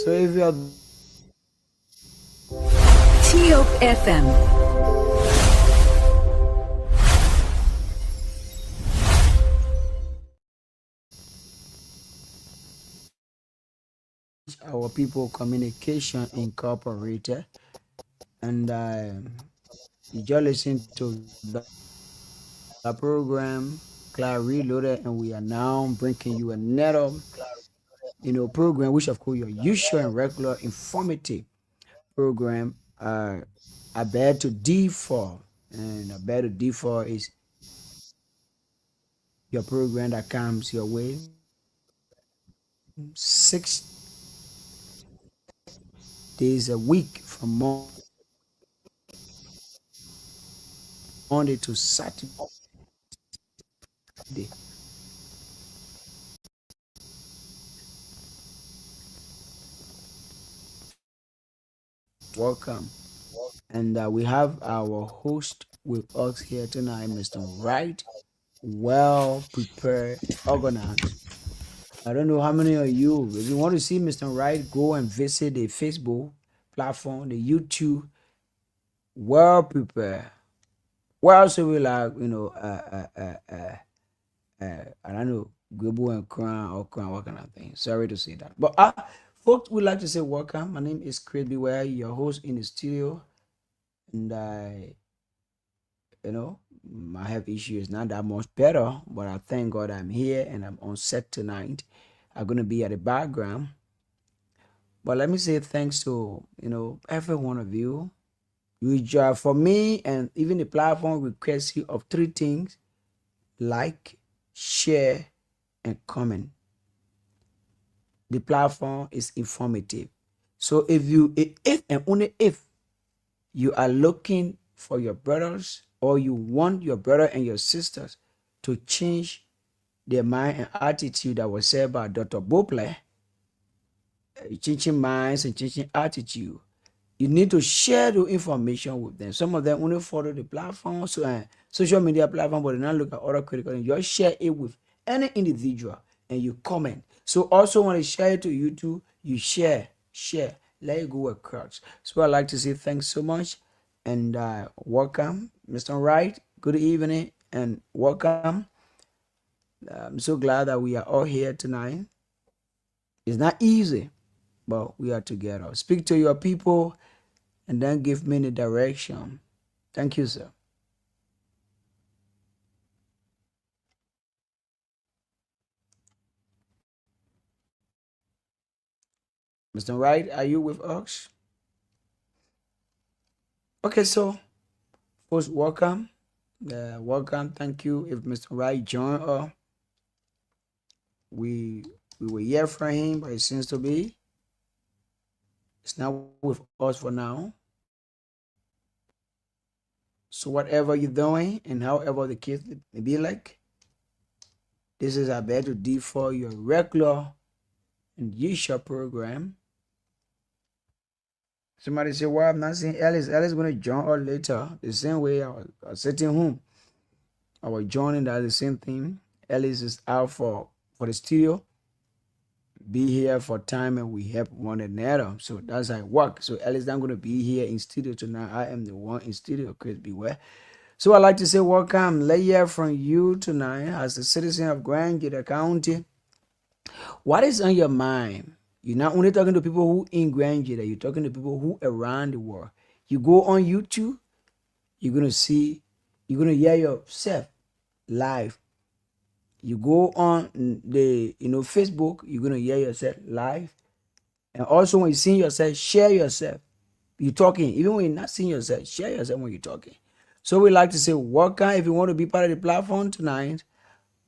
So if you're TOP FM. our People Communication Incorporated, and you just listen to the program Cloud Reloaded, and we are now bringing you another, program, which of course your usual and regular informative program. I bet to D4, and I bet to D4 is your program that comes your way 6 days a week from Monday to Saturday. Welcome. And we have our host with us here tonight, Mr. Wright, well prepared, organized. I don't know how many of you, if you want to see Mr. Wright, go and visit the Facebook platform, the YouTube, well prepared. Well, so we like, I don't know, Gable and Crown or Crown, what kind of thing. Sorry to say that. But folks would like to say welcome. My name is Chris Beware, your host in the studio. And my health issue is not that much better, but I thank God I'm here and I'm on set tonight. I'm gonna be at the background. But let me say thanks to every one of you. Which for me and even the platform requests you of three things: like, share, and comment. The platform is informative. So if and only if you are looking for your brothers or you want your brother and your sisters to change their mind and attitude that was said by Dr. Bople, changing minds and changing attitude, you need to share the information with them. Some of them only follow the platform, social media platform, but they not look at other critical things. You just share it with any individual and you comment. So also when you share it to YouTube, you share, let it go across. So I'd like to say thanks so much and welcome, Mr. Wright. Good evening and welcome. I'm so glad that we are all here tonight. It's not easy, but we are together. Speak to your people and then give me the direction. Thank you, sir. Mr. Wright, are you with us? Okay, so first, welcome. Welcome. Thank you. If Mr. Wright joined us, we will hear from him, but it seems to be it's not with us for now. So whatever you're doing and however the case may be like, this is a better D for your regular and usual program. Somebody say, well, I'm not saying Ellis. Ellis is going to join us later. The same way I was sitting home. I was joining that the same thing. Ellis is out for the studio. Be here for time and we help one another. So that's how it works. So Ellis not going to be here in studio tonight. I am the one in studio. Chris Beware. So I'd like to say welcome. Let's hear from you tonight as a citizen of Grand Gedeh County. What is on your mind? You're not only talking to people who in Grand Gedeh, you're talking to people who around the world. You go on YouTube, you're gonna hear yourself live. You go on the Facebook, you're gonna hear yourself live. And also when you see yourself, share yourself. You're talking, even when you're not seeing yourself, share yourself when you're talking. So we like to say welcome if you want to be part of the platform tonight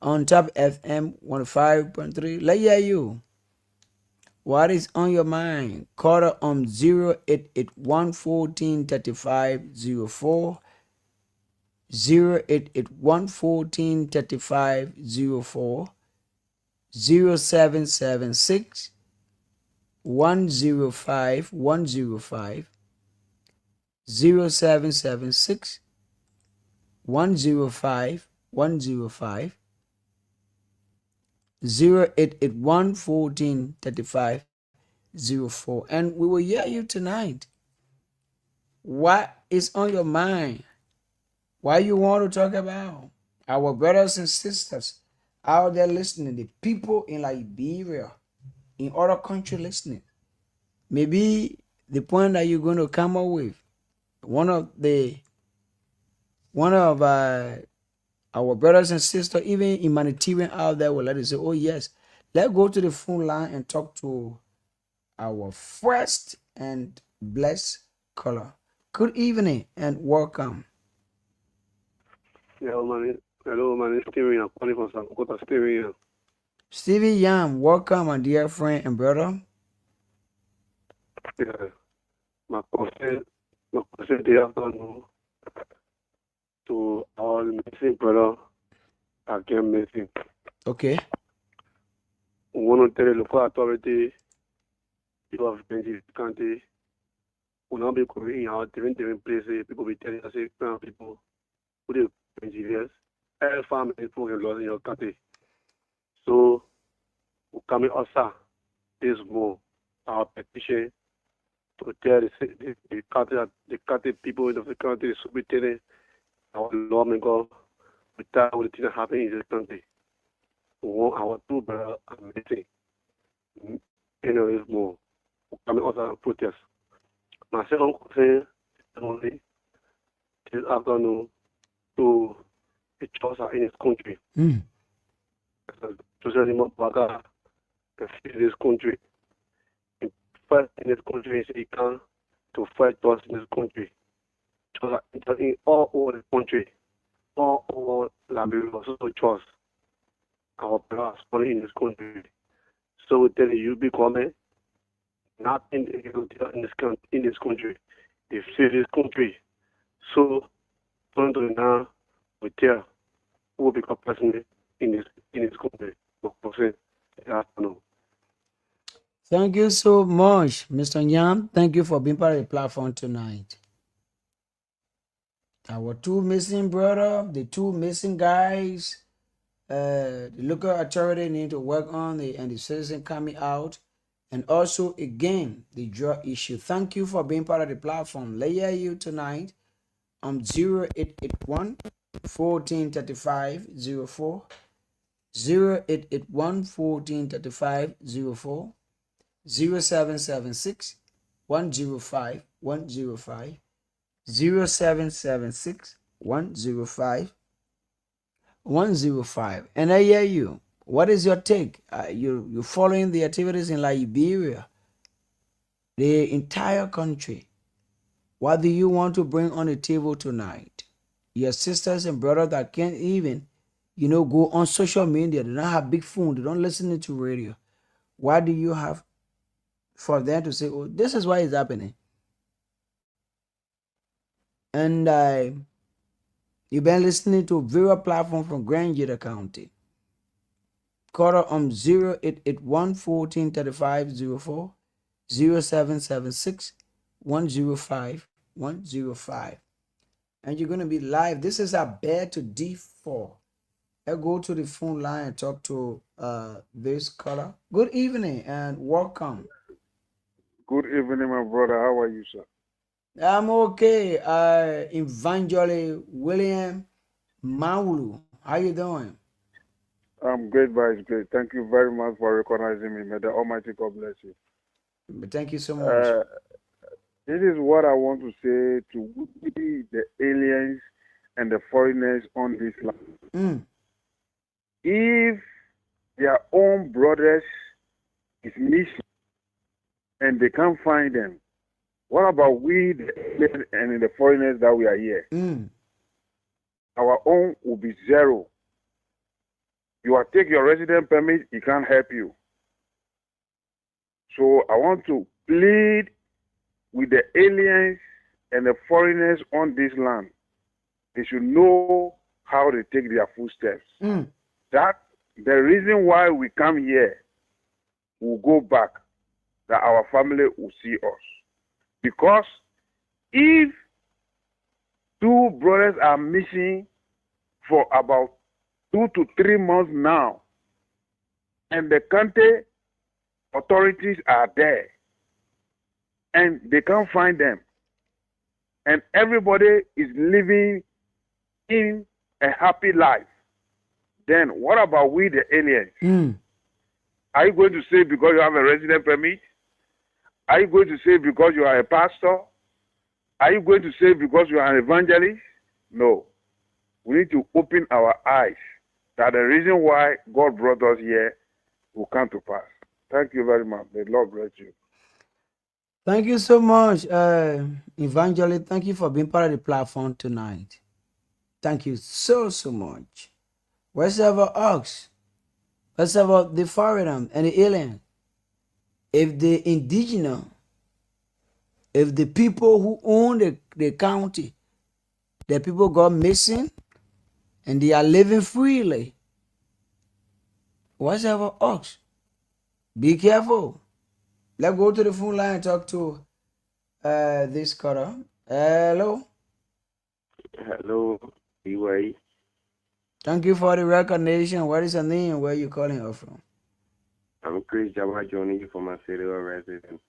on Top FM 15.3. Let's hear you. What is on your mind? Call on 0881 14 35 04, 0881 14 35 04, 0776 105 105, 0776 105 105, 0881 14 35 And we will hear you tonight. What is on your mind? What you want to talk about? Our brothers and sisters out there listening, the people in Liberia, in other countries listening. Maybe the point that you're going to come up with, one of the one of our brothers and sisters, even humanitarian out there, will let us say, "Oh yes, let's go to the phone line and talk to our first and blessed caller." Good evening and welcome. Yeah, man. Hello, man. It's Steven. I'm calling from San Kota, Steven. Stevie Yam, welcome, my dear friend and brother. Yeah. My question the afternoon to our missing brother again missing. Okay. We want to tell the local authority you have been in the country. We not be going in our different places. People be telling us, people who they engineers, every family people can lose in your country. So we come in also this more our petition to tell the country people in the country should be telling our lawmaker without what things happen in this country. We want our two brothers are missing. Is more. We come in also protest. My second question is only this afternoon to the church in this country. Mm. Socially, Baga can fix this country. And fight in this country is can to fight us in this country. So in all over the country, all over Liberia, also trust our brothers in this country. So we tell you, be comment, not in this country. They fix this country. So from now, we tell who will become president in this country. Thank you so much, Mr. Yam. Thank you for being part of the platform tonight. Our two missing brother, the two missing guys, the local authority need to work on the citizen coming out, and also again the drug issue. Thank you for being part of the platform. Layer you tonight on 0881 1435 04, 0881 1435 04, 0776 105 105, 0776 105 105. And I hear you. What is your take? You're following the activities in Liberia, the entire country. What do you want to bring on the table tonight? Your sisters and brothers that can't even, go on social media. They don't have big phone. They don't listen to radio. What do you have for them to say, oh, this is why it's happening? And you've been listening to various platforms from Grand Gedeh County. Call on 0881 1435 04, 0776 105 105. And you're going to be live. This is our bed to D4. I go to the phone line and talk to this caller. Good evening and welcome. Good evening, my brother. How are you, sir? I'm okay. Evangelist William Maulu. How you doing? I'm great by His grace. Thank you very much for recognizing me. May the Almighty God bless you. Thank you so much. This is what I want to say to we, the aliens and the foreigners on this land. If their own brothers is missing and they can't find them, what about we, the aliens and the foreigners that we are here? Our own will be zero. You will take your resident permit, it can't help you. So I want to plead with the aliens and the foreigners on this land. They should know how to take their footsteps. That the reason why we come here, we'll go back, that our family will see us. Because if two brothers are missing for about 2 to 3 months now, and the country authorities are there, and they can't find them. And everybody is living in a happy life. Then what about we, the aliens? Are you going to say because you have a resident permit? Are you going to say because you are a pastor? Are you going to say because you are an evangelist? No. We need to open our eyes that the reason why God brought us here will come to pass. Thank you very much. May the Lord bless you. Thank you so much, Evangelist. Thank you for being part of the platform tonight. Thank you so, so much. Where's our ox? Where's about the foreigner and the alien? If the indigenous, if the people who own the county, the people got missing and they are living freely, what's our ox? Be careful. Let's go to the phone line and talk to this caller. Hello. Hello, BY. Thank you for the recognition. What is your name? Where you calling her from? I'm Chris Jabba joining you from my city of residence.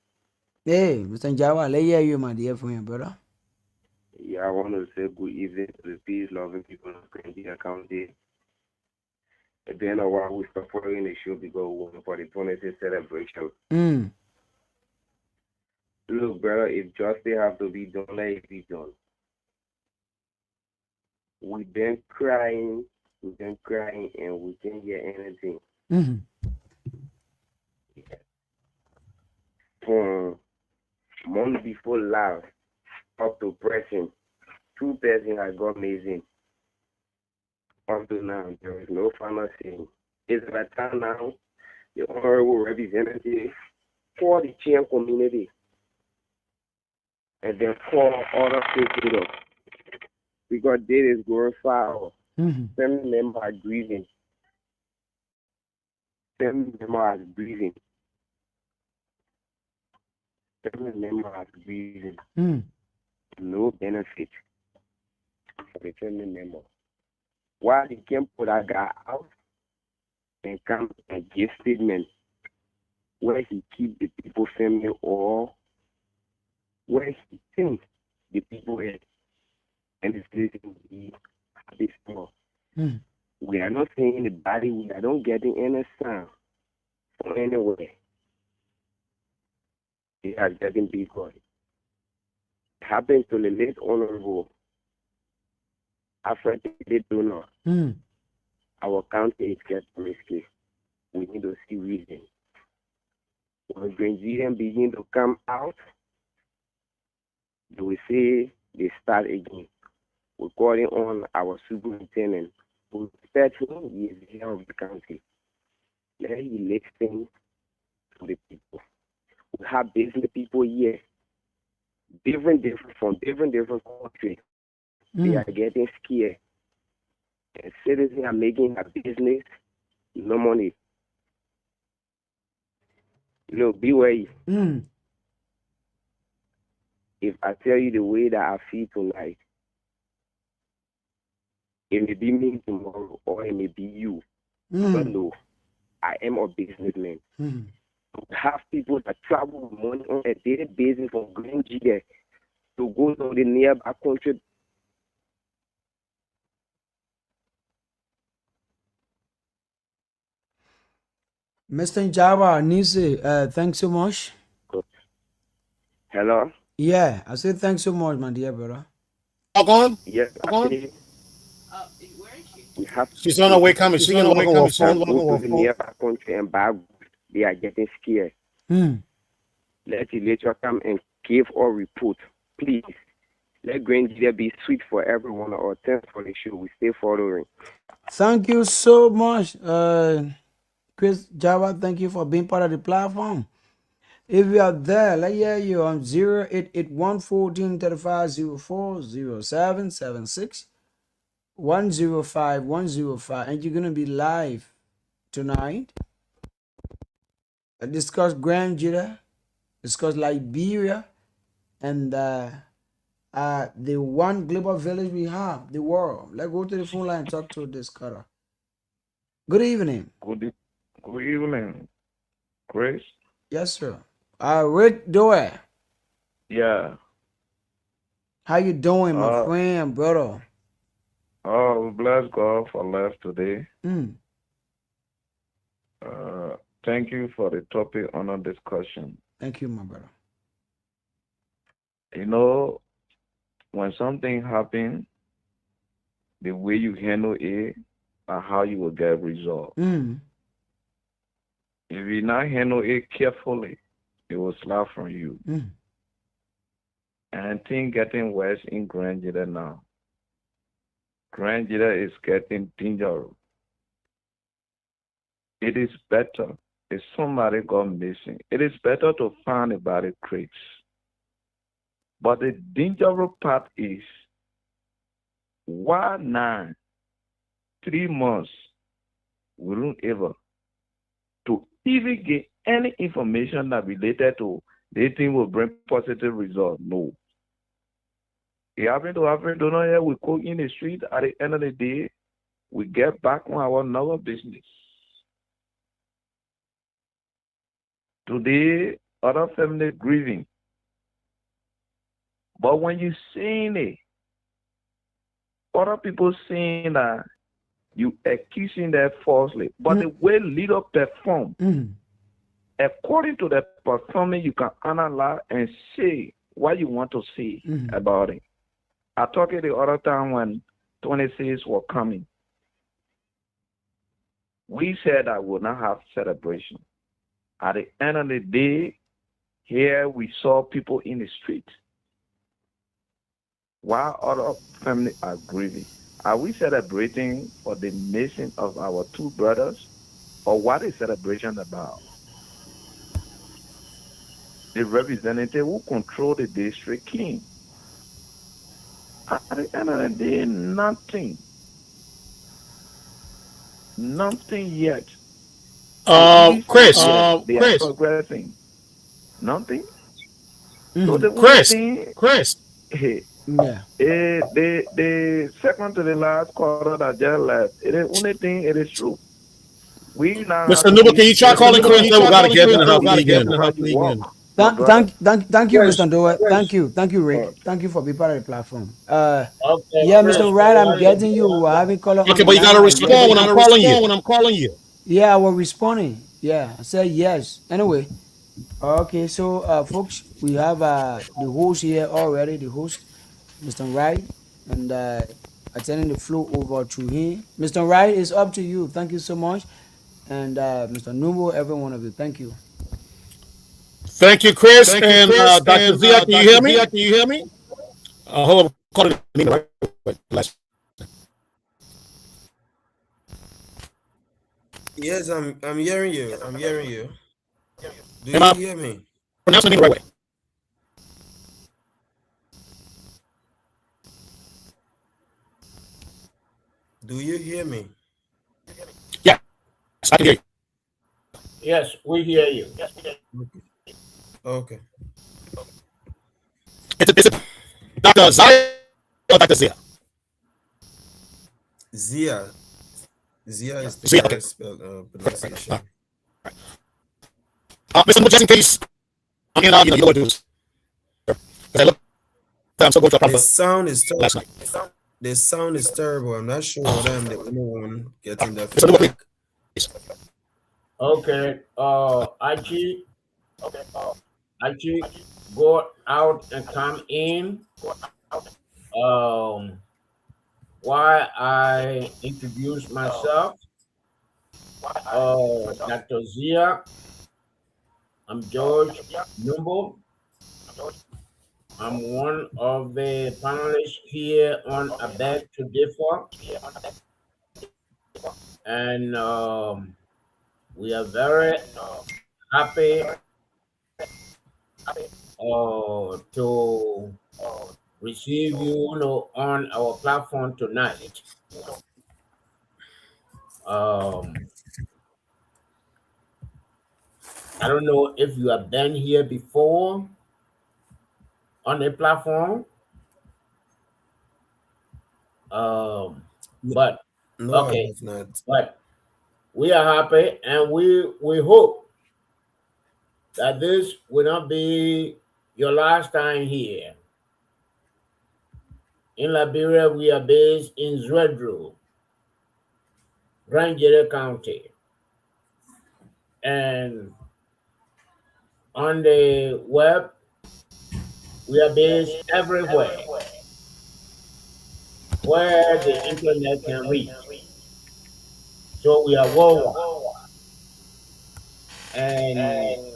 Hey, Mr. Jawa, let hear you, my dear friend, brother. Yeah, I want to say good evening to the peace-loving people of Grenada County. At the end of while, we start following the show because we want for the 26th celebration. Look, brother, if justice have to be done, let it be done. We've been crying, and we can't hear anything. From month before last, up to present, 2 persons have got missing. Up to now, there is no final saying. It's about time now, the honorable representative for the Chian community and then call other stakeholders because they is going far. Family members are grieving. Family members are grieving. Family members are grieving. No benefit for the family member. Why they can't put that guy out and come and give statement where he keep the people family or where he thinks the people is and it's going to be happy small. We are not saying the body, we are not getting any sound from anywhere. They are getting big God. It happened to the late honorable after they do not. Our county is getting risky. We need to see reason. When Nigerians begin to come out, they will say they start again. We're calling on our superintendent who said he is the head of the county. Let him listen to the people. We have business people here, different from different countries. They are getting scared. And citizens are making a business, no money. Look, BYE. If I tell you the way that I feel tonight, it may be me tomorrow or it may be you. But no, I am a businessman. We have people that travel with money on a daily basis from Gedeh to go to the nearby country. Mr. Java, Nisi, thanks so much. Hello? Yeah, I said thanks so much, my dear brother. Yes, I say we have She's on her way coming. She's gonna walk on her phone. go to the nearby country and buy goods. They are getting scared. Let the legislature come and give or report. Please, let Gedeh be sweet for everyone or thanks for the show. We stay following. Thank you so much, Chris Java. Thank you for being part of the platform. If you are there, let hear you on 088-114-3504-0776 105 and you're gonna be live tonight. I discuss Grand Gedeh, discuss Liberia, and the one global village we have, the world. Let's go to the phone line and talk to this cutter. Good evening. Good evening, Chris. Yes, sir. Rick Doe. Yeah. How you doing, my Uh, friend, brother? we bless God for life today. Mm. Uh, Thank you for the topic on our discussion. Thank you, my brother. You know, when something happens, the way you handle it and how you will get resolved. Mm. If you not handle it carefully, it will slap from you. Mm. And things getting worse in Grand Jeddah now. Grand Jeddah is getting dangerous. It is better if somebody got missing. It is better to find a body creeks. But the dangerous part is why now, 3 months, we don't ever to even get any information that related to the thing will bring positive result. No. It happened to happen, don't know here we cook in the street at the end of the day, we get back on our normal business. Today, other family grieving. But when you seeing it, other people saying that you accusing them falsely. But the way leader perform, according to the performance, you can analyze and say what you want to say about it. I talked the other time when 26 were coming. We said I would not have celebration. At the end of the day, here we saw people in the street while other families are grieving. Are we celebrating for the missing of our two brothers? Or what is celebration about? The representative who control the district king. At the end of the day, nothing. Nothing yet. To even say, Chris, yes, they are progressing. Nothing. So the only Chris, thing, hey, Yeah. the second to the last quarter that just left, it is only thing it is true. We now have Mr. to Newell, be can you try calling careful Chris? Then we got to get in how and you help me live again. and how you walk, my brother. Thank you, Mr. Chris, Ndoe. Chris. Thank you, Rick. Uh, Thank you for being part of the platform. Okay, Yeah, Mr. Chris. Wright, I'm While you're getting you. there, We're having caller on Okay, the but you got to line. Yes. respond when I'm calling you. Yeah, I was responding. Yeah, I said yes. Anyway, okay, so folks, we have the host here already. The host, Mr. Wright, and attending the flow over to him. Mr. Wright, it's up to you. Thank you so much, and Mr. Nubo, every one of you. Thank you. Thank you, Chris. And Dr. Zia, can you hear me? Hold on, call it in right? Last. yes, I'm hearing you. I'm hearing you. Do Am you I hear me? pronouncing it the right way? Do you hear me? Yes, I can hear you. Yes, we hear you. Okay. It's a Dr. Zia or Dr. Zia? Zia. Zia is the Zia, okay. correct pronunciation. Mr. Newell, just in case I'm in, you know what to do. Because I look, I'm so going to a The problem sound is last terrible. night. The sound is terrible. I'm not sure whether I'm the only one getting that Mr. Newell, feedback. please. Okay. IG, go out and come in. Um, while I introduce myself, Dr. Zia, I'm George Numbo. I'm one of the panelists here on A Beg to Differ, and we are very happy to receive you, on our platform tonight. Um, I don't know if you have been here before on the platform, um, but No, I okay, have not. but we are happy, and we hope that this will not be your last time here. In Liberia, we are based in Zwedru, Gedeh County. And on the web, we are based everywhere where the internet can reach. So we are worldwide. And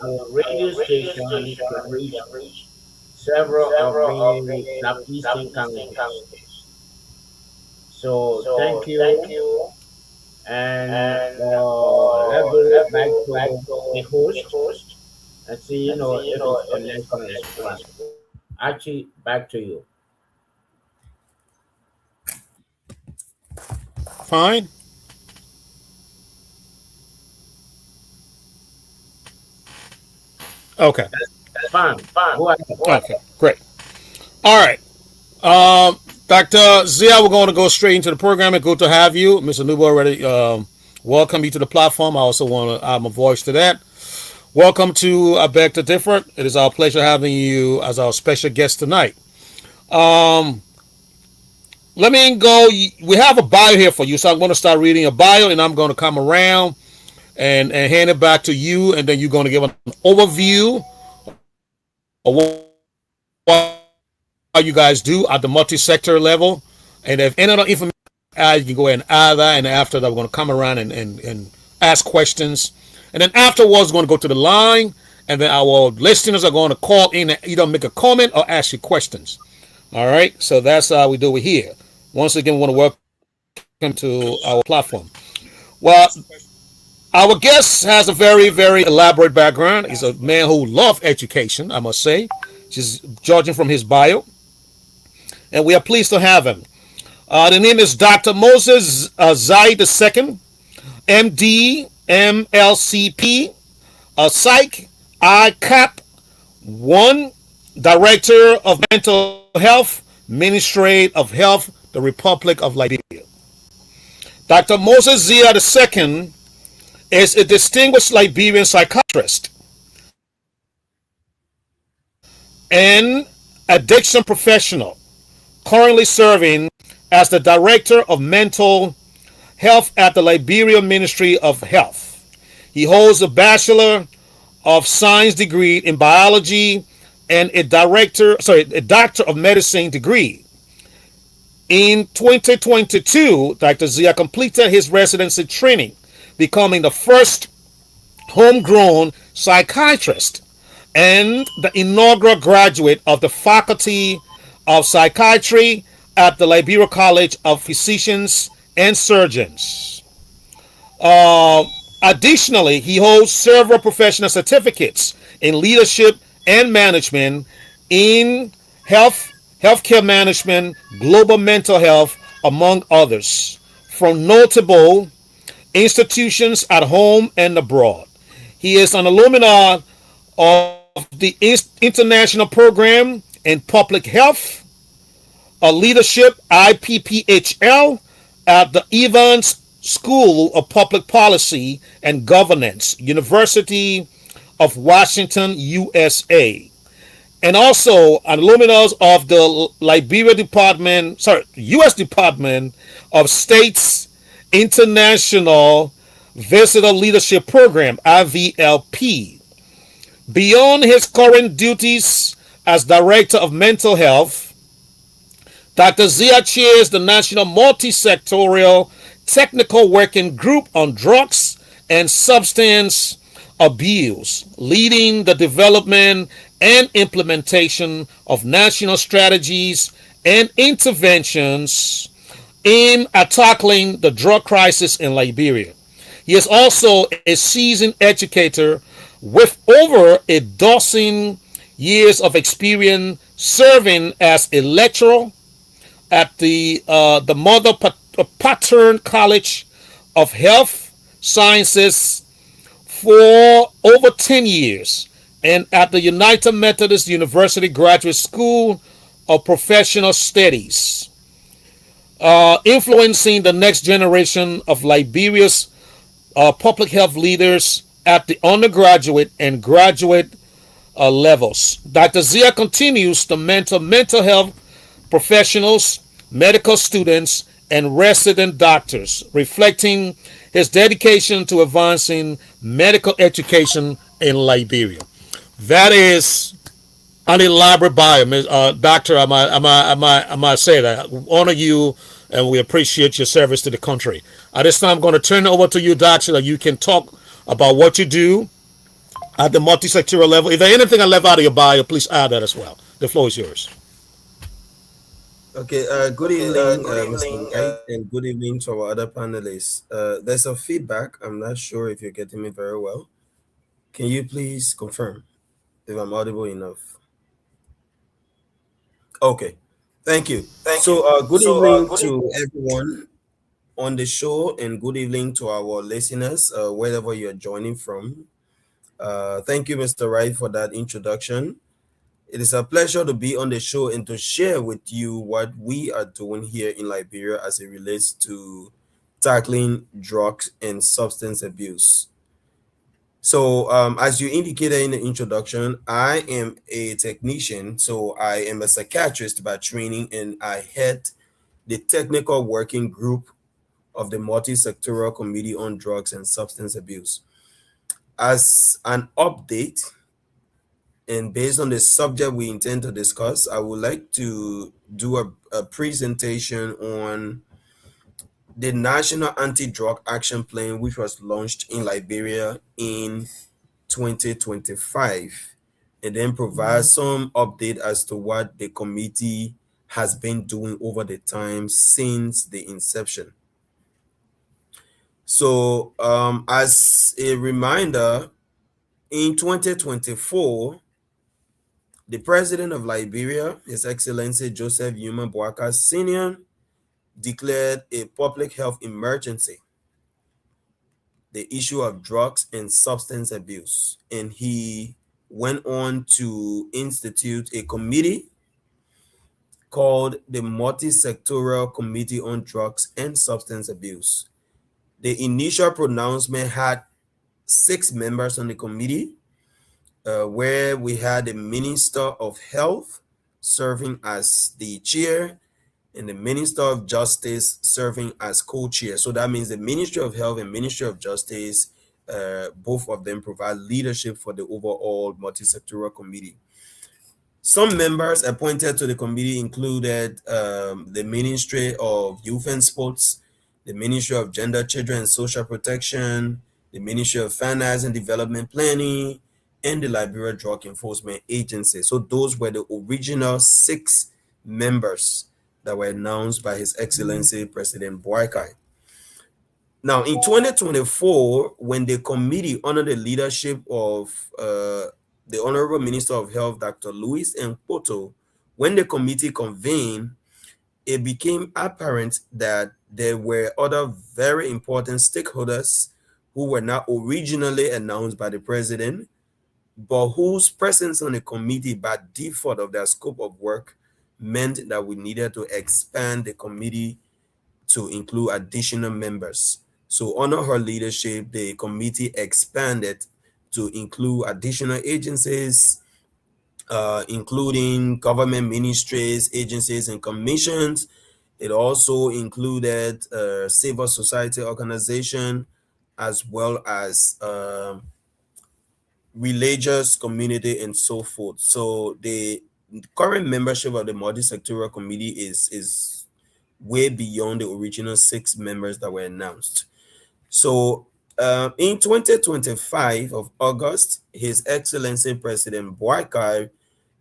our radio station can reach several of many southeastern countries. So thank you. And let's go back to the host and see, if his connection is fine. Actually, back to you. Fine. Okay. Fine. Go ahead. Okay. Great. All right. Dr. Zia, we're going to go straight into the program. It's good to have you. Mr. Nubo already welcome you to the platform. I also want to add my voice to that. Welcome to I Beg to Differ. It is our pleasure having you as our special guest tonight. Let me go. We have a bio here for you, so I'm going to start reading a bio, and I'm going to come around and hand it back to you, and then you're going to give an overview of what you guys do at the multi-sector level. And if any other information you can go ahead and add that, and after that, we're going to come around and ask questions. And then afterwards, we're going to go to the line, and then our listeners are going to call in and either make a comment or ask you questions. All right, so that's how we do it here. Once again, we want to welcome to our platform. Well, our guest has a very, very elaborate background. He's a man who loves education, I must say, just judging from his bio. And we are pleased to have him. The name is Dr. Moses Zai II, MD, MLCP, Psych, ICAP 1, Director of Mental Health, Ministry of Health, the Republic of Liberia. Dr. Moses Zia II is a distinguished Liberian psychiatrist and addiction professional, currently serving as the Director of Mental Health at the Liberian Ministry of Health. He holds a Bachelor of Science degree in biology and a Doctor of Medicine degree. In 2022, Dr. Zia completed his residency training, becoming the first homegrown psychiatrist and the inaugural graduate of the Faculty of Psychiatry at the Liberia College of Physicians and Surgeons. Additionally, he holds several professional certificates in leadership and management in healthcare management, global mental health, among others, from notable institutions at home and abroad. He is an alumni of the International Program in Public Health, a leadership IPPHL at the Evans School of Public Policy and Governance, University of Washington, USA. And also an alumnus of the U.S. Department of State's International Visitor Leadership Program, IVLP. Beyond his current duties as Director of Mental Health, Dr. Zia chairs the National Multi-Sectorial Technical Working Group on Drugs and Substance Abuse, leading the development and implementation of national strategies and interventions aimed at tackling the drug crisis in Liberia. He is also a seasoned educator with over a dozen years of experience serving as a lecturer at the Mother Pattern College of Health Sciences for over 10 years and at the United Methodist University Graduate School of Professional Studies, influencing the next generation of Liberia's public health leaders at the undergraduate and graduate levels. Dr. Zia continues to mentor mental health professionals, medical students, and resident doctors, reflecting his dedication to advancing medical education in Liberia. That is an elaborate bio, Doctor. I might say that. We honor you, and we appreciate your service to the country. At this time, I'm going to turn it over to you, Doctor, so that you can talk about what you do at the multi-sectoral level. If there's anything I left out of your bio, please add that as well. The floor is yours. Okay, good evening, Mr. White, and good evening to our other panelists. There's a feedback. I'm not sure if you're getting me very well. Can you please confirm if I'm audible enough? Okay, thank you. So, good evening to everyone on the show, and good evening to our listeners, wherever you're joining from. Thank you, Mr. Wright, for that introduction. It is a pleasure to be on the show and to share with you what we are doing here in Liberia as it relates to tackling drugs and substance abuse. So, as you indicated in the introduction, I am a technician. So, I am a psychiatrist by training, and I head the technical working group of the Multi-Sectoral Committee on Drugs and Substance Abuse. As an update, and based on the subject we intend to discuss, I would like to do a presentation on the National Anti-Drug Action Plan, which was launched in Liberia in 2025, and then provide some update as to what the committee has been doing over the time since the inception. So, as a reminder, in 2024, the president of Liberia, His Excellency Joseph Yuma Boakai Sr., declared a public health emergency, the issue of drugs and substance abuse. And he went on to institute a committee called the Multi-Sectoral Committee on Drugs and Substance Abuse. The initial pronouncement had 6 members on the committee, where we had the Minister of Health serving as the chair and the Minister of Justice serving as co-chair. So that means the Ministry of Health and Ministry of Justice, both of them provide leadership for the overall multi-sectoral committee. Some members appointed to the committee included the Ministry of Youth and Sports, the Ministry of Gender, Children and Social Protection, the Ministry of Finance and Development Planning, and the Liberia Drug Enforcement Agency. So those were the original 6 members that were announced by His Excellency President Boakai. Now, in 2024, when the committee, under the leadership of the Honorable Minister of Health, Dr. Louis Mpoto, when the committee convened, it became apparent that there were other very important stakeholders who were not originally announced by the president, but whose presence on the committee by default of their scope of work meant that we needed to expand the committee to include additional members. So under her leadership, the committee expanded to include additional agencies, including government ministries, agencies, and commissions. It also included civil society organization, as well as religious community and so forth. So the current membership of the multi-sectoral committee is way beyond the original 6 members that were announced. So in 2025 of August, His Excellency President Boakai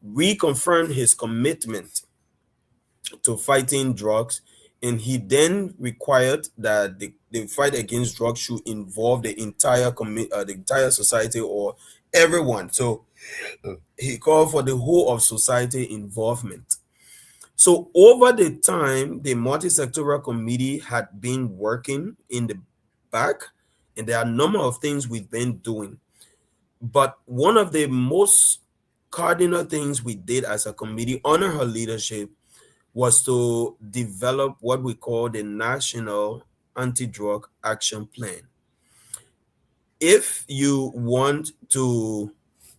reconfirmed his commitment to fighting drugs, and he then required that the fight against drugs should involve the entire society, or everyone. So he called for the whole of society involvement. So over the time, the multi-sectoral committee had been working in the back, and there are a number of things we've been doing. But one of the most cardinal things we did as a committee under her leadership was to develop what we call the National Anti-Drug Action Plan. If you want to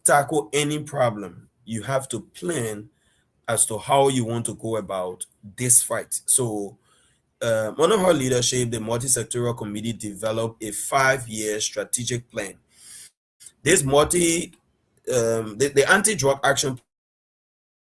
tackle any problem, you have to plan as to how you want to go about this fight. So, under her leadership, the multi-sectoral committee developed a 5-year strategic plan. The anti-drug action plan is structured around 5 pillars.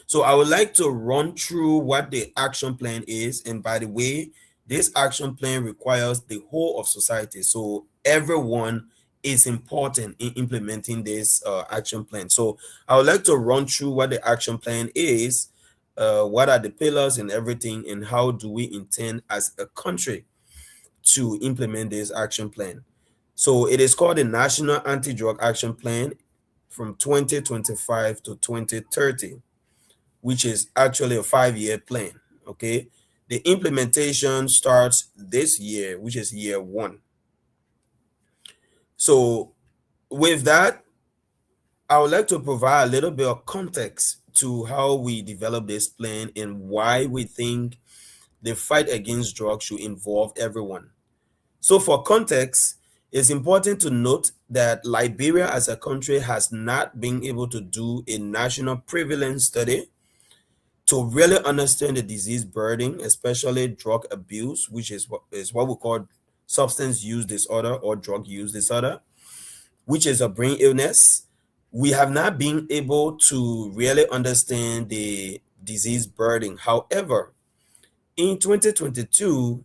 So I would like to run through what the action plan is. And by the way, this action plan requires the whole of society. So everyone is important in implementing this action plan. So I would like to run through what the action plan is, what are the pillars and everything, and how do we intend as a country to implement this action plan. So it is called the National Anti-Drug Action Plan from 2025 to 2030, which is actually a 5-year plan. Okay. The implementation starts this year, which is year one. So, with that, I would like to provide a little bit of context to how we develop this plan and why we think the fight against drugs should involve everyone. So, for context, it's important to note that Liberia as a country has not been able to do a national prevalence study to really understand the disease burden, especially drug abuse, which is what we call substance use disorder or drug use disorder, which is a brain illness. We have not been able to really understand the disease burden. However, in 2022,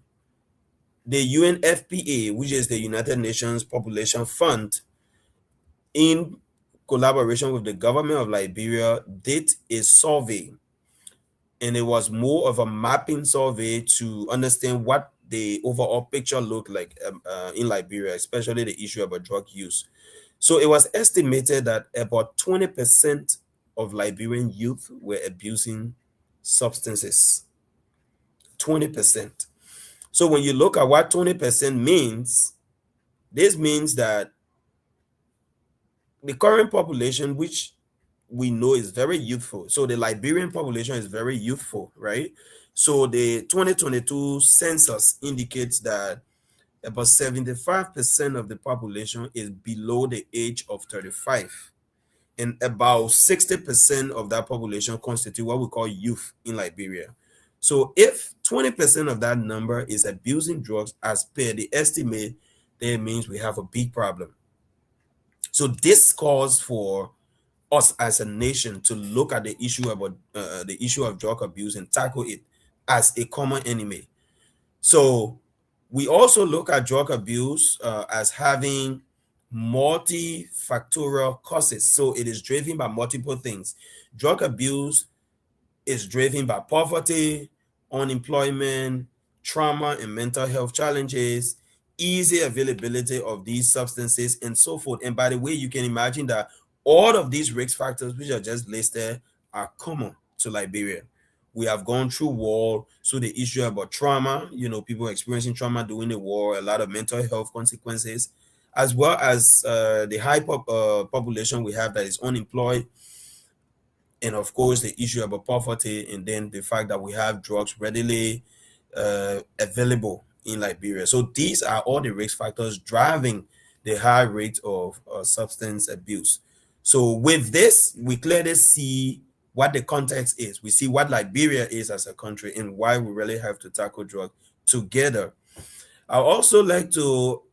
the UNFPA, which is the United Nations Population Fund, in collaboration with the government of Liberia, did a survey, and it was more of a mapping survey to understand what the overall picture looked like in Liberia, especially the issue about drug use. So it was estimated that about 20% of Liberian youth were abusing substances. 20%. So when you look at what 20% means, this means that the current population, which we know is very youthful. So the Liberian population is very youthful, right? So the 2022 census indicates that about 75% of the population is below the age of 35. And about 60% of that population constitute what we call youth in Liberia. So if 20% of that number is abusing drugs as per the estimate, that means we have a big problem. So this calls for us as a nation to look at the issue of drug abuse and tackle it as a common enemy. So we also look at drug abuse as having multifactorial causes. So it is driven by multiple things. Drug abuse is driven by poverty, unemployment, trauma and mental health challenges, easy availability of these substances, and so forth. And by the way, you can imagine that all of these risk factors, which are just listed, are common to Liberia. We have gone through war, so the issue about trauma, people experiencing trauma during the war, a lot of mental health consequences, as well as the high population we have that is unemployed, and of course the issue about poverty, and then the fact that we have drugs readily available in Liberia. So these are all the risk factors driving the high rate of substance abuse. So with this, we clearly see what the context is. We see what Liberia is as a country and why we really have to tackle drugs together. I also like to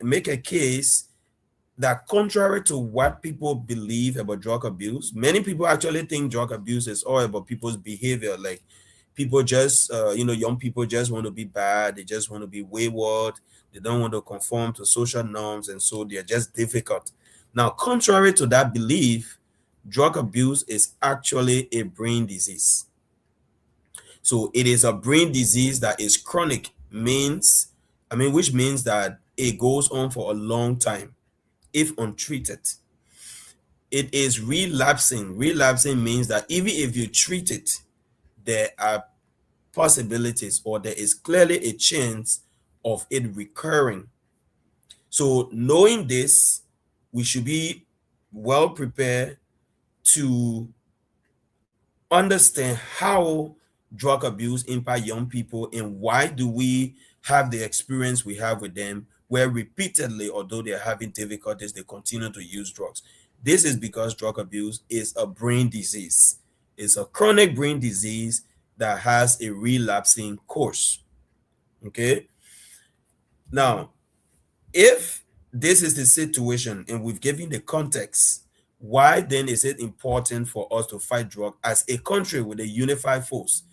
make a case that contrary to what people believe about drug abuse, many people actually think drug abuse is all about people's behavior. Like people just, young people just want to be bad. They just want to be wayward. They don't want to conform to social norms. And so they're just difficult. Now, contrary to that belief, drug abuse is actually a brain disease. So it is a brain disease that is chronic, which means that it goes on for a long time if untreated. It is relapsing. Relapsing means that even if you treat it, there are possibilities, or there is clearly a chance of it recurring. So knowing this, we should be well prepared to understand how drug abuse impact young people and why do we have the experience we have with them where repeatedly, although they're having difficulties, they continue to use drugs. This is because drug abuse is a brain disease. It's a chronic brain disease that has a relapsing course. Okay. Now, if this is the situation and we've given the context, why then is it important for us to fight drug as a country with a unified force?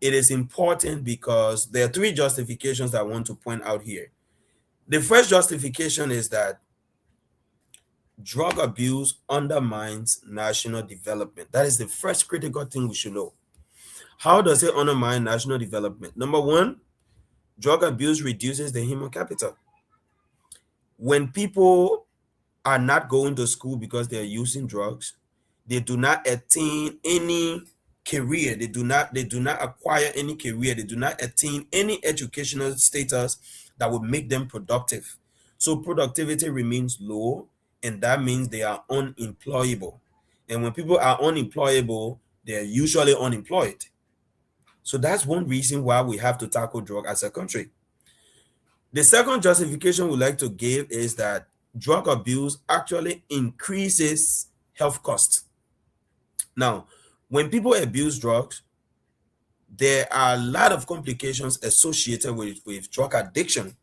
It is important because there are three justifications I want to point out here. The first justification is that drug abuse undermines national development. That is the first critical thing we should know. How does it undermine national development? Number one, drug abuse reduces the human capital. When people are not going to school because they are using drugs, they do not attain any career, they do not acquire any career, they do not attain any educational status that would make them productive. So productivity remains low, and that means they are unemployable. And when people are unemployable, they are usually unemployed. So that's one reason why we have to tackle drug as a country. The second justification we like to give is that drug abuse actually increases health costs. Now, when people abuse drugs, there are a lot of complications associated with drug addiction,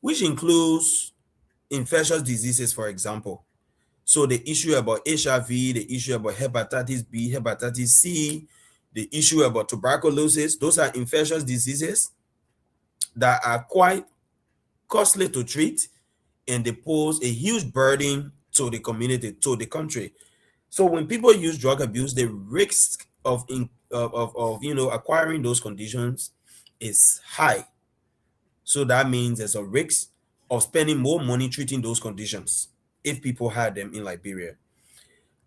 which includes infectious diseases, for example. So the issue about HIV, the issue about hepatitis B, hepatitis C, the issue about tuberculosis, those are infectious diseases that are quite costly to treat, and they pose a huge burden to the community, to the country. So when people use drug abuse, the risk of acquiring those conditions is high. So that means there's a risk of spending more money treating those conditions if people had them in Liberia.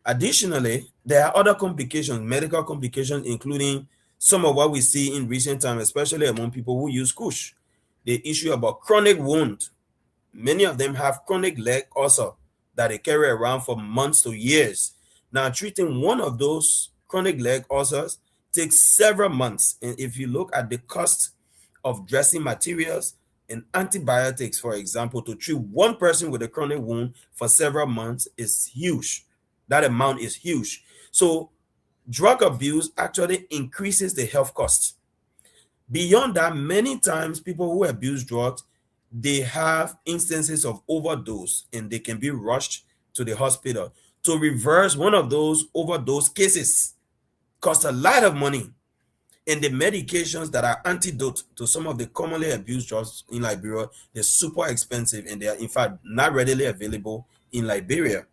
Additionally, there are other complications, medical complications, including some of what we see in recent times, especially among people who use kush. The issue about chronic wound. Many of them have chronic leg ulcer that they carry around for months to years. Now, treating one of those chronic leg ulcers takes several months. And if you look at the cost of dressing materials and antibiotics, for example, to treat one person with a chronic wound for several months is huge. That amount is huge. So, drug abuse actually increases the health costs. Beyond that, many times people who abuse drugs, they have instances of overdose and they can be rushed to the hospital. To reverse one of those overdose cases cost a lot of money. And the medications that are antidote to some of the commonly abused drugs in Liberia, they're super expensive and they are in fact not readily available in Liberia.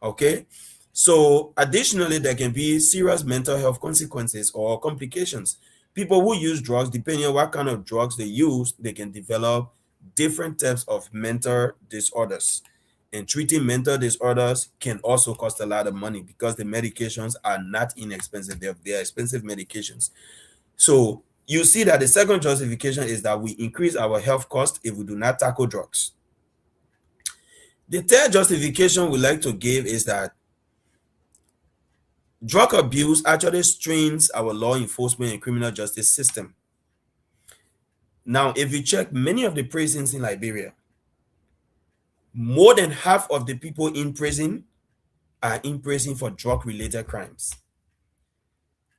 Okay. So additionally, there can be serious mental health consequences or complications. People who use drugs, depending on what kind of drugs they use, they can develop different types of mental disorders. And treating mental disorders can also cost a lot of money because the medications are not inexpensive. They are expensive medications. So you see that the second justification is that we increase our health cost if we do not tackle drugs. The third justification we like to give is that drug abuse actually strains our law enforcement and criminal justice system. Now, if you check many of the prisons in Liberia, more than half of the people in prison are in prison for drug-related crimes.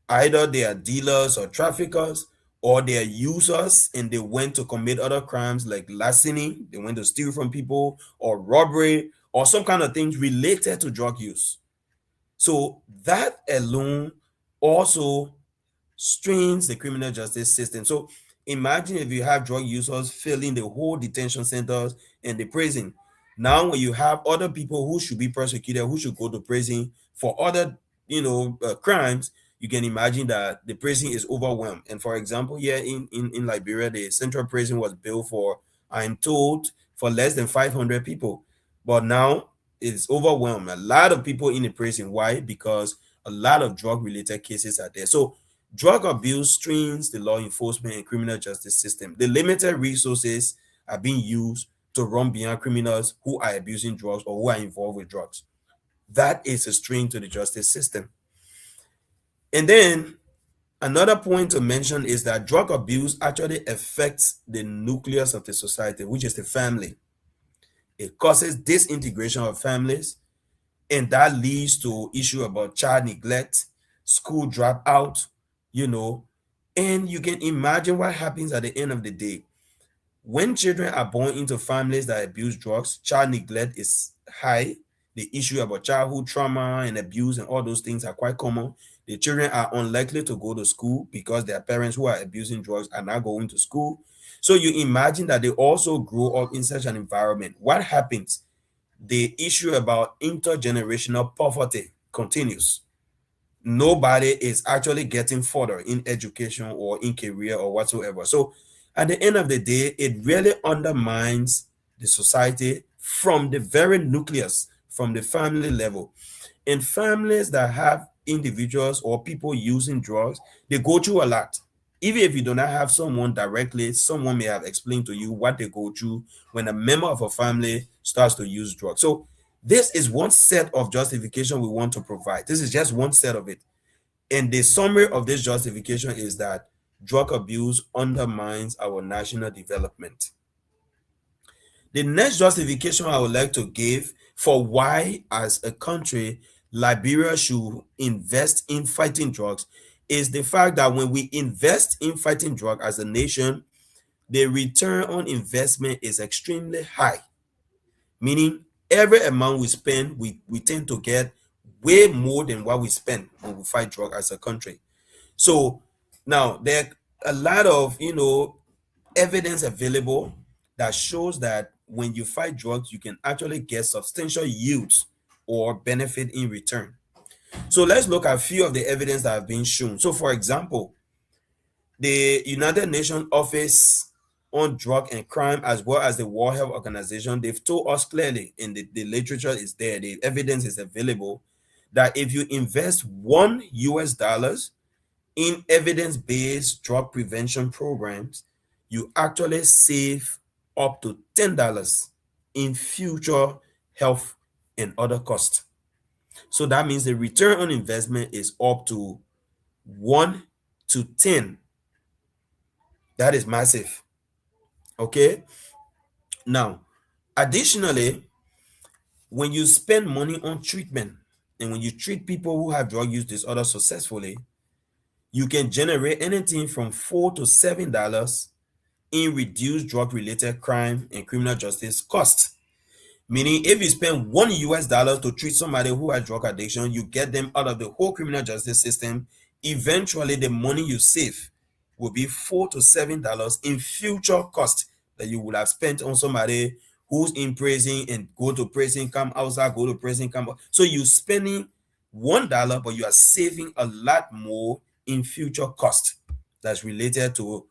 Either they are dealers or traffickers, or they are users and they went to commit other crimes like larceny, they went to steal from people, or robbery, or some kind of things related to drug use. So that alone also strains the criminal justice system. So imagine if you have drug users filling the whole detention centers and the prison. Now, when you have other people who should be prosecuted, who should go to prison for other, crimes, you can imagine that the prison is overwhelmed. And for example, here in Liberia, the central prison was built for, I'm told, for less than 500 people. But now it's overwhelmed. A lot of people in the prison. Why? Because a lot of drug-related cases are there. So drug abuse strains the law enforcement and criminal justice system. The limited resources are being used to run behind criminals who are abusing drugs or who are involved with drugs. That is a strain to the justice system. And then another point to mention is that drug abuse actually affects the nucleus of the society, which is the family. It causes disintegration of families, and that leads to issue about child neglect, school dropout, you know, and you can imagine what happens at the end of the day. When children are born into families that abuse drugs, child neglect is high. The issue about childhood trauma and abuse and all those things are quite common. The children are unlikely to go to school because their parents who are abusing drugs are not going to school. So you imagine that they also grow up in such an environment. What happens? The issue about intergenerational poverty continues. Nobody is actually getting further in education or in career or whatsoever. So at the end of the day, it really undermines the society from the very nucleus, from the family level. In families that have individuals or people using drugs, they go through a lot. Even if you do not have someone directly, someone may have explained to you what they go through when a member of a family starts to use drugs. So this is one set of justification we want to provide. This is just one set of it. And the summary of this justification is that drug abuse undermines our national development. The next justification I would like to give for why, as a country, Liberia should invest in fighting drugs is the fact that when we invest in fighting drugs as a nation, the return on investment is extremely high. Meaning, every amount we spend, we tend to get way more than what we spend when we fight drug as a country. So now there are a lot of evidence available that shows that when you fight drugs, you can actually get substantial yields or benefit in return. So let's look at a few of the evidence that have been shown. So for example, the United Nations Office on Drug and Crime, as well as the World Health Organization, they've told us clearly, and the literature is there, the evidence is available, that if you invest $1 in evidence-based drug prevention programs, you actually save up to $10 in future health and other costs. So that means the return on investment is up to 1 to 10. That is massive. Okay. Now, additionally, when you spend money on treatment and when you treat people who have drug use disorder successfully, you can generate anything from $4 to $7 in reduced drug-related crime and criminal justice costs. Meaning, if you spend $1 to treat somebody who has drug addiction, you get them out of the whole criminal justice system. Eventually, the money you save will be $4 to $7 in future costs that you would have spent on somebody who's in prison and go to prison, come outside, go to prison, come out. So you're spending $1, but you are saving a lot more in future costs that's related to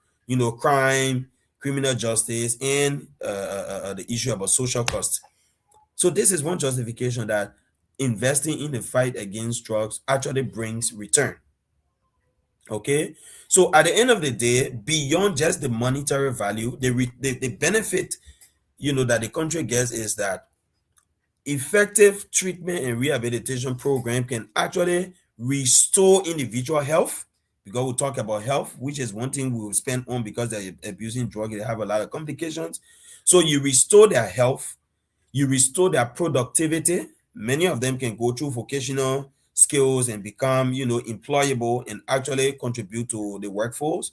crime, criminal justice, and the issue about social costs. So this is one justification that investing in the fight against drugs actually brings return. Okay, so at the end of the day, beyond just the monetary value, the benefit that the country gets is that effective treatment and rehabilitation program can actually restore individual health, because we talk about health, which is one thing we will spend on because they're abusing drugs, they have a lot of complications. So you restore their health, you restore their productivity. Many of them can go through vocational skills and become employable and actually contribute to the workforce.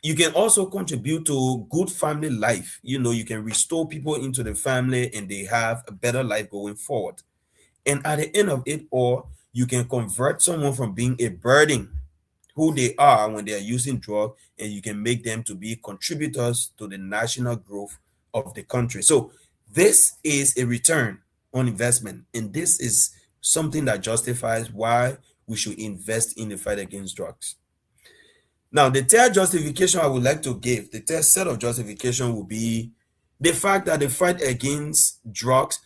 You can also contribute to good family life. You can restore people into the family and they have a better life going forward. And at the end of it all, you can convert someone from being a burden, who they are when they are using drugs, and you can make them to be contributors to the national growth of the country. So this is a return on investment, and this is something that justifies why we should invest in the fight against drugs. Now, the third justification I would like to give, the third set of justification will be the fact that the fight against drugs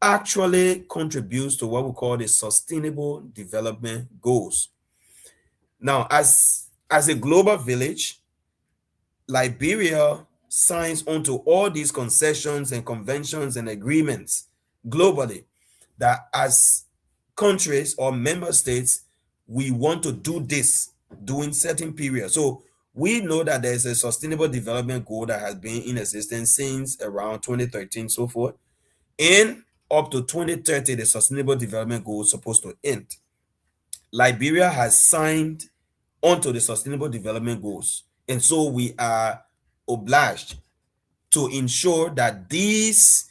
actually contributes to what we call the sustainable development goals. Now, as a global village, Liberia signs onto all these concessions and conventions and agreements globally. that as countries or member states, we want to do this during certain periods. So we know that there's a sustainable development goal that has been in existence since around 2013, so forth. And up to 2030, the sustainable development goal is supposed to end. Liberia has signed onto the sustainable development goals. And so we are obliged to ensure that these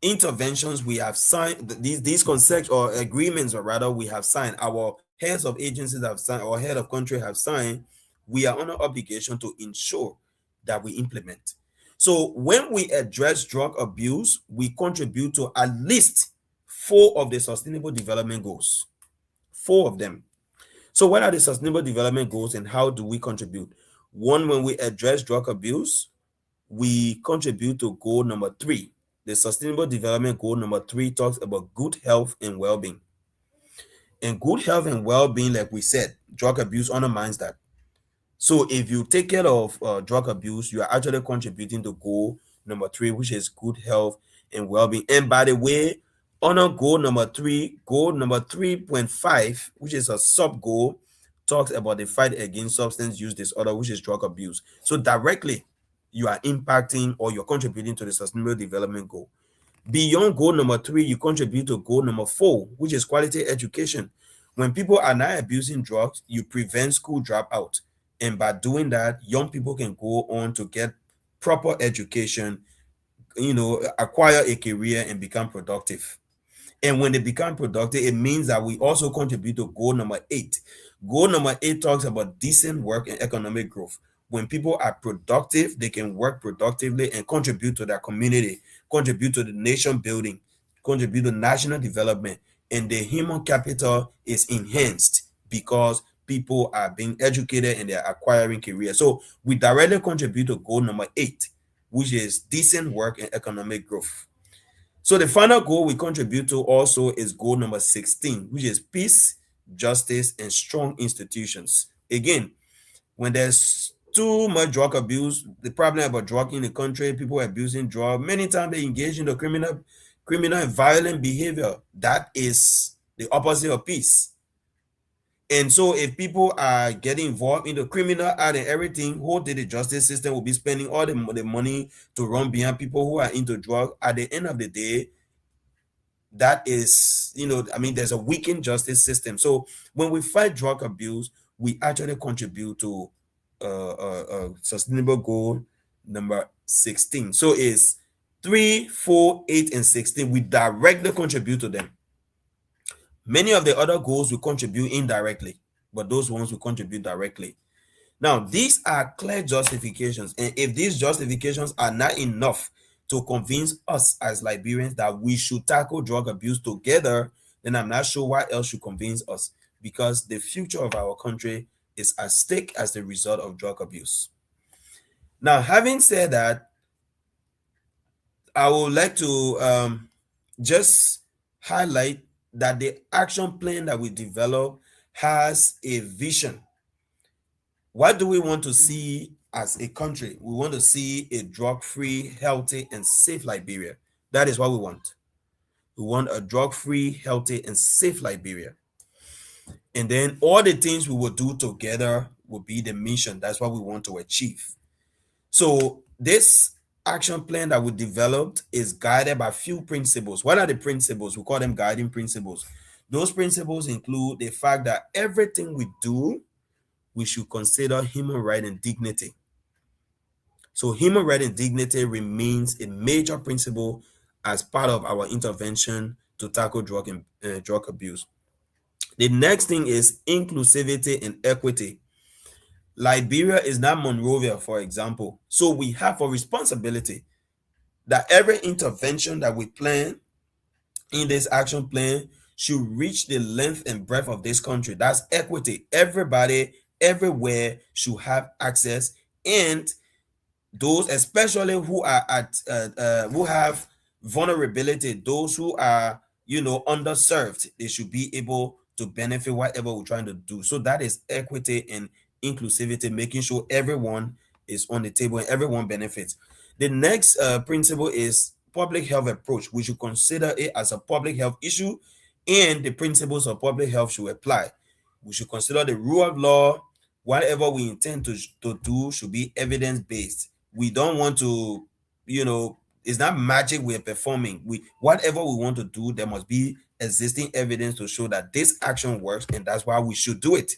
interventions we have signed, these consent or agreements, or rather we have signed, our heads of agencies have signed, or head of country have signed, we are under obligation to ensure that we implement. So when we address drug abuse, we contribute to at least 4 of the sustainable development goals. 4 of them. So what are the sustainable development goals and how do we contribute? One, when we address drug abuse, we contribute to goal number 3. The sustainable development goal number 3 talks about good health and well-being. And good health and well-being, like we said, drug abuse undermines that. So if you take care of drug abuse, you are actually contributing to goal number 3, which is good health and well-being. And by the way, under goal number 3, goal number 3.5, which is a sub goal, talks about the fight against substance use disorder, which is drug abuse. So directly, you are impacting or you're contributing to the sustainable development goal. Beyond goal number 3, you contribute to goal number 4, which is quality education. When people are not abusing drugs, you prevent school dropout. And by doing that, young people can go on to get proper education, acquire a career and become productive. And when they become productive, it means that we also contribute to goal number 8. Goal number 8 talks about decent work and economic growth. When people are productive, they can work productively and contribute to their community, contribute to the nation building, contribute to national development, and the human capital is enhanced because people are being educated and they're acquiring careers. So we directly contribute to goal number 8, which is decent work and economic growth. So the final goal we contribute to also is goal number 16, which is peace, justice, and strong institutions. Again, when there's too much drug abuse, the problem about drug in the country, people abusing drug, many times they engage in the criminal and violent behavior. That is the opposite of peace. And so if people are getting involved in the criminal act and everything, who did the justice system will be spending all the money to run behind people who are into drug. At the end of the day, that is, there's a weakened justice system. So when we fight drug abuse, we actually contribute to sustainable goal number 16. So it's 3, 4, 8, and 16. We directly contribute to them. Many of the other goals we contribute indirectly, but those ones we contribute directly. Now, these are clear justifications, and if these justifications are not enough to convince us as Liberians that we should tackle drug abuse together, then I'm not sure what else should convince us, because the future of our country is at stake as the result of drug abuse. Now, having said that, I would like to just highlight that the action plan that we develop has a vision. What do we want to see as a country? We want to see a drug-free, healthy, and safe Liberia. That is what we want. We want a drug-free, healthy, and safe Liberia. And then all the things we will do together will be the mission. That's what we want to achieve. So this action plan that we developed is guided by a few principles. What are the principles? We call them guiding principles. Those principles include the fact that everything we do, we should consider human right and dignity. So human right and dignity remains a major principle as part of our intervention to tackle drug abuse. The next thing is inclusivity and equity. Liberia is not Monrovia, for example. So we have a responsibility that every intervention that we plan in this action plan should reach the length and breadth of this country. That's equity. Everybody, everywhere should have access, and those especially who are who have vulnerability, those who are underserved, they should be able to benefit whatever we're trying to do. So that is equity and inclusivity, making sure everyone is on the table and everyone benefits. The next principle is public health approach. We should consider it as a public health issue, and the principles of public health should apply. We should consider the rule of law. Whatever we intend to do should be evidence-based. We don't want to, it's not magic we're performing. Whatever we want to do, there must be existing evidence to show that this action works, and that's why we should do it.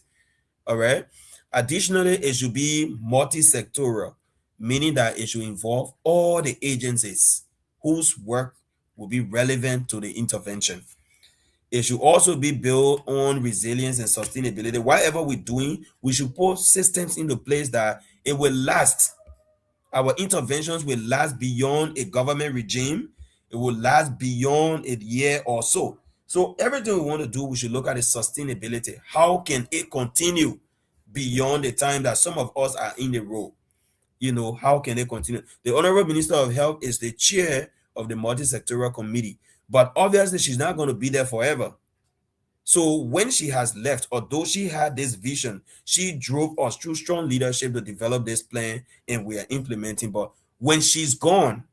All right. Additionally, it should be multi-sectoral, meaning that it should involve all the agencies whose work will be relevant to the intervention. It should also be built on resilience and sustainability. Whatever we're doing, we should put systems into place that it will last. Our interventions will last beyond a government regime. It will last beyond a year or so. So everything we want to do, we should look at the sustainability. How can it continue beyond the time that some of us are in the role? How can it continue? The Honorable Minister of Health is the chair of the multi-sectoral committee, but obviously she's not going to be there forever. So when she has left, although she had this vision, she drove us through strong leadership to develop this plan, and we are implementing. But when she's gone,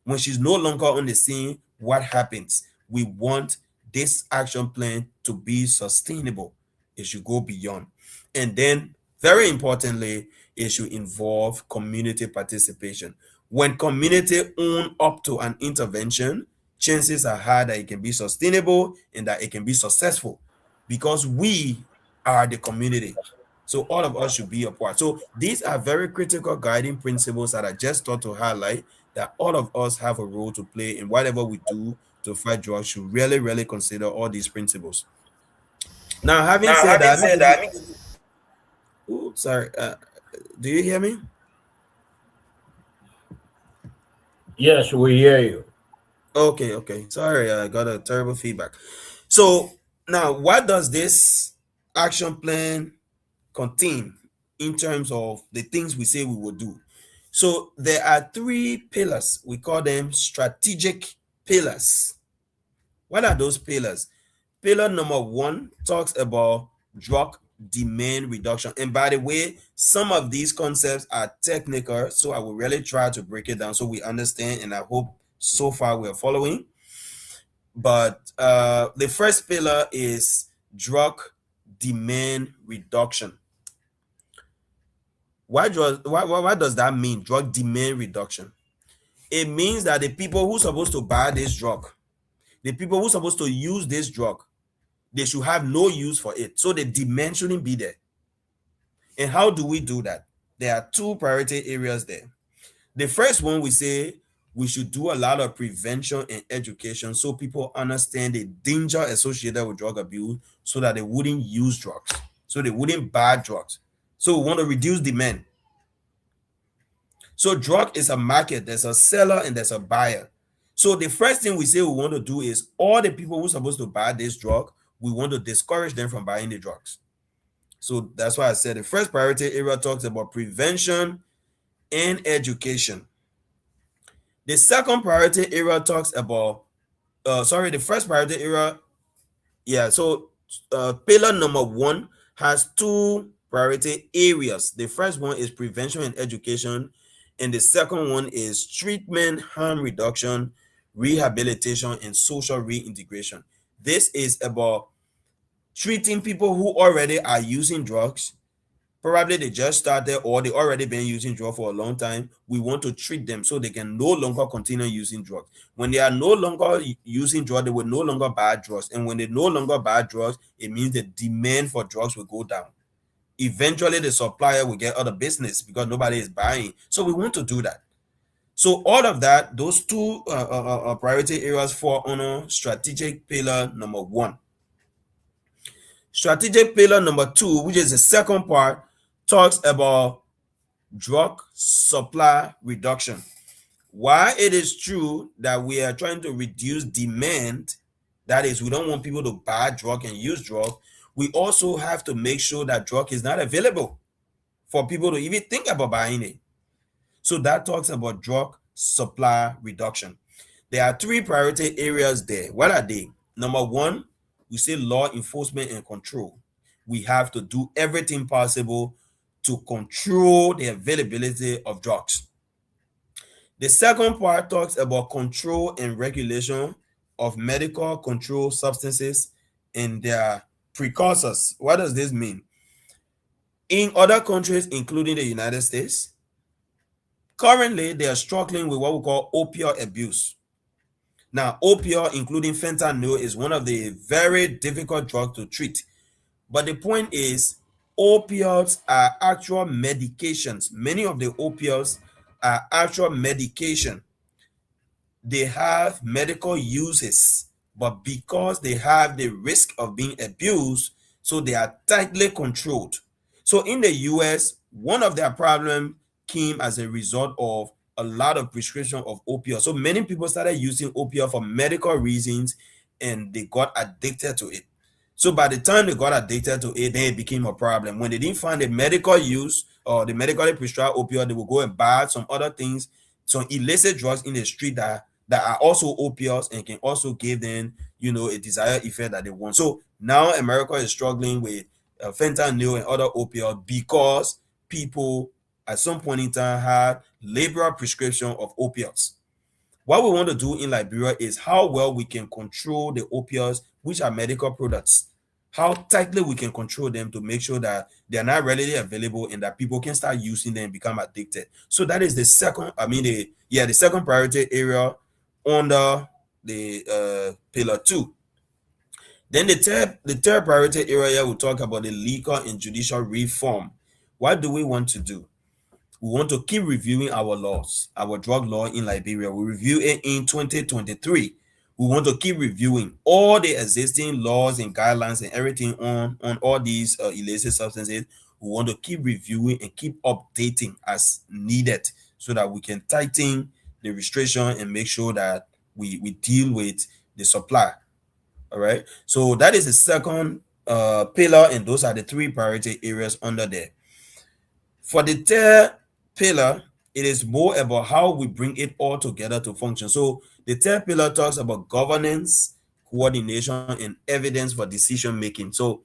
when she's no longer on the scene, what happens? We want this action plan to be sustainable. It should go beyond. And then, very importantly, it should involve community participation. When community own up to an intervention, chances are high that it can be sustainable and that it can be successful, because we are the community. So all of us should be a part. So these are very critical guiding principles that I just thought to highlight, that all of us have a role to play in whatever we do to fight drugs. Should really, really consider all these principles. Now, having said that, sorry, do you hear me? Yes, we hear you. Okay. Sorry, I got a terrible feedback. So now, what does this action plan contain in terms of the things we say we will do? So there are 3 pillars. We call them strategic pillars. What are those pillars? Pillar number 1 talks about drug demand reduction. And by the way, some of these concepts are technical, so I will really try to break it down so we understand, and I hope so far we're following. But the first pillar is drug demand reduction. What does that mean, drug demand reduction? It means that the people who are supposed to buy this drug, the people who are supposed to use this drug, they should have no use for it. So the demand shouldn't be there. And how do we do that? There are 2 priority areas there. The first one, we say we should do a lot of prevention and education so people understand the danger associated with drug abuse, so that they wouldn't use drugs, so they wouldn't buy drugs. So we want to reduce demand. So drug is a market. There's a seller and there's a buyer. So the first thing we say we want to do is all the people who are supposed to buy this drug, we want to discourage them from buying the drugs. So that's why I said the first priority area talks about prevention and education. The second priority area talks about, the first priority area, so pillar number 1 has 2 priority areas. The first one is prevention and education, and the second one is treatment, harm reduction, rehabilitation, and social reintegration. This is about treating people who already are using drugs. Probably they just started, or they already been using drugs for a long time. We want to treat them so they can no longer continue using drugs. When they are no longer using drugs, they will no longer buy drugs. And when they no longer buy drugs, it means the demand for drugs will go down. Eventually, the supplier will get out of business because nobody is buying. So we want to do that. So all of that, those 2 priority areas fall under strategic pillar number 1. Strategic pillar number 2, which is the second part, talks about drug supply reduction. While it is true that we are trying to reduce demand, that is, we don't want people to buy drug and use drug, we also have to make sure that drug is not available for people to even think about buying it. So that talks about drug supply reduction. There are 3 priority areas there. What are they? Number 1, we say law enforcement and control. We have to do everything possible to control the availability of drugs. The second part talks about control and regulation of medical control substances and their precursors. What does this mean? In other countries, including the United States, currently they are struggling with what we call opioid abuse. Now, opioid, including fentanyl, is one of the very difficult drugs to treat. But the point is, opioids are actual medications. Many of the opioids are actual medication. They have medical uses, but because they have the risk of being abused, so they are tightly controlled. So in the US, one of their problems came as a result of a lot of prescription of opioids. So many people started using opioid for medical reasons and they got addicted to it. So by the time they got addicted to it, then it became a problem. When they didn't find the medical use or the medically prescribed opioid, they would go and buy some other things, some illicit drugs in the street that are also opioids and can also give them, a desired effect that they want. So now America is struggling with fentanyl and other opioids because people at some point in time had liberal prescription of opioids. What we want to do in Liberia is how well we can control the opioids, which are medical products, how tightly we can control them to make sure that they are not readily available and that people can start using them and become addicted. So that is the second, the second priority area under the pillar 2. Then the third priority area will talk about the legal and judicial reform. What do we want to do? We want to keep reviewing our laws, our drug law in Liberia. We review it in 2023. We want to keep reviewing all the existing laws and guidelines and everything on all these illicit substances. We want to keep reviewing and keep updating as needed so that we can tighten the restriction and make sure that we deal with the supply. All right. So that is the second pillar, and those are the 3 priority areas under there. For the third pillar, it is more about how we bring it all together to function. So the third pillar talks about governance, coordination, and evidence for decision making. So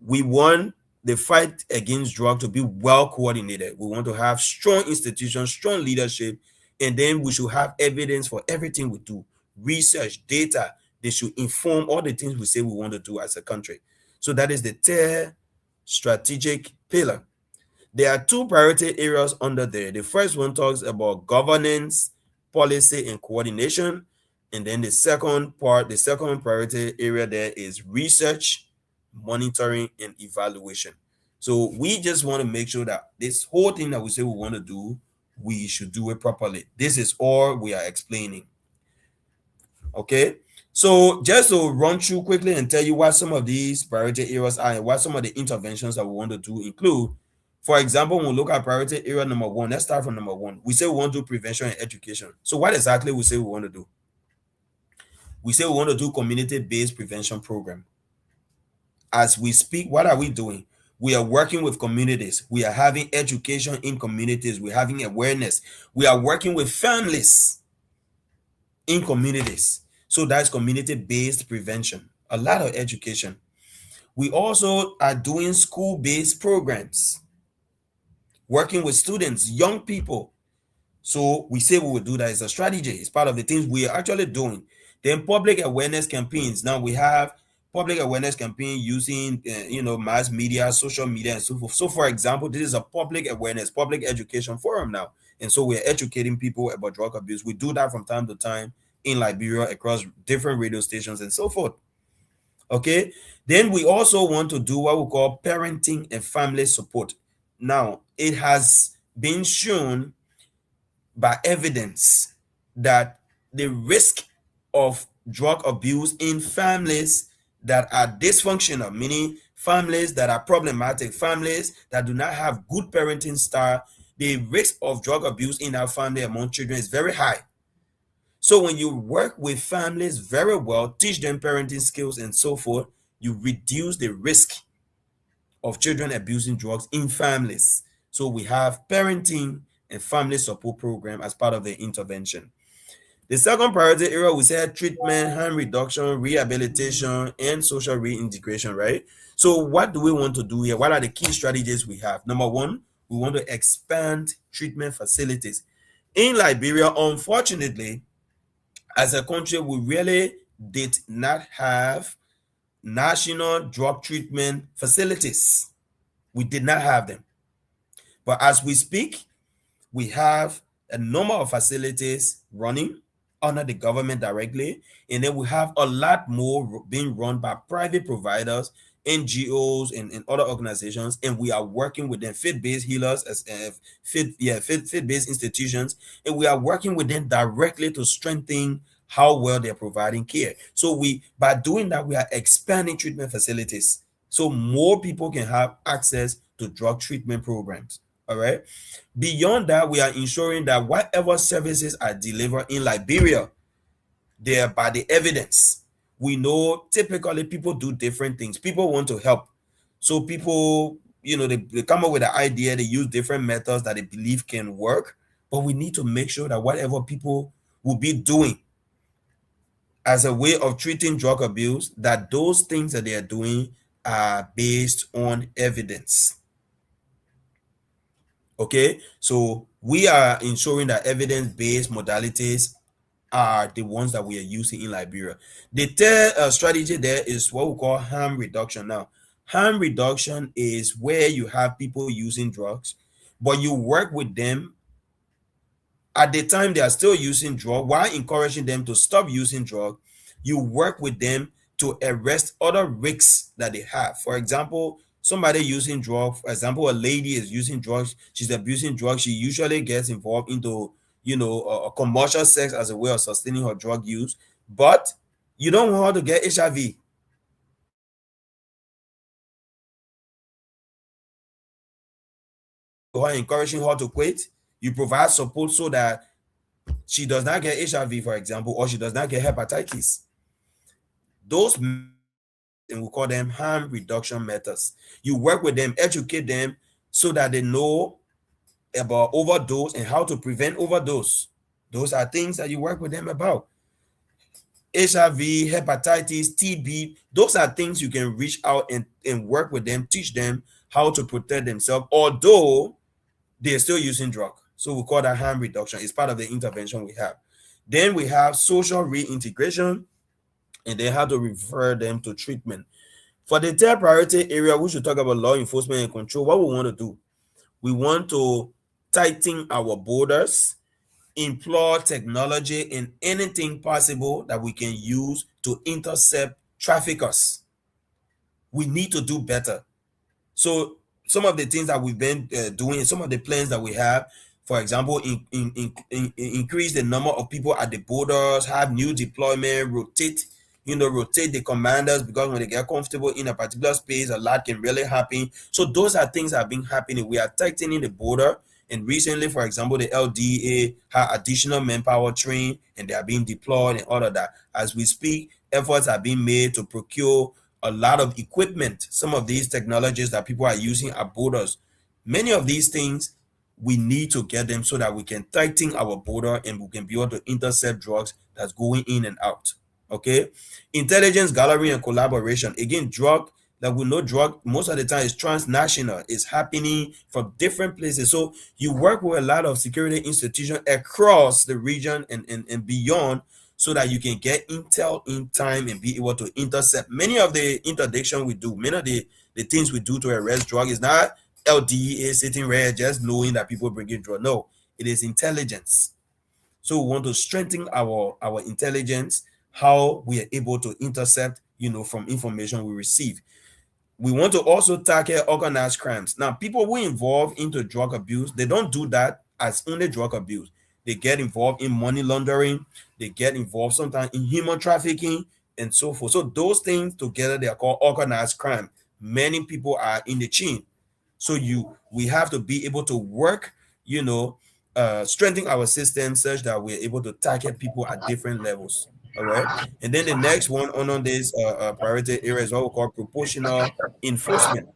we want the fight against drug to be well coordinated. We want to have strong institutions, strong leadership, and then we should have evidence for everything we do. Research, data, they should inform all the things we say we want to do as a country. So that is the third strategic pillar. There are 2 priority areas under there. The first one talks about governance, policy, and coordination. And then the second priority area there is research, monitoring, and evaluation. So we just want to make sure that this whole thing that we say we want to do, we should do it properly. This is all we are explaining. Okay, so just to run through quickly and tell you what some of these priority areas are and what some of the interventions that we want to do include. For example, when we look at priority area number 1, let's start from number 1. We say we want to do prevention and education. So what exactly we say we want to do? We say we want to do community-based prevention program. As we speak, what are we doing? We are working with communities. We are having education in communities. We're having awareness. We are working with families in communities. So that's community-based prevention. A lot of education. We also are doing school-based programs, working with students, young people. So we say we will do that. It's a strategy. It's part of the things we are actually doing. Then public awareness campaigns. Now we have public awareness campaign using mass media, social media, and so forth. So for example, this is a public awareness, public education forum now. And so we're educating people about drug abuse. We do that from time to time in Liberia across different radio stations and so forth. Okay. Then we also want to do what we call parenting and family support. Now, it has been shown by evidence that the risk of drug abuse in families that are dysfunctional, meaning families that are problematic, families that do not have good parenting style, the risk of drug abuse in our family among children is very high. So when you work with families very well, teach them parenting skills and so forth, you reduce the risk of children abusing drugs in families. So we have parenting and family support program as part of the intervention. The second priority area, we said treatment, harm reduction, rehabilitation, and social reintegration, right? So what do we want to do here? What are the key strategies we have? Number 1, we want to expand treatment facilities. In Liberia, unfortunately, as a country, we really did not have national drug treatment facilities. We did not have them. But as we speak, we have a number of facilities running under the government directly, and then we have a lot more being run by private providers, NGOs, and other organizations, and we are working with them, faith-based healers, as faith-based institutions, and we are working with them directly to strengthen how well they're providing care. So we, by doing that, we are expanding treatment facilities so more people can have access to drug treatment programs. All right. Beyond that, we are ensuring that whatever services are delivered in Liberia, they are by the evidence. We know typically people do different things. People want to help. So people, they come up with an idea, they use different methods that they believe can work. But we need to make sure that whatever people will be doing as a way of treating drug abuse, that those things that they are doing are based on evidence. Okay, so we are ensuring that evidence-based modalities are the ones that we are using in Liberia. The third strategy there is what we call harm reduction. Now, harm reduction is where you have people using drugs, but you work with them at the time they are still using drug while encouraging them to stop using drug. You work with them to arrest other risks that they have. For example, somebody using drug, for example, a lady is using drugs, she's abusing drugs, she usually gets involved into commercial sex as a way of sustaining her drug use, but you don't want her to get HIV. You are encouraging her to quit. You provide support so that she does not get HIV, for example, or she does not get hepatitis. Those, and we call them harm reduction methods. You work with them, educate them so that they know about overdose and how to prevent overdose. Those are things that you work with them about. HIV, hepatitis, TB, those are things you can reach out and work with them, teach them how to protect themselves, although they're still using drug. So we call that harm reduction. It's part of the intervention we have. Then we have social reintegration, and then how to refer them to treatment. For the third priority area, we should talk about law enforcement and control. What we want to do, we want to tighten our borders, employ technology and anything possible that we can use to intercept traffickers. We need to do better. So some of the things that we've been doing, some of the plans that we have, for example, increase the number of people at the borders, have new deployment, rotate the commanders, because when they get comfortable in a particular space, a lot can really happen. So those are things that have been happening. We are tightening the border. And recently, for example, the LDA had additional manpower trained and they are being deployed and all of that. As we speak, efforts are being made to procure a lot of equipment. Some of these technologies that people are using at borders, many of these things, we need to get them so that we can tighten our border and we can be able to intercept drugs that's going in and out. Okay, intelligence gathering and collaboration. Again, drug, that we know drug most of the time is transnational. It's happening from different places. So you work with a lot of security institutions across the region and beyond, so that you can get intel in time and be able to intercept many of the interdiction we do. Many of the things we do to arrest drug is not LDA sitting there just knowing that people bring in drug. No, it is intelligence. So we want to strengthen our intelligence, how we are able to intercept, from information we receive. We want to also tackle organized crimes. Now, people who involve into drug abuse, they don't do that as only drug abuse. They get involved in money laundering. They get involved sometimes in human trafficking and so forth. So those things together, they are called organized crime. Many people are in the chain. So we have to be able to work, strengthen our system such that we're able to target people at different levels. All right. And then the next one on this priority area is what we call proportional enforcement.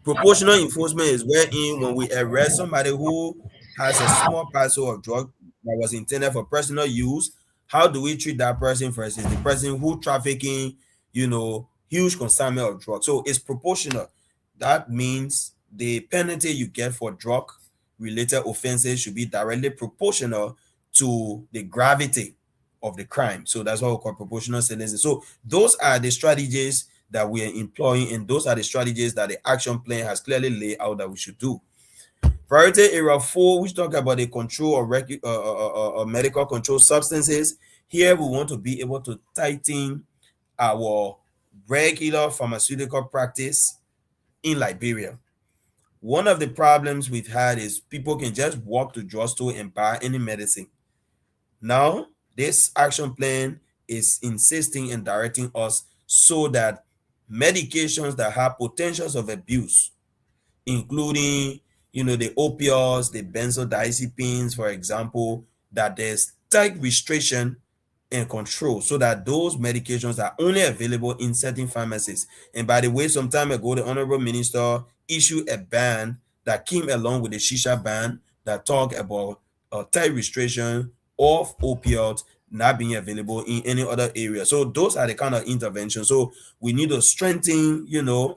Proportional enforcement is wherein when we arrest somebody who has a small parcel of drug that was intended for personal use, how do we treat that person versus the person who trafficking, huge consignment of drugs? So it's proportional. That means the penalty you get for drug related offenses should be directly proportional to the gravity of the crime. So that's what we call proportional sentencing. So those are the strategies that we are employing, and those are the strategies that the action plan has clearly laid out that we should do. Priority area 4, which talk about the control of medical control substances. Here we want to be able to tighten our regular pharmaceutical practice in Liberia. One of the problems we've had is people can just walk to drugstore and buy any medicine. Now, this action plan is insisting and directing us so that medications that have potentials of abuse, including the opioids, the benzodiazepines, for example, that there's tight restriction and control so that those medications are only available in certain pharmacies. And by the way, some time ago, the Honorable Minister issued a ban that came along with the Shisha ban that talked about tight restriction of opioids not being available in any other area. So those are the kind of interventions. So we need to strengthen,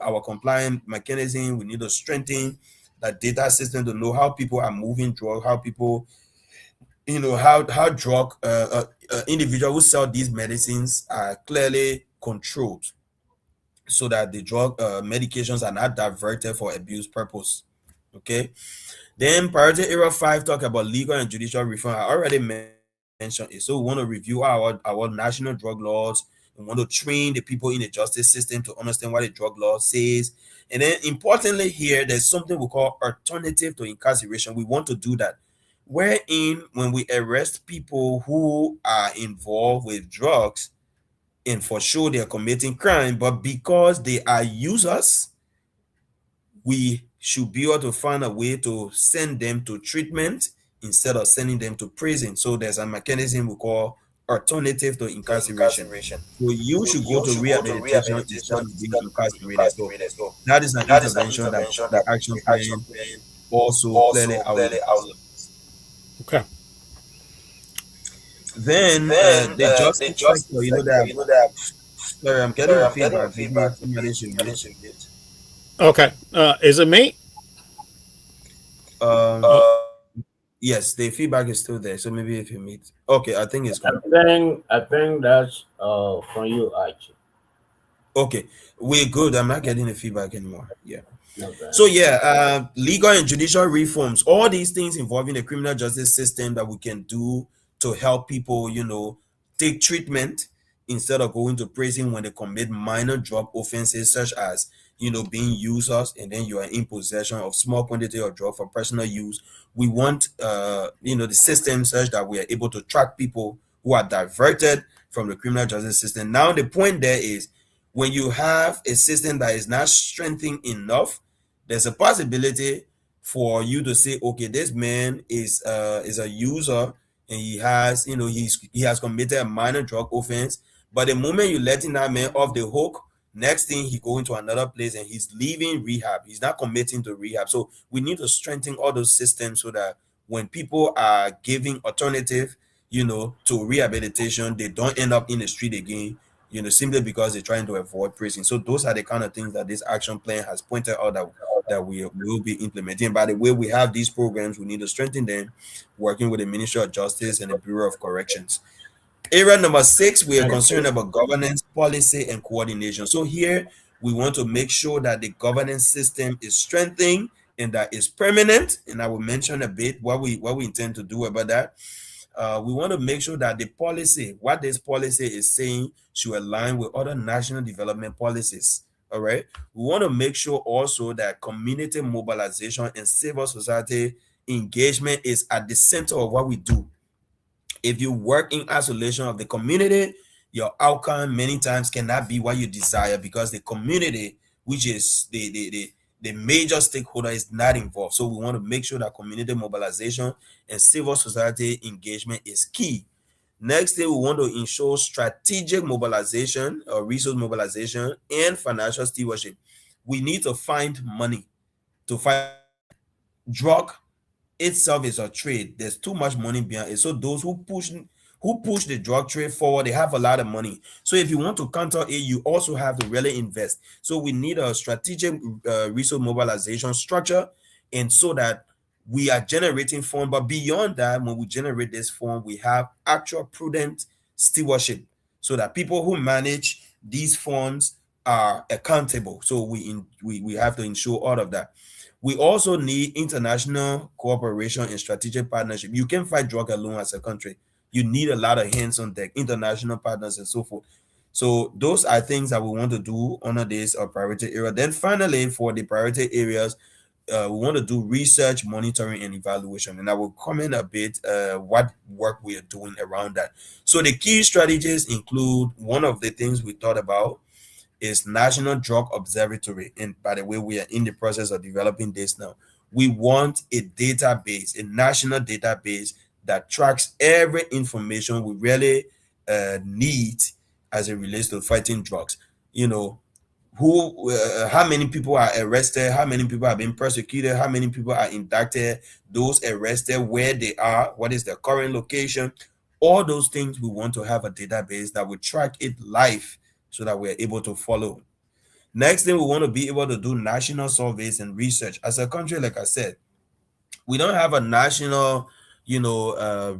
our compliance mechanism. We need to strengthen the data system to know how people are moving drugs, how people, how drug individuals who sell these medicines are clearly controlled so that the drug medications are not diverted for abuse purpose. Okay. Then priority area 5 talk about legal and judicial reform. I already mentioned it. So we want to review our national drug laws. We want to train the people in the justice system to understand what the drug law says. And then importantly here, there's something we call alternative to incarceration. We want to do that. Wherein when we arrest people who are involved with drugs, and for sure they are committing crime, but because they are users, we should be able to find a way to send them to treatment instead of sending them to prison. So there's a mechanism we call alternative to incarceration. So you should go to rehabilitation instead of being incarcerated. So that is an intervention that the action plan also clearly outlines. Okay. Then the justice sector, that sorry, I'm getting a feedback. Maybe somebody should mute. Okay. Is it me? Um, Oh, yes, the feedback is still there. So maybe if you meet, okay, I think it's gone. I think that's from you, Archie. Okay, we're good. I'm not getting the feedback anymore. Yeah. Okay. So yeah, legal and judicial reforms, all these things involving the criminal justice system that we can do to help people, take treatment instead of going to prison when they commit minor drug offenses such as being users, and then you are in possession of small quantity of drug for personal use. We want the system such that we are able to track people who are diverted from the criminal justice system. Now the point there is when you have a system that is not strengthened enough, there's a possibility for you to say, okay, this man is a user and he has committed a minor drug offense. But the moment you letting that man off the hook, next thing he go into another place and he's leaving rehab. He's not committing to rehab. So we need to strengthen all those systems so that when people are giving alternative, to rehabilitation, they don't end up in the street again, simply because they're trying to avoid prison. So those are the kind of things that this action plan has pointed out that we will be implementing. By the way, we have these programs, we need to strengthen them, working with the Ministry of Justice and the Bureau of Corrections. Area number 6, we are concerned about governance, policy, and coordination. So here we want to make sure that the governance system is strengthened and that is permanent. And I will mention a bit what we intend to do about that. We want to make sure that the policy, what this policy is saying, should align with other national development policies. All right. We want to make sure also that community mobilization and civil society engagement is at the center of what we do. If you work in isolation of the community, your outcome many times cannot be what you desire because the community, which is the major stakeholder, is not involved. So we want to make sure that community mobilization and civil society engagement is key. Next thing, we want to ensure strategic mobilization or resource mobilization and financial stewardship. We need to find money to fight drug itself is a trade. There's too much money behind it. So those who push the drug trade forward, they have a lot of money. So if you want to counter it, you also have to really invest. So we need a strategic resource mobilization structure, and so that we are generating fund, but beyond that, when we generate this fund, we have actual prudent stewardship so that people who manage these funds are accountable. So we have to ensure all of that. We also need international cooperation and strategic partnership. You can't fight drug alone as a country. You need a lot of hands on deck, international partners and so forth. So those are things that we want to do under this priority area. Then finally, for the priority areas, we want to do research, monitoring, and evaluation. And I will comment a bit what work we are doing around that. So the key strategies include, one of the things we thought about is National Drug Observatory. And by the way, we are in the process of developing this now. We want a database, a national database that tracks every information we really need as it relates to fighting drugs. You know, how many people are arrested, how many people have been persecuted, how many people are indicted, those arrested, where they are, what is their current location. All those things, we want to have a database that will track it live so that we're able to follow. Next thing, we want to be able to do national surveys and research. As a country, like I said, we don't have a national,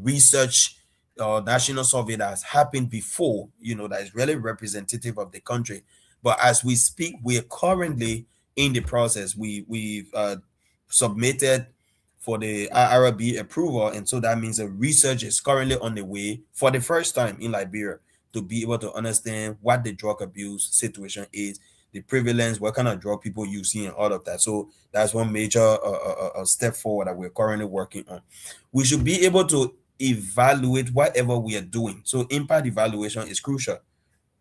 research or national survey that has happened before, that is really representative of the country. But as we speak, we are currently in the process. We've submitted for the IRB approval, and so that means a research is currently on the way for the first time in Liberia to be able to understand what the drug abuse situation is, the prevalence, what kind of drug people using, and all of that. So that's one major step forward that we're currently working on. We should be able to evaluate whatever we are doing. So impact evaluation is crucial.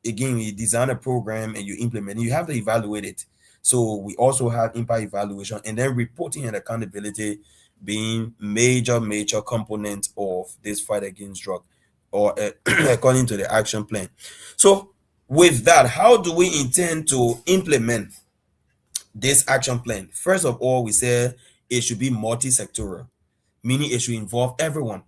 Again, you design a program and you implement it, you have to evaluate it. So we also have impact evaluation, and then reporting and accountability being major components of this fight against drug, or according to the action plan. So with that, how do we intend to implement this action plan? First of all, we said it should be multi-sectoral, meaning it should involve everyone.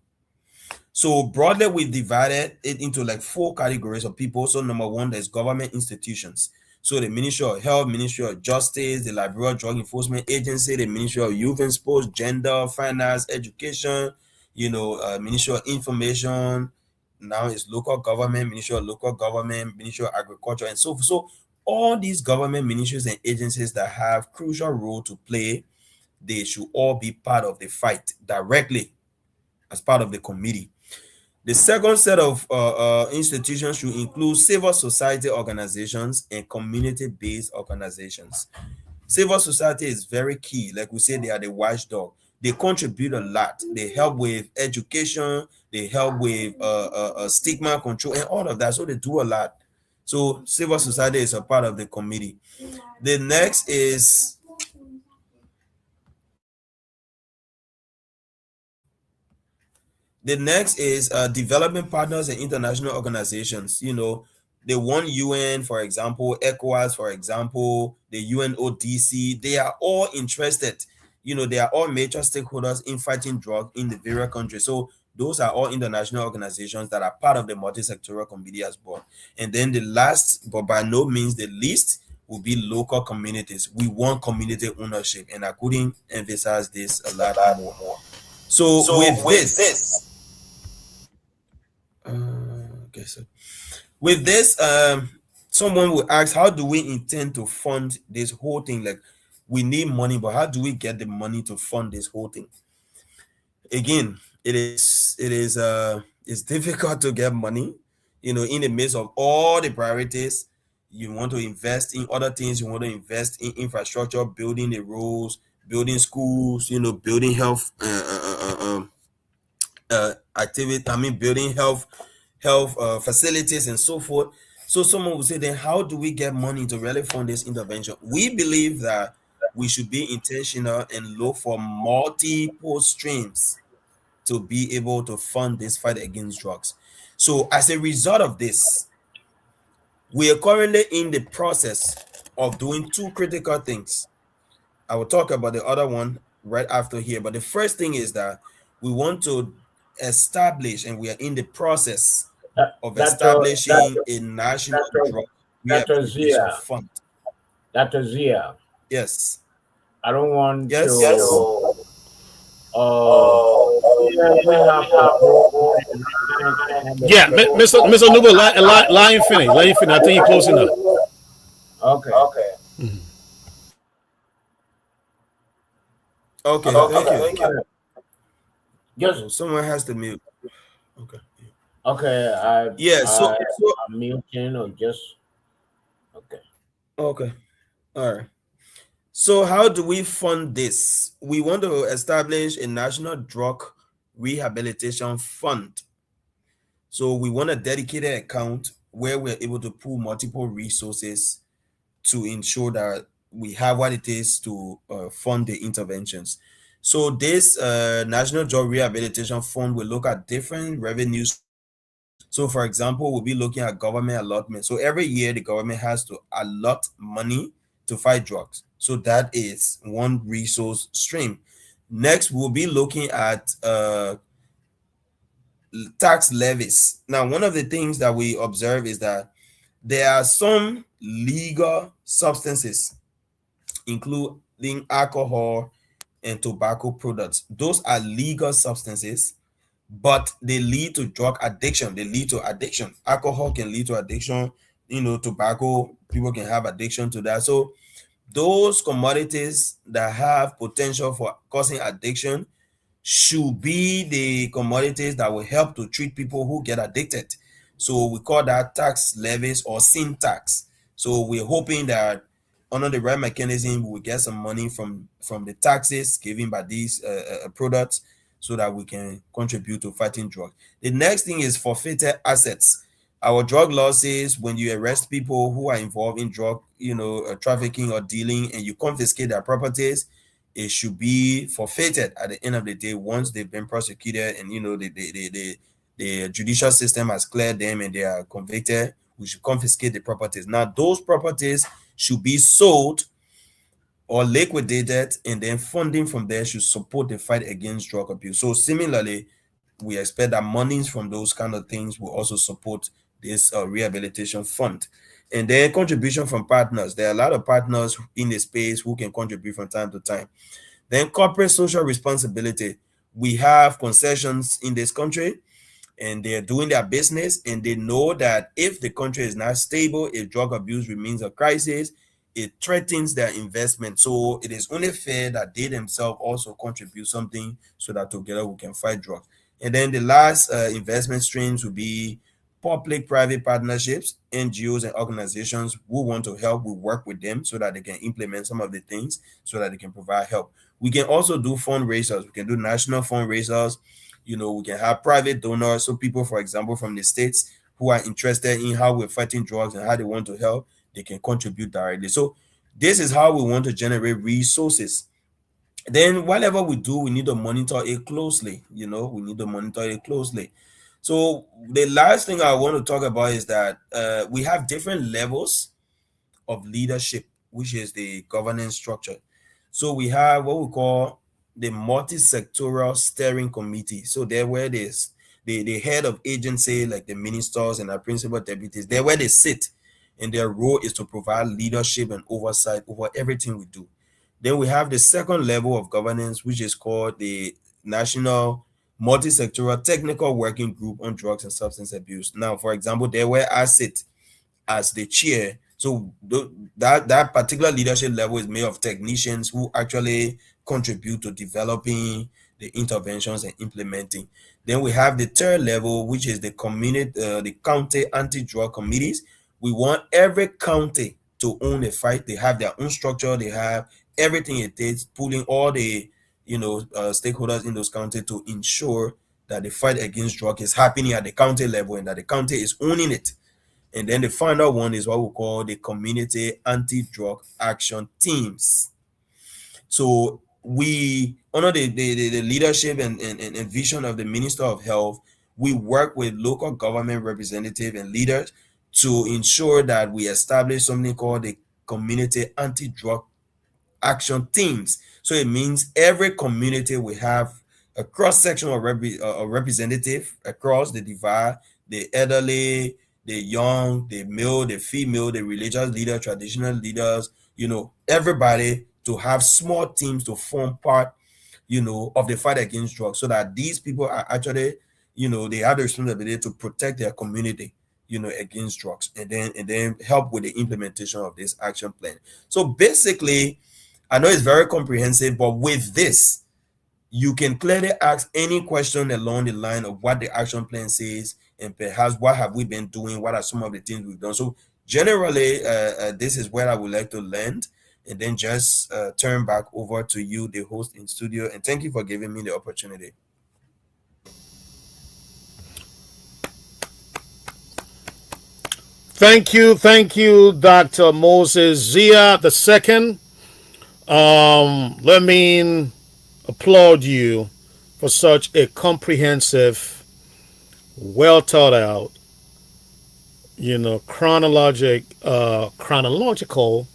So broadly, we divided it into like 4 categories of people. So number 1, there's government institutions. So the Ministry of Health, Ministry of Justice, the Liberia Drug Enforcement Agency, the Ministry of Youth and Sports, Gender, Finance, Education, Ministry of Information. Now it's local government, Ministry of Local Government, Ministry of Agriculture, and so forth. So all these government ministries and agencies that have crucial role to play, they should all be part of the fight directly as part of the committee. The second set of institutions should include civil society organizations and community-based organizations. Civil society is very key. Like we say, they are the watchdog. They contribute a lot. They help with education. They help with stigma control and all of that. So they do a lot. So civil society is a part of the committee. The next is development partners and international organizations. The one UN, for example, ECOWAS, for example, the UNODC, they are all interested. They are all major stakeholders in fighting drug in the various countries. So those are all international organizations that are part of the multi-sectoral committee as well. And then the last, but by no means the least, will be local communities. We want community ownership, and I couldn't emphasize this a lot more. So with this, okay, so with this, someone will ask, how do we intend to fund this whole thing? Like, we need money, but how do we get the money to fund this whole thing? Again, it's difficult to get money, in the midst of all the priorities. You want to invest in other things, you want to invest in infrastructure, building the roads, building schools, building health activity, building health facilities and so forth. So someone will say, then how do we get money to really fund this intervention? We believe that we should be intentional and look for multiple streams to be able to fund this fight against drugs. So as a result of this, we are currently in the process of doing 2 critical things. I will talk about the other one right after here, but the first thing is that we want to establish, and we are in the process of establishing a national drug rehabilitation fund. Dr. Zia. Yes. I don't want Yes. to We have to go on the line and the Yeah, people. Mr. Nuba, lie and finish. Lie and finish. I think you're close enough. Okay. Okay, thank you. Just Oh, someone has to mute. Okay. okay. Yeah, I'm muting or just okay. okay. All right. So how do we fund this? We want to establish a national drug rehabilitation fund. So we want a dedicated account where we're able to pool multiple resources to ensure that we have what it is to fund the interventions. So this National Drug Rehabilitation Fund will look at different revenue streams. So for example, we'll be looking at government allotment. So every year the government has to allot money to fight drugs. So that is one resource stream. Next, we'll be looking at tax levies. Now, one of the things that we observe is that there are some legal substances, including alcohol and tobacco products. Those are legal substances, but they lead to drug addiction. They lead to addiction. Alcohol can lead to addiction. Tobacco, people can have addiction to that. So those commodities that have potential for causing addiction should be the commodities that will help to treat people who get addicted. So we call that tax levies or sin tax. So we're hoping that under the right mechanism, we will get some money from the taxes given by these products so that we can contribute to fighting drugs. The next thing is forfeited assets. Our drug law says when you arrest people who are involved in drug, trafficking or dealing, and you confiscate their properties, it should be forfeited at the end of the day once they've been prosecuted and the judicial system has cleared them and they are convicted. We should confiscate the properties. Now those properties should be sold or liquidated, and then funding from there should support the fight against drug abuse. So similarly, we expect that monies from those kind of things will also support this rehabilitation fund. And then contribution from partners. There are a lot of partners in the space who can contribute from time to time. Then corporate social responsibility. We have concessions in this country and they're doing their business, and they know that if the country is not stable, if drug abuse remains a crisis, it threatens their investment. So it is only fair that they themselves also contribute something so that together we can fight drugs. And then the last investment streams will be public-private partnerships. NGOs and organizations who want to help, we work with them so that they can implement some of the things so that they can provide help. We can also do fundraisers. We can do national fundraisers. We can have private donors. So people, for example, from the states who are interested in how we're fighting drugs and how they want to help, they can contribute directly. So this is how we want to generate resources. Then whatever we do, we need to monitor it closely. We need to monitor it closely. So the last thing I want to talk about is that we have different levels of leadership, which is the governance structure. So we have what we call the multi-sectoral steering committee. So they're where there's the head of agency, like the ministers and our principal deputies, they're where they sit, and their role is to provide leadership and oversight over everything we do. Then we have the second level of governance, which is called the National Multi-Sectoral Technical Working Group on Drugs and Substance Abuse. Now, for example, there where I sit as the chair. So that particular leadership level is made of technicians who actually contribute to developing the interventions and implementing. Then we have the third level, which is the county anti-drug committees. We want every county to own a fight. They have their own structure. They have everything it takes, pulling all the stakeholders in those counties to ensure that the fight against drug is happening at the county level and that the county is owning it. And then the final one is what we call the community anti-drug action teams. So we, under the leadership and vision of the Minister of Health, we work with local government representatives and leaders to ensure that we establish something called the community anti-drug action teams. So it means every community will have a cross-section of representative across the divide, the elderly, the young, the male, the female, the religious leader, traditional leaders, everybody to have small teams to form part of the fight against drugs, so that these people are actually, they have the responsibility to protect their community, against drugs, and then help with the implementation of this action plan. So basically, I know it's very comprehensive, but with this, you can clearly ask any question along the line of what the action plan says, and perhaps what have we been doing, what are some of the things we've done. So generally, this is where I would like to land, and then just turn back over to you, the host in studio, and thank you for giving me the opportunity. Thank you, Dr. Moses Zia the second. Let me applaud you for such a comprehensive, well thought out, chronological,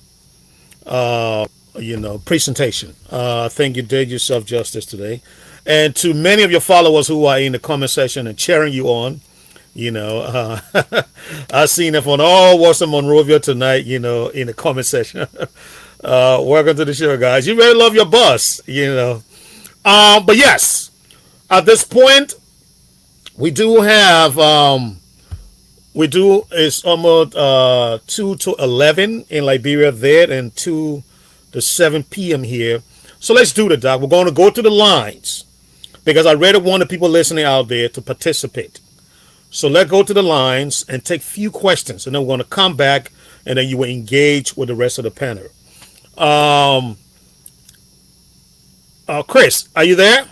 presentation. I think you did yourself justice today. And to many of your followers who are in the comment section and cheering you on, I seen it on all Western Monrovia tonight, in the comment section. Welcome to the show, guys. You really love your bus. But yes, at this point, we do have it's almost 2 to 11 in Liberia there, and 2 to 7 p.m. here. So let's do the doc. We're going to go to the lines because I really want the people listening out there to participate. So let's go to the lines and take few questions, and then we're going to come back, and then you will engage with the rest of the panel. Chris, are you there?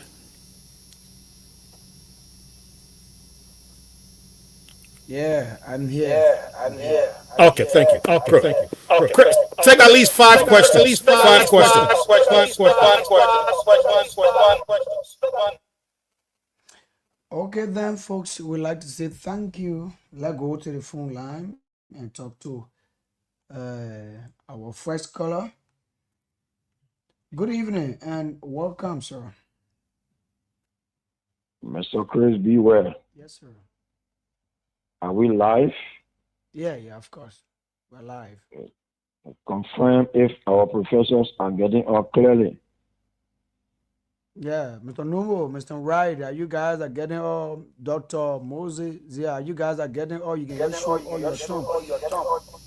Yeah, I'm here. Okay, thank you. Okay, thank you. Chris, take at least 5 questions. At least 5 questions. Okay, then, folks, we'd like to say thank you. Let's go to the phone line and talk to our first caller. Good evening and welcome, sir. Mr. Chris, beware. Yes, sir. Are we live? Yeah, of course. We're live. Confirm if our professors are getting up clearly. Yeah, Mr. Numo, Mr. Wright, are you guys are getting all Dr. Moses? Yeah, you guys are getting all you can just show all your thumb.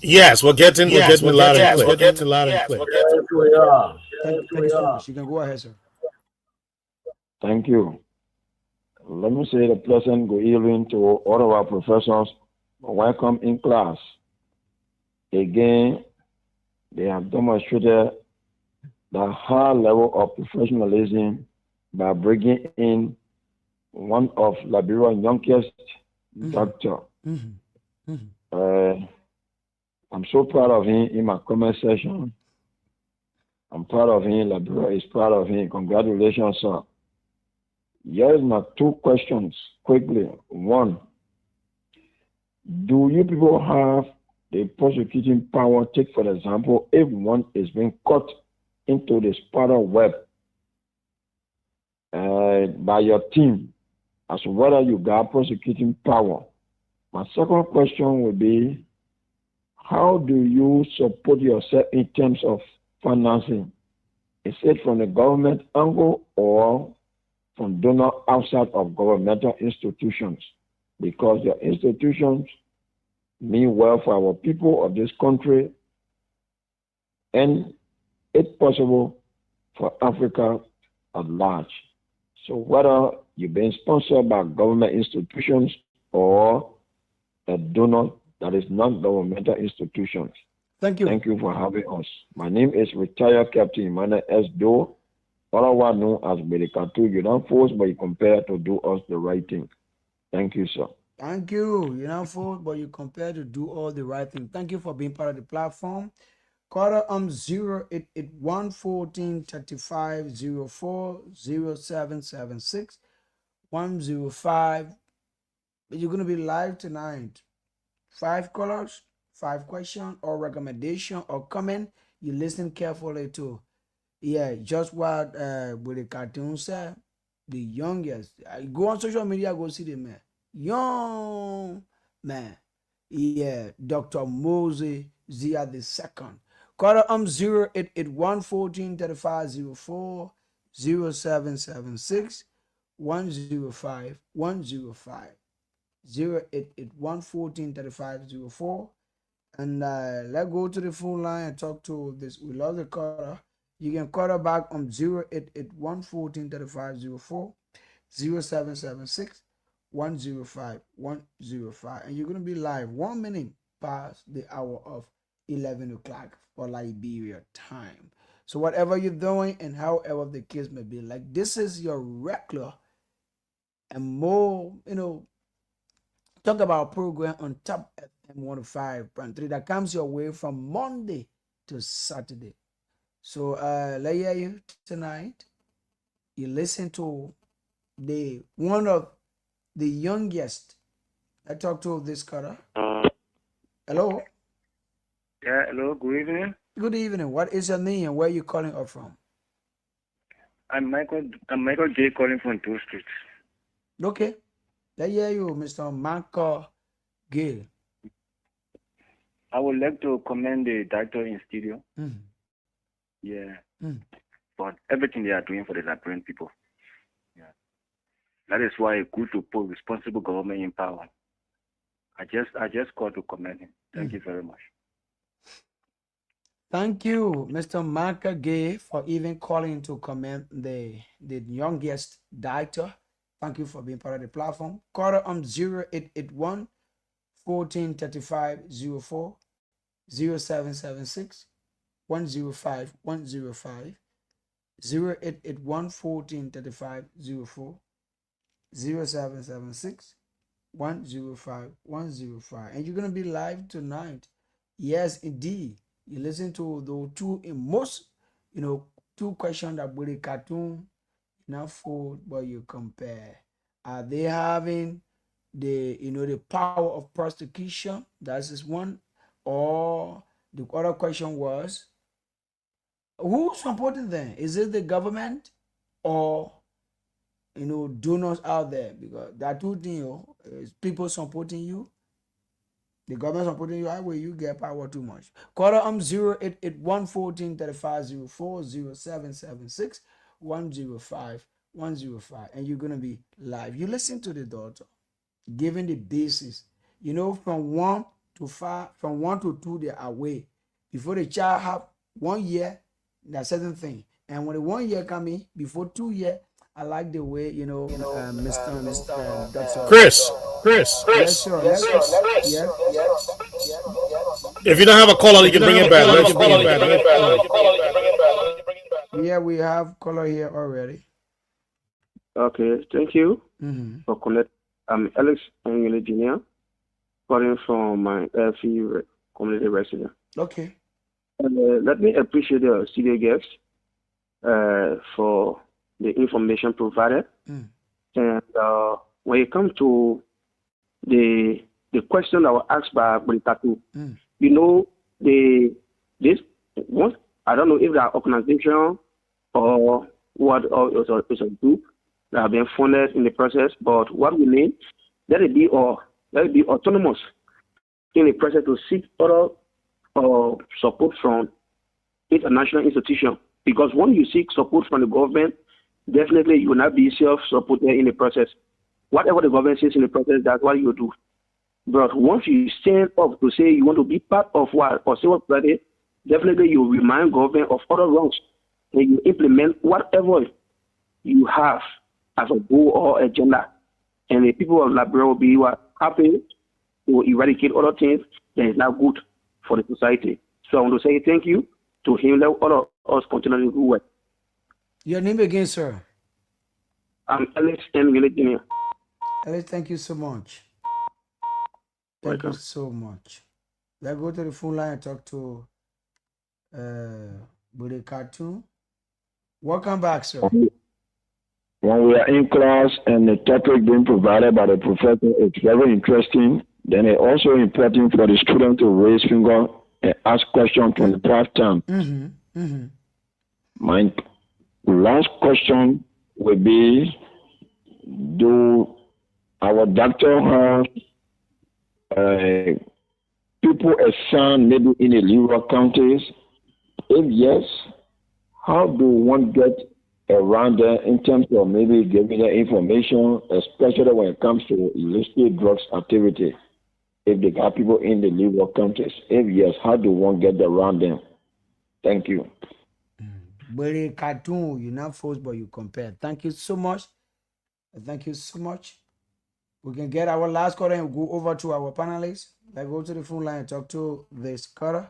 Yes, we're getting loud and clear. We're getting loud and clear. Thank you so much. You can go ahead, sir. Thank you. Let me say the pleasant good evening to all of our professors. Welcome in class. Again, they have demonstrated the high level of professionalism by bringing in one of Liberia's youngest doctor. I'm so proud of him in my comment section. I'm proud of him. Liberia is proud of him. Congratulations, sir. Here's my 2 questions quickly. 1, do you people have the prosecuting power? Take, for example, if one is being caught into the spider web by your team, as to whether you got prosecuting power. My second question would be, how do you support yourself in terms of financing? Is it from the government angle or from donors outside of governmental institutions? Because the institutions mean well for our people of this country, and it's possible for Africa at large. So whether you're being sponsored by government institutions or a donor that is not governmental institutions. Thank you. Thank you for having us. My name is retired Captain Emmanuel S. Doe, otherwise known as Medicatu. You don't force, but you compare to do us the right thing. Thank you, sir. Thank you. You don't force, but you compare to do all the right thing. Thank you for being part of the platform. Quarter 0881 14 35 04 0776 105. You're gonna be live tonight. 5 callers, 5 questions or recommendation or comment. You listen carefully too. Yeah, just what with the cartoon said. The youngest. I go on social media, go see the man. Young man. Yeah, Dr. Moses Zia the second. Quarter 0881 14 35 04 0776 105 105. 0881 143504. And let's go to the phone line and talk to this. We love the caller. You can call her back on 0881 143504, 0776 105 105. And you're going to be live 1 minute past the hour of 11 o'clock for Liberia time. So whatever you're doing and however the case may be, like this is your regular and more, talk about program on Top FM 105.3 that comes your way from Monday to Saturday. So let's hear you tonight. You listen to the one of the youngest. I talked to this caller. Hello. Yeah, hello, good evening. Good evening. What is your name and where are you calling up from? I'm Michael J. calling from 2 Street. Okay. Let's hear you, Mr. Michael Gill. I would like to commend the director in studio. Yeah. For everything they are doing for the Liberian people. Yeah. That is why it's good to put responsible government in power. I just called to commend him. Thank you very much. Thank you, Mr. Michael Gay, for even calling to commend the youngest director. Thank you for being part of the platform. Call on 0881 143504, 0776 105 105, 0881 143504, 0776 105 105. And you're going to be live tonight. Yes, indeed. You listen to the two in most, two questions that with a cartoon, not food, but you compare. Are they having the power of prosecution? That is one. Or the other question was, who's supporting them? Is it the government or donors out there? Because that two things, is people supporting you. The government supporting you, how will you get power too much? Call on 0881 143504, 0776 105 105. And you're going to be live. You listen to the daughter, giving the basis. From 1 to 5, from 1 to 2, they are away. Before the child have 1 year, that's certain thing. And when the 1 year come in, before 2 years, I like the way, Mr. Chris. Yes, sir. Yes. If you don't have a caller, you can bring it back. Yeah, we have caller here already. Okay, thank you for connecting. I'm Alex Angele Jr., calling from my LFE community resident. Okay. Let me appreciate the studio guests for the information provided. And when it comes to the question that was asked by Bulitatu, this once, I don't know if that organization or what, or it's a group that have been funded in the process, but what we need, let it be autonomous in the process to seek other support from international institutions. Because when you seek support from the government, definitely you will not be self-supported in the process. Whatever the government says in the process, that's what you do. But once you stand up to say you want to be part of what, or say what, definitely you remind government of other wrongs, and you implement whatever you have as a goal or agenda. And the people of Liberia will be happy to eradicate other things that is not good for the society. So I want to say thank you to him. Let all of us continue to do work. Your name again, sir? I'm Alex M. Jr. Alex, thank you so much. Thank you so much. Let's go to the phone line and talk to Bude Cartoon. Welcome back, sir. When we are in class and the topic being provided by the professor is very interesting, then it's also important for the student to raise finger and ask questions from the platform. My last question will be, do our doctor have people assigned maybe in the rural counties? If yes, how do one get around them in terms of maybe giving them information, especially when it comes to illicit drugs activity? If they got people in the legal countries, if yes, how do one get around them? Thank you. But a cartoon, you not force, but you compare. Thank you so much. Thank you so much. We can get our last caller and go over to our panelists. Let's go to the phone line and talk to this caller.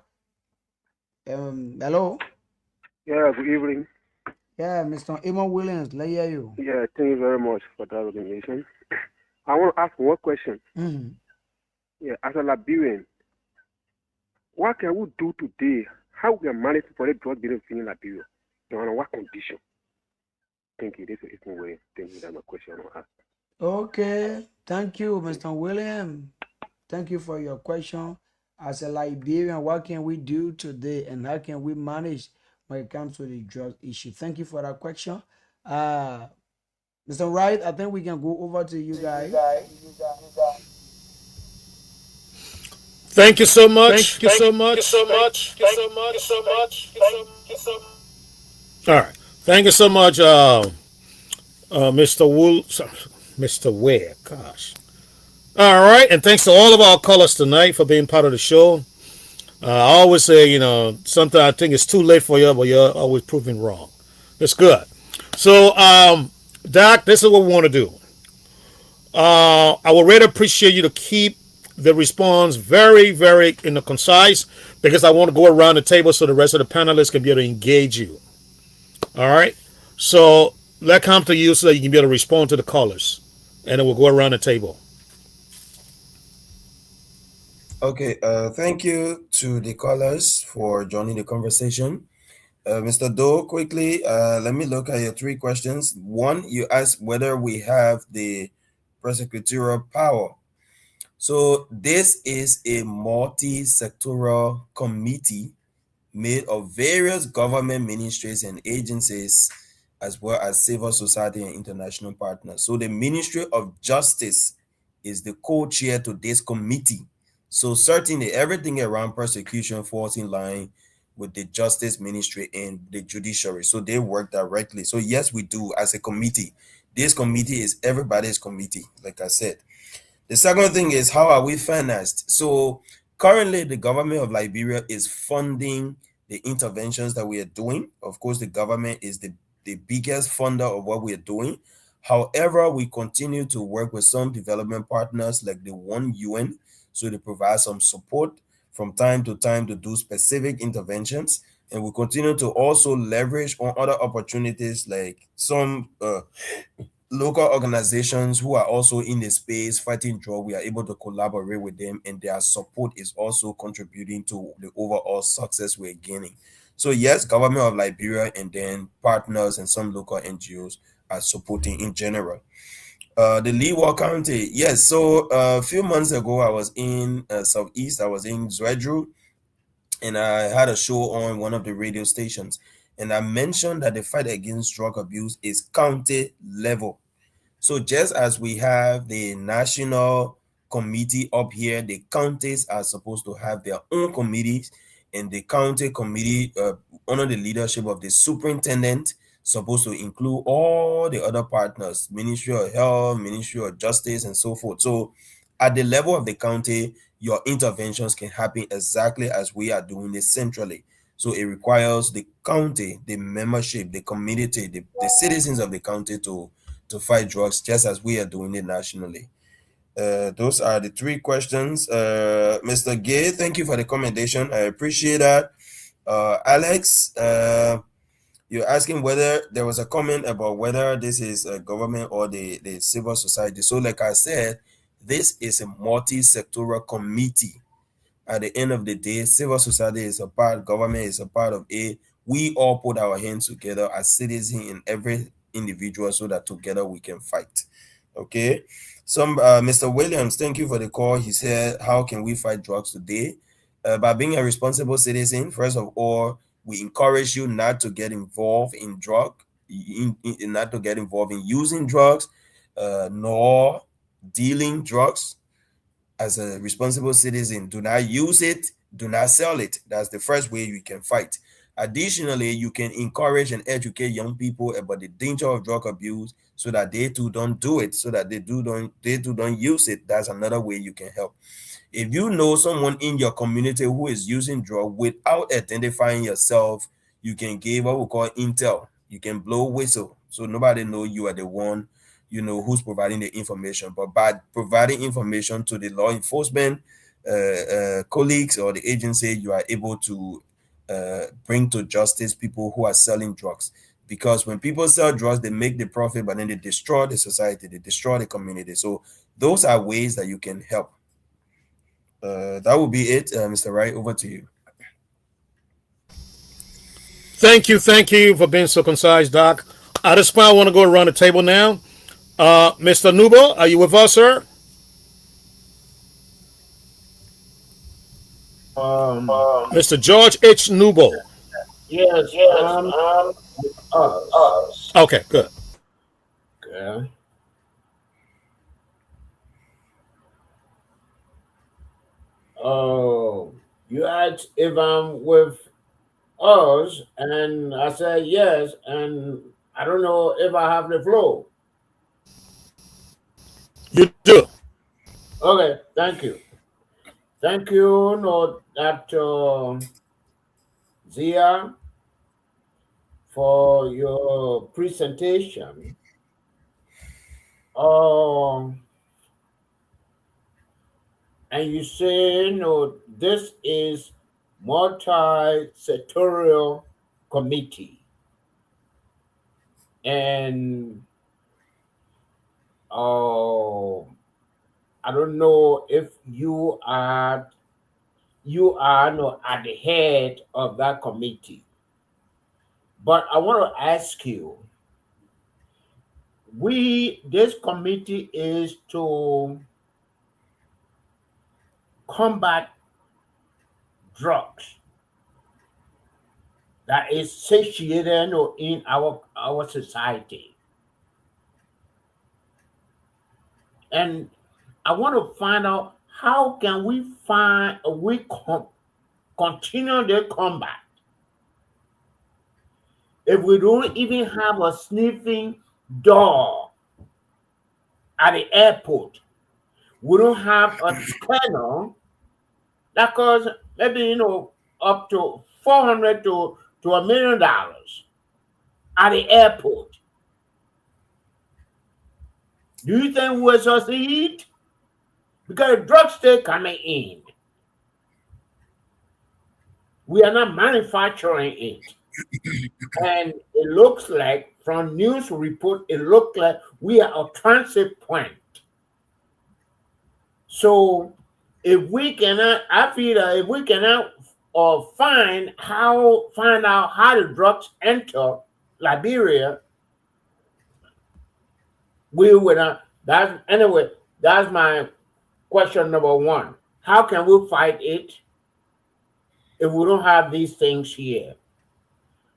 Hello. Yeah, good evening. Yeah, Mr. Emma Williams, let hear you. Yeah, thank you very much for that organization. I want to ask one question. Yeah, as a Liberian, what can we do today? How we can manage for the drug dealing in Liberia? And under what condition? Thank you. This is my way. Thank you. That's my question I want to ask. Okay. Thank you, Mr. William. Thank you for your question. As a Liberian, what can we do today and how can we manage when it comes to the drug issue? Thank you for that question. Mr. Wright, I think we can go over to you guys. Thank you so much. Thank you so much. Thank you so much. Thank you so much. All right. Thank you so much, Mr. Wool, Mr. Ware. Gosh. All right, and thanks to all of our callers tonight for being part of the show. I always say, sometimes I think it's too late for you, but you're always proving wrong. It's good. So, Doc, this is what we want to do. I would really appreciate you to keep the response very, very concise because I want to go around the table so the rest of the panelists can be able to engage you. All right. So let come to you so that you can be able to respond to the callers, and then we'll go around the table. Okay, thank you to the callers for joining the conversation. Mr. Doe, quickly, let me look at your three questions. One, you asked whether we have the prosecutorial power. So this is a multi-sectoral committee made of various government ministries and agencies, as well as civil society and international partners. So the Ministry of Justice is the co-chair to this committee. So certainly everything around prosecution falls in line with the Justice Ministry and the judiciary. So they work directly. So yes, we do as a committee. This committee is everybody's committee, like I said. The second thing is, how are we financed? So currently the government of Liberia is funding the interventions that we are doing. Of course, the government is the biggest funder of what we are doing. However, we continue to work with some development partners like the One UN, so they provide some support from time to time to do specific interventions. And we continue to also leverage on other opportunities like some local organizations who are also in the space fighting drug. We are able to collaborate with them, and their support is also contributing to the overall success we're gaining. So yes, government of Liberia and then partners and some local NGOs are supporting in general. The Leeward County, yes. So a few months ago, I was in Southeast. I was in Zwedru, and I had a show on one of the radio stations, and I mentioned that the fight against drug abuse is county level. So just as we have the national committee up here, the counties are supposed to have their own committees, and the county committee, under the leadership of the superintendent, supposed to include all the other partners, Ministry of Health, Ministry of Justice, and so forth. So at the level of the county, your interventions can happen exactly as we are doing it centrally. So it requires the county, the membership, the community, the citizens of the county to fight drugs, just as we are doing it nationally. Those are the three questions. Mr. Gay, thank you for the commendation. I appreciate that. Alex, you're asking whether there was a comment about whether this is a government or the civil society. So like I said, this is a multi-sectoral committee. At the end of the day, civil society is a part, government is a part of it. We all put our hands together as citizens in every individual so that together we can fight. Okay. Mr. Williams, thank you for the call. He said, how can we fight drugs today? By being a responsible citizen, first of all, we encourage you not to get involved in not to get involved in using drugs, nor dealing drugs. As a responsible citizen, do not use it, do not sell it. That's the first way we can fight. Additionally, you can encourage and educate young people about the danger of drug abuse so that they too don't do it, so that they too don't use it. That's another way you can help. If you know someone in your community who is using drug without identifying yourself, you can give what we call intel. You can blow whistle so nobody know you are the one, who's providing the information. But by providing information to the law enforcement colleagues or the agency, you are able to bring to justice people who are selling drugs. Because when people sell drugs, they make the profit, but then they destroy the society, they destroy the community. So those are ways that you can help. That will be it, Mr. Wright. Over to you. Thank you for being so concise, Doc. At this point, I want to go around the table now. Mr. Nubo, are you with us, sir? Mr. George H. Nubo. Yes, with us. Okay, good. Okay. Oh, you asked if I'm with us, and I said yes, and I don't know if I have the flow. You do. Okay, thank you. Thank you, no, that Zia, for your presentation. Um, and you say, no, this is multi-sectorial committee. And I don't know if you are no, at the head of that committee. But I want to ask you, this committee is to combat drugs that is satiated in our society. And I want to find out how can we continue the combat if we don't even have a sniffing dog at the airport. We don't have a scanner that costs maybe up to $400 to $1 million at the airport. Do you think we'll succeed? Because the drugs still coming in. We are not manufacturing it. And it looks like, from news report, it looks like we are a transit point. So if we cannot, I feel that if we cannot find out how the drugs enter Liberia, we will not. That's my question number one. How can we fight it if we don't have these things here?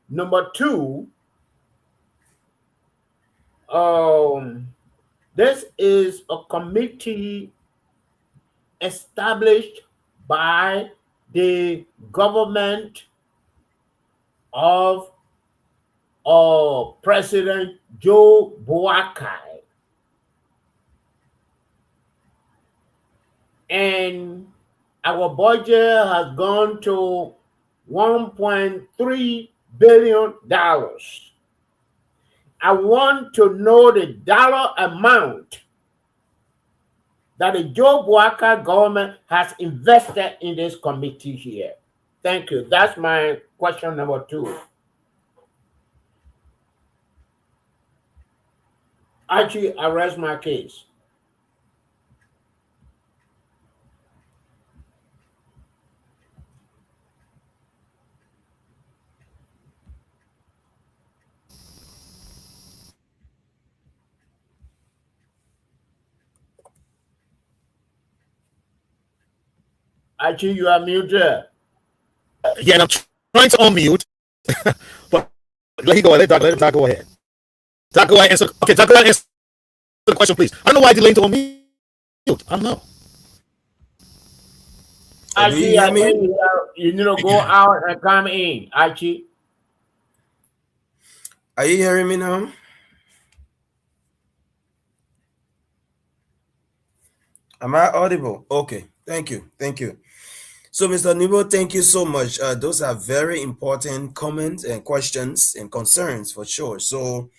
Number two, this is a committee established by the government of President Joe Boakai. And our budget has gone to $1.3 billion. I want to know the dollar amount that the Joe Boakai government has invested in this committee here. Thank you. That's my question number two. Actually, I rest my case. Actually, you are muted. Yeah, and I'm trying to unmute. But let Doc go ahead. Doc, go ahead and answer. Okay, Doc, go ahead and answer the question, please. I don't know why I delayed to unmute. I don't know. Do you Archie, hear I me? think you need to go out and come in, Archie. Are you hearing me now? Am I audible? Okay, thank you. Thank you. So, Mr. Nibo, thank you so much. Those are very important comments and questions and concerns for sure. So,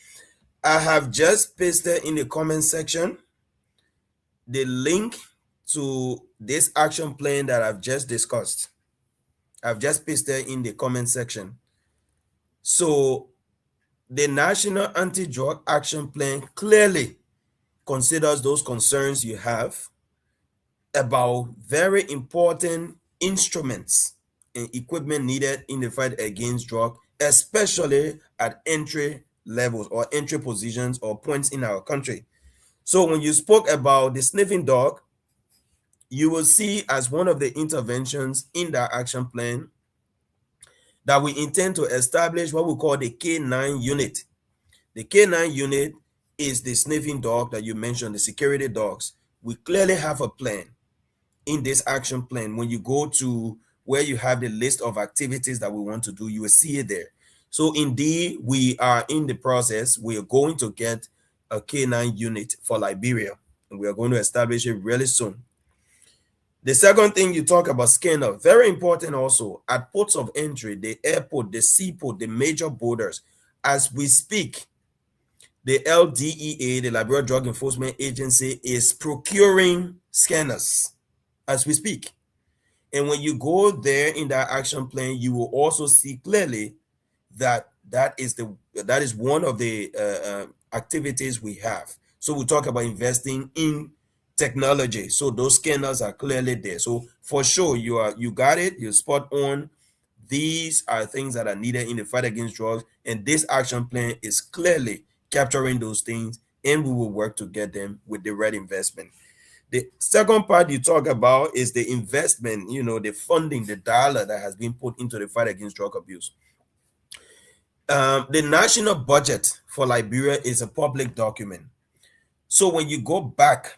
I have just pasted in the comment section the link to this action plan that I've just discussed. I've just pasted in the comment section. So, the National Anti-Drug Action Plan clearly considers those concerns you have about very important instruments and equipment needed in the fight against drug, especially at entry levels or entry positions or points in our country. So when you spoke about the sniffing dog, you will see as one of the interventions in that action plan that we intend to establish what we call the K9 unit. The K9 unit is the sniffing dog that you mentioned, the security dogs. We clearly have a plan in this action plan. When you go to where you have the list of activities that we want to do, you will see it there. So indeed, we are in the process. We are going to get a K9 unit for Liberia, and we are going to establish it really soon. The second thing you talk about, scanner, very important also at ports of entry, the airport, the seaport, the major borders. As we speak, the LDEA, the Liberia Drug Enforcement Agency, is procuring scanners as we speak. And when you go there in that action plan, you will also see clearly that that is one of the activities we have. So we talk about investing in technology. So those scanners are clearly there. So for sure, you got it. You're spot on. These are things that are needed in the fight against drugs, and this action plan is clearly capturing those things, and we will work to get them with the right investment. The second part you talk about is the investment, the funding, the dollar that has been put into the fight against drug abuse. The national budget for Liberia is a public document. So when you go back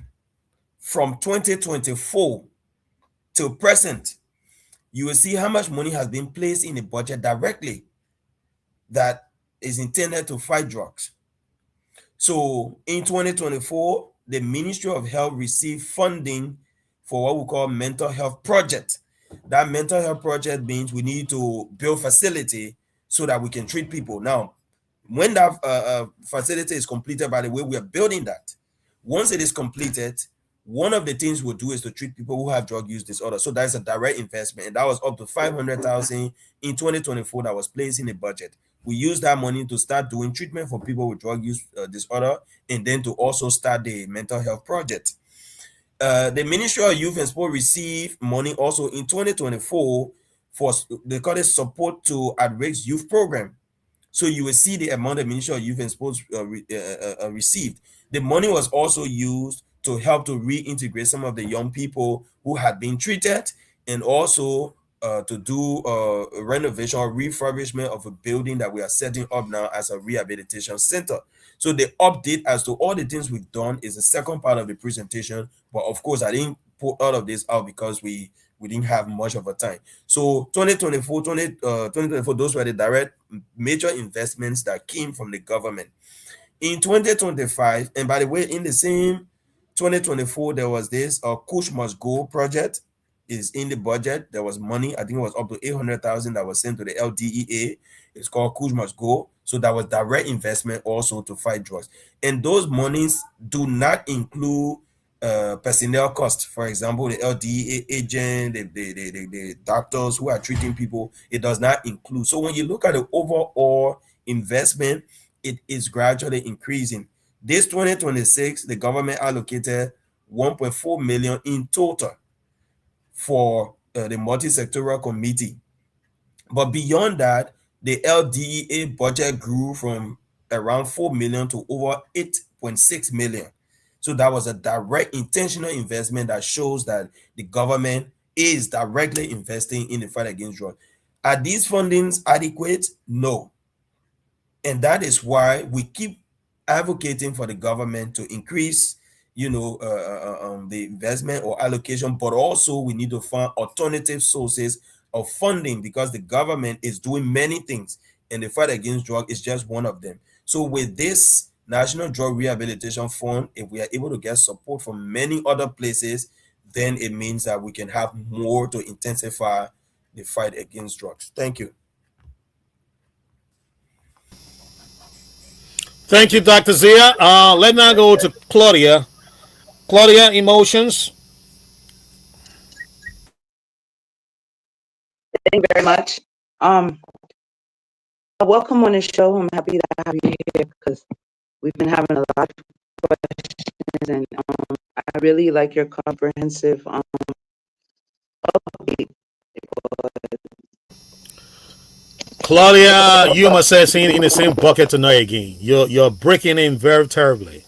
from 2024 to present, you will see how much money has been placed in the budget directly that is intended to fight drugs. So in 2024, the Ministry of Health received funding for what we call mental health project. That mental health project means we need to build facility so that we can treat people. Now, when that facility is completed, by the way, we are building that. Once it is completed, one of the things we'll do is to treat people who have drug use disorder. So that's a direct investment, and that was up to 500,000 in 2024 that was placed in the budget. We use that money to start doing treatment for people with drug use disorder, and then to also start the mental health project. The Ministry of Youth and Sport received money also in 2024 for, they call it, support to at-risk youth program. So you will see the amount the Ministry of Youth and Sports received. The money was also used to help to reintegrate some of the young people who had been treated, and also to do renovation or refurbishment of a building that we are setting up now as a rehabilitation center. So the update as to all the things we've done is the second part of the presentation. But of course, I didn't put all of this out because we didn't have much of a time. So 2024, those were the direct major investments that came from the government. In 2025, and by the way, in the same 2024, there was this Kush Must Go project is in the budget. There was money, I think it was up to 800,000 that was sent to the LDEA. It's called Kush Must Go. So that was direct investment also to fight drugs. And those monies do not include personnel costs. For example, the LDEA agent, the doctors who are treating people, it does not include. So when you look at the overall investment, it is gradually increasing. This 2026, the government allocated 1.4 million in total for the multi-sectoral committee. But beyond that, the LDEA budget grew from around 4 million to over 8.6 million. So that was a direct intentional investment that shows that the government is directly investing in the fight against drugs. Are these fundings adequate? No. And that is why we keep advocating for the government to increase, the investment or allocation, but also we need to find alternative sources of funding, because the government is doing many things and the fight against drug is just one of them. So with this National Drug Rehabilitation Fund, if we are able to get support from many other places, then it means that we can have more to intensify the fight against drugs. Thank you. Thank you, Dr. Zia. Let's now go to Claudia. Claudia, emotions. Thank you very much. Welcome on the show. I'm happy to have you here because we've been having a lot of questions, and I really like your comprehensive update. Claudia, you must have seen in the same bucket tonight again. You're breaking in very terribly.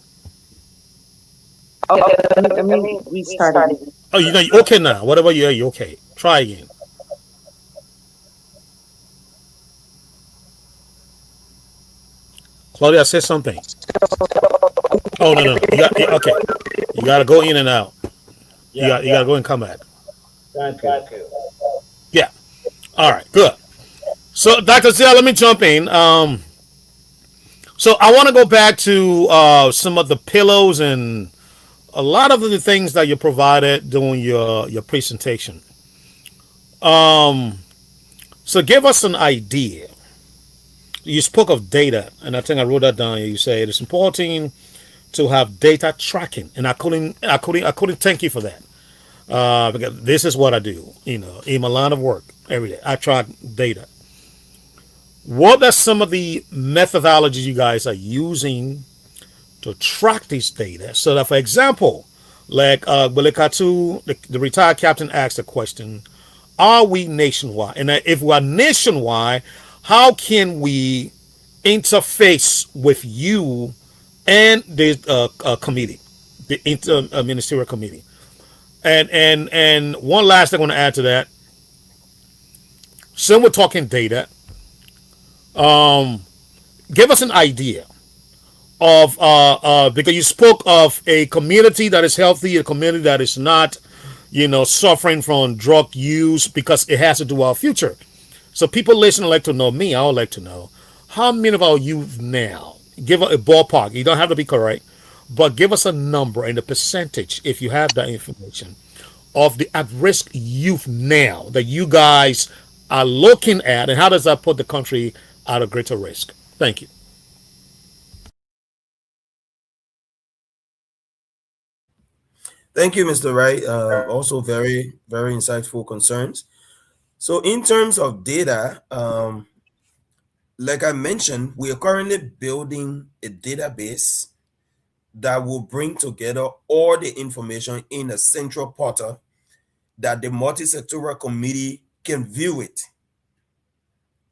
Okay, let me restart it. Oh, you know, okay now. Whatever you okay. Try again. Claudia, say something. Oh no. Okay. You gotta go in and out. You gotta go and come back. Thank you. Yeah. All right. Good. So, Dr. Zia, let me jump in. So I want to go back to some of the pillows and a lot of the things that you provided during your presentation. So give us an idea. You spoke of data, and I think I wrote that down. You said it's important to have data tracking, and I couldn't thank you for that. Because this is what I do, in my line of work every day. I track data. What are some of the methodologies you guys are using to track these data? So that, for example, like Belekatu, the retired captain asked the question, are we nationwide? And if we are nationwide, how can we interface with you and the committee, the inter-ministerial committee? And one last thing I want to add to that. So we're talking data. Give us an idea of because you spoke of a community that is healthy, a community that is not, suffering from drug use, because it has to do with our future. So people listening like to know me. I would like to know how many of our youth now. Give a ballpark. You don't have to be correct, but give us a number and a percentage, if you have that information, of the at-risk youth now that you guys are looking at, and how does that put the country at a greater risk? Thank you. Thank you, Mr. Wright. Also very, very insightful concerns. So in terms of data, like I mentioned, we are currently building a database that will bring together all the information in a central portal that the multi-sectoral committee can view it,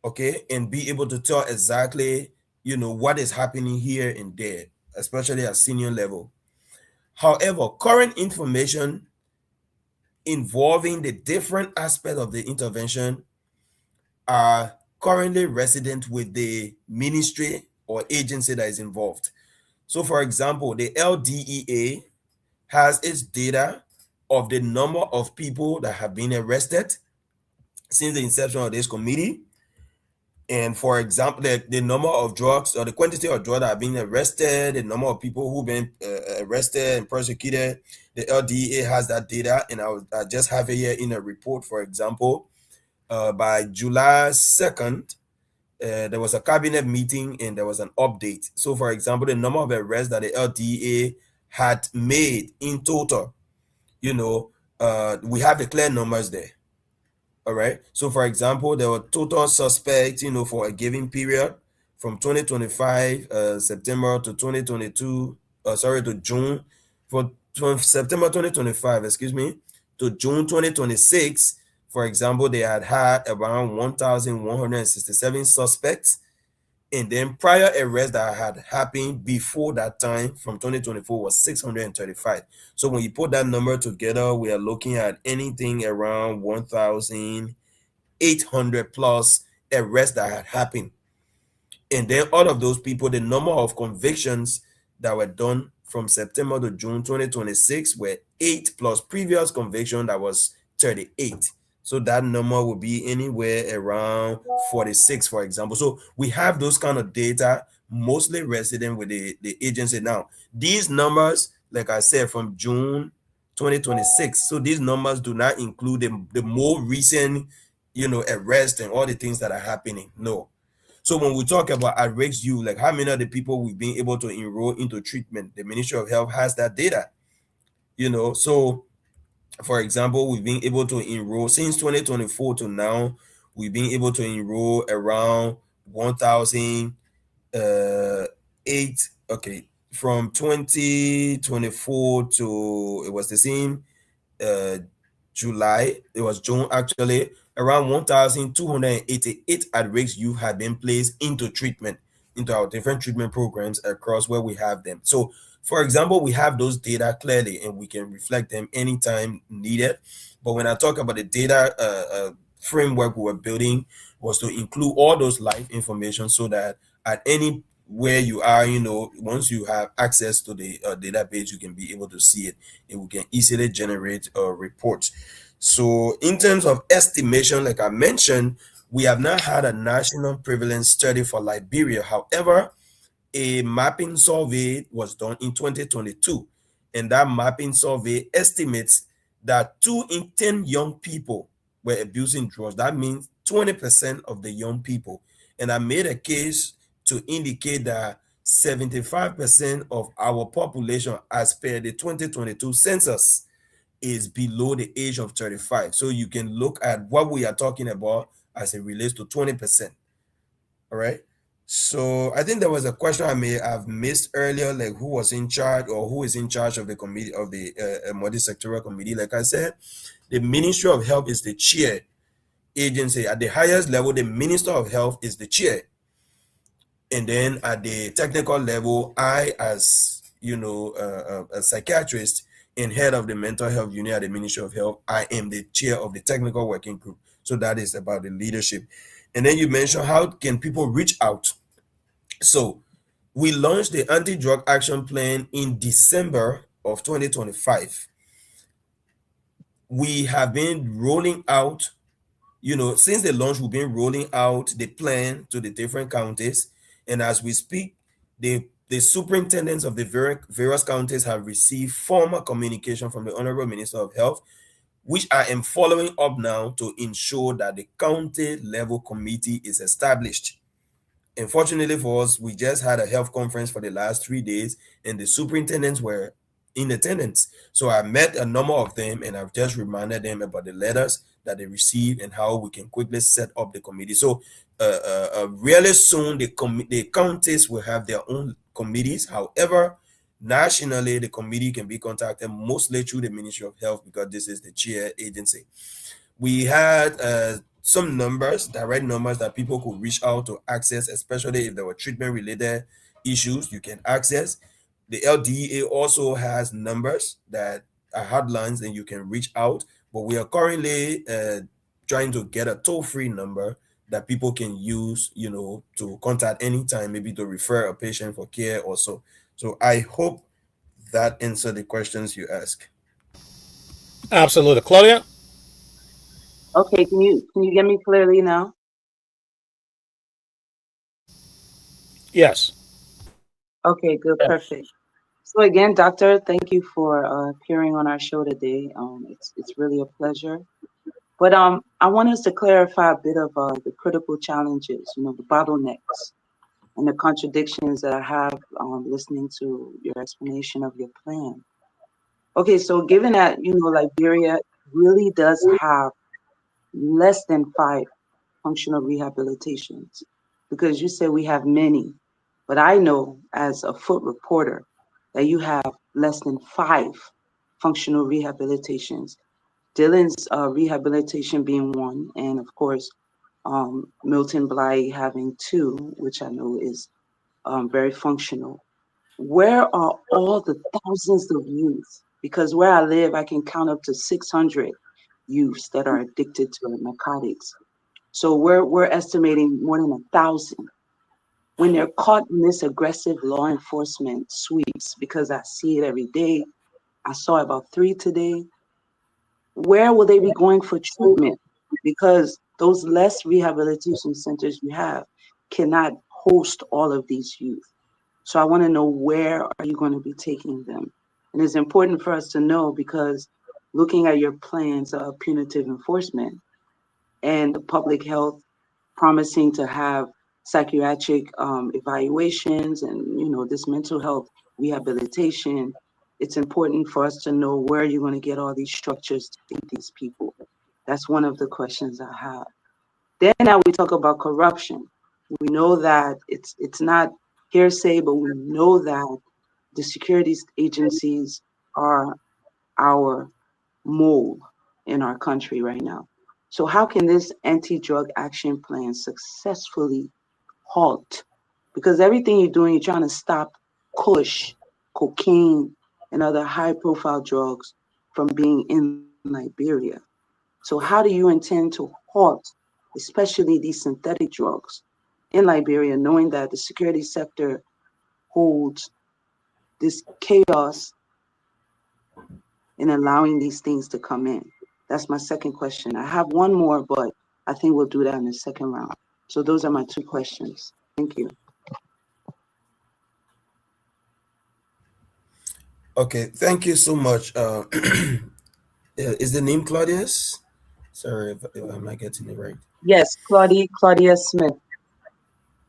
okay, and be able to tell exactly, what is happening here and there, especially at senior level. However, current information involving the different aspects of the intervention are currently resident with the ministry or agency that is involved. So, for example, the LDEA has its data of the number of people that have been arrested since the inception of this committee. And for example, the number of drugs or the quantity of drugs that have been arrested, the number of people who've been arrested and prosecuted, the LDEA has that data. And I just have it here in a report. For example, by July 2nd, there was a cabinet meeting and there was an update. So, for example, the number of arrests that the LDA had made in total, we have the clear numbers there. All right. So, for example, there were total suspects, for a given period from 2025 September to 2022. To June, from September 2025, excuse me, to June 2026. For example, they had around 1,167 suspects. And then prior arrests that had happened before that time from 2024 was 635. So when you put that number together, we are looking at anything around 1,800 plus arrests that had happened. And then all of those people, the number of convictions that were done from September to June 2026 were 8 plus previous conviction that was 38. So that number will be anywhere around 46, for example. So we have those kind of data, mostly resident with the agency. Now, these numbers, like I said, from June 2026. So these numbers do not include the more recent, arrest and all the things that are happening. No. So when we talk about at-risk youth, like how many of the people we've been able to enroll into treatment, the Ministry of Health has that data. So for example, we've been able to enroll since 2024 to now, we've been able to enroll around 1,008. Okay, from 2024 to it was the same uh July, it was June actually, around 1,288 at-risk youth have been placed into treatment, into our different treatment programs across where we have them. So, for example, we have those data clearly and we can reflect them anytime needed. But when I talk about the data framework we were building was to include all those live information so that at any where you are, once you have access to the database, you can be able to see it and we can easily generate reports. So in terms of estimation, like I mentioned, we have not had a national prevalence study for Liberia. However, a mapping survey was done in 2022, and that mapping survey estimates that 2 in 10 young people were abusing drugs. That means 20% of the young people. And I made a case to indicate that 75% of our population, as per the 2022 census, is below the age of 35. So you can look at what we are talking about as it relates to 20%. All right. So I think there was a question I may have missed earlier, like who was in charge or who is in charge of the committee of the multi-sectoral committee. Like I said, the Ministry of Health is the chair agency. At the highest level, the Minister of Health is the chair. And then at the technical level, I, as a psychiatrist and head of the mental health unit at the Ministry of Health, I am the chair of the technical working group. So that is about the leadership. And then you mentioned how can people reach out. So we launched the anti-drug action plan in December of 2025. We have been rolling out, since the launch, we've been rolling out the plan to the different counties. And as we speak, the superintendents of the various counties have received formal communication from the Honorable Minister of Health, which I am following up now to ensure that the county level committee is established. Unfortunately for us, we just had a health conference for the last 3 days, and the superintendents were in attendance. So I met a number of them, and I've just reminded them about the letters that they received and how we can quickly set up the committee. So really soon, the counties will have their own committees. However, nationally, the committee can be contacted mostly through the Ministry of Health because this is the chair agency. We had some numbers, direct numbers that people could reach out to access, especially if there were treatment related issues you can access. The LDA also has numbers that are hotlines and you can reach out, but we are currently trying to get a toll-free number that people can use, to contact anytime, maybe to refer a patient for care or so. So I hope that answered the questions you ask. Absolutely. Claudia? Okay, can you get me clearly now? Yes. Okay, good, Yes. perfect. So again, doctor, thank you for appearing on our show today. It's really a pleasure. But I want us to clarify a bit of the critical challenges, the bottlenecks and the contradictions that I have listening to your explanation of your plan. Okay, so given that Liberia really does have less than 5 functional rehabilitations, because you said we have many, but I know as a foot reporter that you have less than 5 functional rehabilitations. Dylan's rehabilitation being one, and of course, Milton Bly having 2, which I know is very functional. Where are all the thousands of youth? Because where I live, I can count up to 600 youths that are addicted to narcotics. So we're estimating more than 1,000. when they're caught in this aggressive law enforcement sweeps, because I see it every day. I saw about 3 today. Where will they be going for treatment? Because those less rehabilitation centers you have cannot host all of these youth. So I want to know, where are you going to be taking them? And it's important for us to know, because looking at your plans of punitive enforcement and the public health promising to have psychiatric evaluations and this mental health rehabilitation, it's important for us to know where you're going to get all these structures to feed these people. That's one of the questions I have. Then now we talk about corruption. We know that it's not hearsay, but we know that the securities agencies are our mold in our country right now. So how can this anti-drug action plan successfully halt? Because everything you're doing, you're trying to stop kush, cocaine, and other high-profile drugs from being in Liberia. So how do you intend to halt, especially these synthetic drugs in Liberia, knowing that the security sector holds this chaos in allowing these things to come in? That's my second question. I have one more, but I think we'll do that in the second round. So those are my 2 questions. Thank you. Okay, thank you so much. Is the name Claudius? Sorry if I'm not getting it right. Yes, Claudia Smith.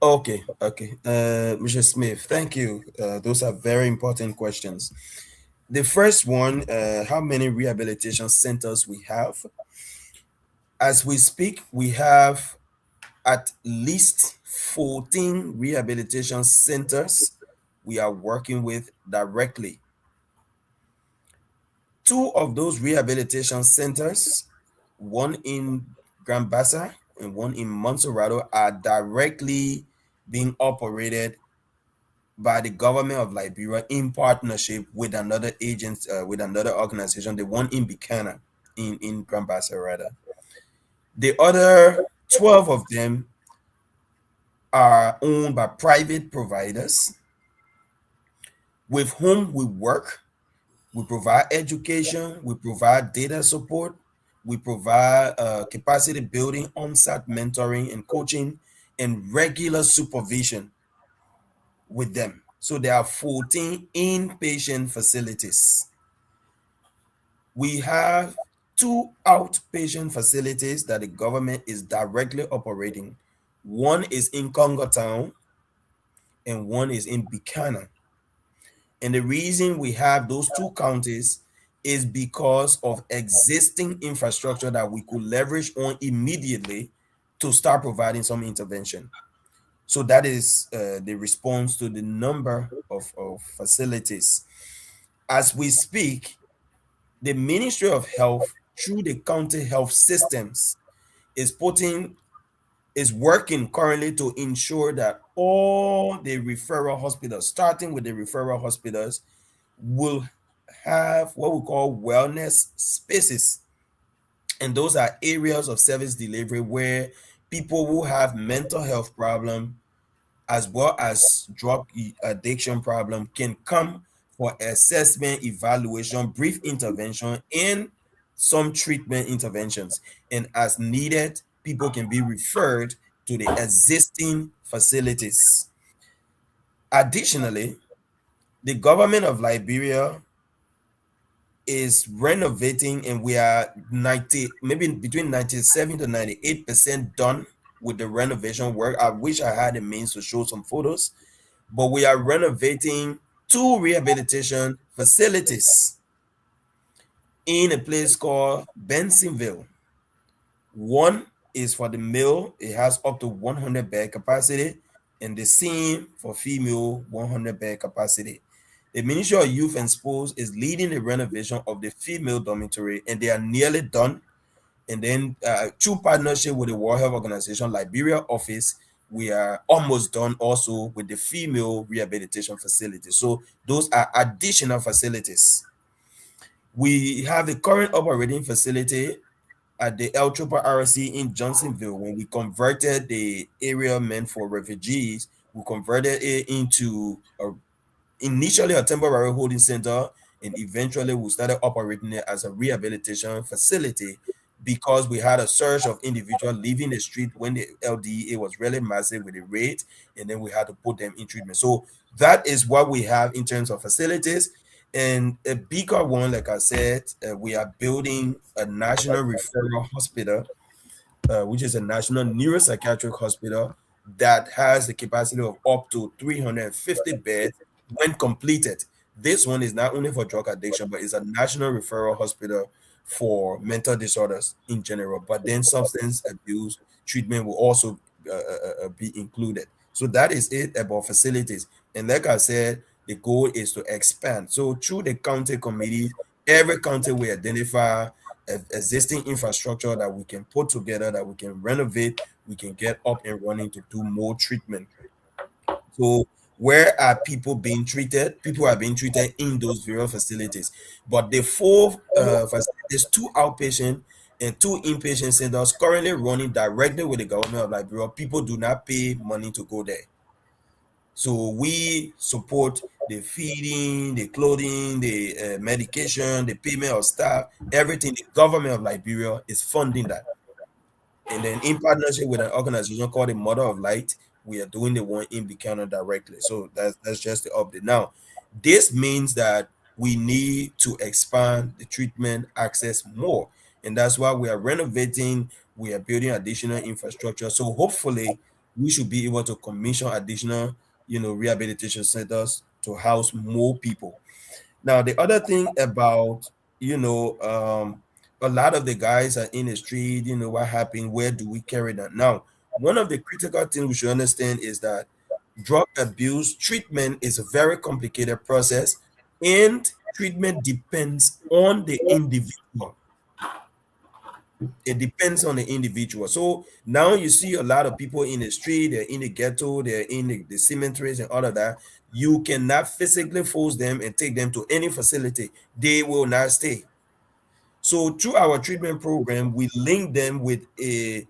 Okay, okay. Mr. Smith, thank you. Those are very important questions. The first one, how many rehabilitation centers we have? As we speak, we have at least 14 rehabilitation centers we are working with directly. 2 of those rehabilitation centers, one in Grand Bassa and one in Montserrado, are directly being operated by the government of Liberia in partnership with another agent, with another organization, the one in Buchanan, in Grand Bassa rather. The other 12 of them are owned by private providers with whom we work. We provide education, we provide data support, we provide capacity building, on-site mentoring and coaching, and regular supervision with them. So there are 14 inpatient facilities. We have 2 outpatient facilities that the government is directly operating. One is in Congo Town and one is in Buchanan. And the reason we have those 2 counties is because of existing infrastructure that we could leverage on immediately to start providing some intervention. So that is the response to the number of facilities. As we speak, the Ministry of Health, through the county health systems, is working currently to ensure that all the referral hospitals, starting with the referral hospitals, will have what we call wellness spaces. And those are areas of service delivery where people who have mental health problem as well as drug addiction problem can come for assessment, evaluation, brief intervention, and some treatment interventions. And as needed, people can be referred to the existing facilities. Additionally, the government of Liberia is renovating, and we are 90, maybe between 97 to 98% done with the renovation work. I wish I had the means to show some photos, but we are renovating 2 rehabilitation facilities in a place called Bensonville. One is for the male, it has up to 100 bed capacity, and the same for female, 100 bed capacity. The Ministry of Youth and Sports is leading the renovation of the female dormitory, and they are nearly done. And then through partnership with the World Health Organization Liberia office, we are almost done also with the female rehabilitation facility. So those are additional facilities. We have a current operating facility at the El Tropa RC in Johnsonville. When we converted the area meant for refugees, We converted it into initially a temporary holding center, and eventually we started operating it as a rehabilitation facility because we had a surge of individuals leaving the street when the LDA was really massive with the rate, and then we had to put them in treatment. So that is what we have in terms of facilities. And a bigger one, like I said, we are building a national referral hospital, which is a national neuropsychiatric hospital that has the capacity of up to 350 beds when completed. This one is not only for drug addiction, but it's a national referral hospital for mental disorders in general. But then substance abuse treatment will also be included. So that is it about facilities. And like I said, the goal is to expand. So through the county committee, every county will identify existing infrastructure that we can put together, that we can renovate, we can get up and running to do more treatment. So where are people being treated? People are being treated in those various facilities. But the four facilities, two outpatient and two inpatient centers currently running directly with the government of Liberia, people do not pay money to go there. So we support the feeding, the clothing, the medication, the payment of staff, everything. The government of Liberia is funding that. And then in partnership with an organization called the Mother of Light, we are doing the one in Buchanan directly. So that's just the update. Now, this means that we need to expand the treatment access more. And that's why we are renovating, we are building additional infrastructure. So hopefully we should be able to commission additional, rehabilitation centers to house more people. Now, the other thing about, a lot of the guys are in the street, what happened, where do we carry that? Now, one of the critical things we should understand is that drug abuse treatment is a very complicated process, and treatment depends on the individual. It depends on the individual. So now you see a lot of people in the street, they're in the ghetto, they're in the cemeteries and all of that. You cannot physically force them and take them to any facility. They will not stay. So through our treatment program, we link them with an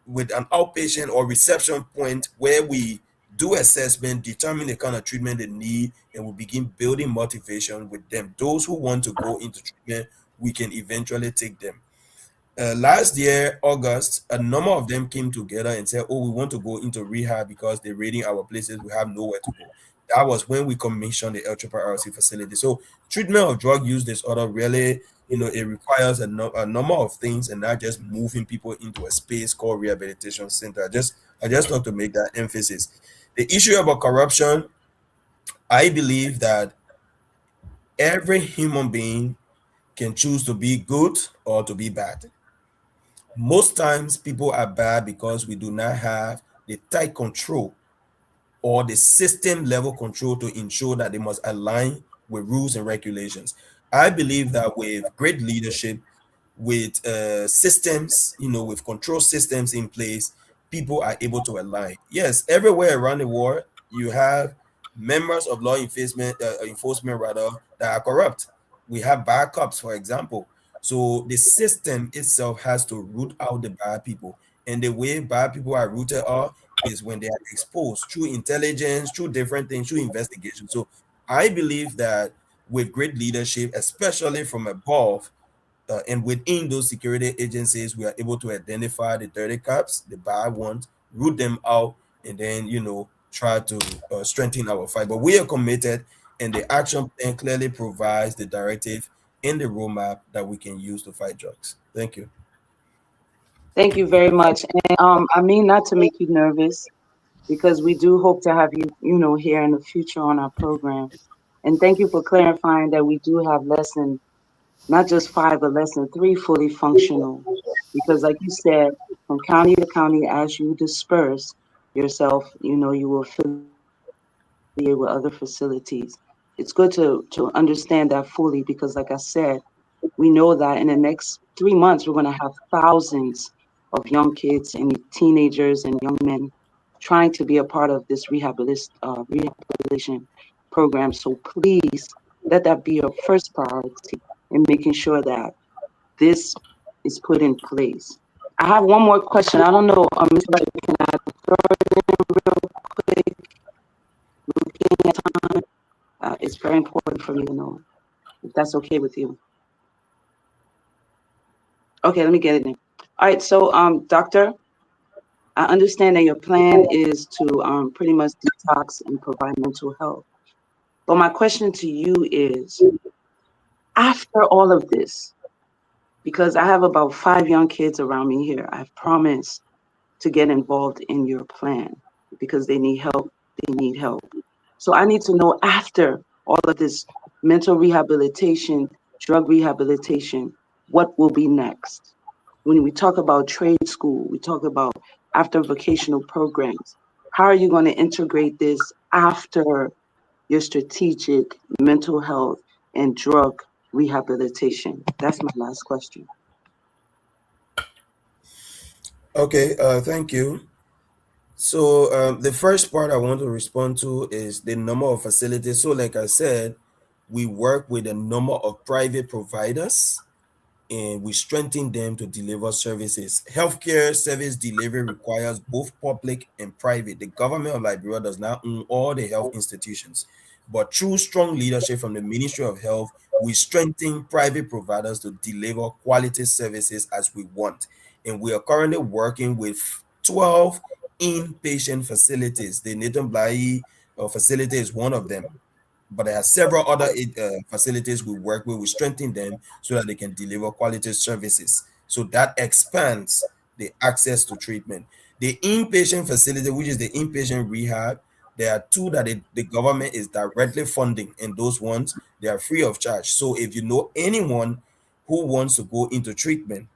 outpatient or reception point where we do assessment, determine the kind of treatment they need, and we begin building motivation with them. Those who want to go into treatment, we can eventually take them. Last year, August, a number of them came together and said, "Oh, we want to go into rehab because they're raiding our places. We have nowhere to go." That was when we commissioned the LRRC facility. So, treatment of drug use disorder really, it requires a number of things, and not just moving people into a space called rehabilitation center. I just want to make that emphasis. The issue about corruption, I believe that every human being can choose to be good or to be bad. Most times people are bad because we do not have the tight control or the system level control to ensure that they must align with rules and regulations. I believe that with great leadership, with systems, with control systems in place, people are able to align. Yes, everywhere around the world, you have members of law enforcement rather, that are corrupt. We have bad cops, for example. So the system itself has to root out the bad people. And the way bad people are rooted out is when they are exposed through intelligence, through different things, through investigation. So I believe that with great leadership, especially from above, and within those security agencies, we are able to identify the dirty cops, the bad ones, root them out, and then try to strengthen our fight. But we are committed, and the action plan clearly provides the directive and the roadmap that we can use to fight drugs. Thank you. Thank you very much. And I mean not to make you nervous because we do hope to have you, here in the future on our program. And thank you for clarifying that we do have lesson, not just 5, but lesson 3 fully functional. Because like you said, from county to county, as you disperse yourself, you will affiliate with other facilities. It's good to understand that fully because like I said, we know that in the next 3 months, we're going to have thousands of young kids and teenagers and young men trying to be a part of this rehabilitation program. So please let that be your first priority in making sure that this is put in place. I have one more question. I don't know, Mr. Can I throw it in real quick? it's very important for me to know if that's okay with you. Okay, let me get it in. All right, so doctor, I understand that your plan is to pretty much detox and provide mental health. But my question to you is, after all of this, because I have about 5 young kids around me here, I've promised to get involved in your plan because they need help. They need help. So I need to know, after all of this mental rehabilitation, drug rehabilitation, what will be next? When we talk about trade school, we talk about after vocational programs. How are you going to integrate this after your strategic mental health and drug rehabilitation? That's my last question. Okay, thank you. So the first part I want to respond to is the number of facilities. So like I said, we work with a number of private providers and we strengthen them to deliver services. Healthcare service delivery requires both public and private. The government of Liberia does not own all the health institutions, but through strong leadership from the Ministry of Health, we strengthen private providers to deliver quality services as we want. And we are currently working with 12 inpatient facilities. The Nathan Blai facility is one of them, but there are several other facilities we work with. We strengthen them so that they can deliver quality services. So that expands the access to treatment. The inpatient facility, which is the inpatient rehab, there are two that the government is directly funding, and those ones they are free of charge. So if you know anyone who wants to go into treatment,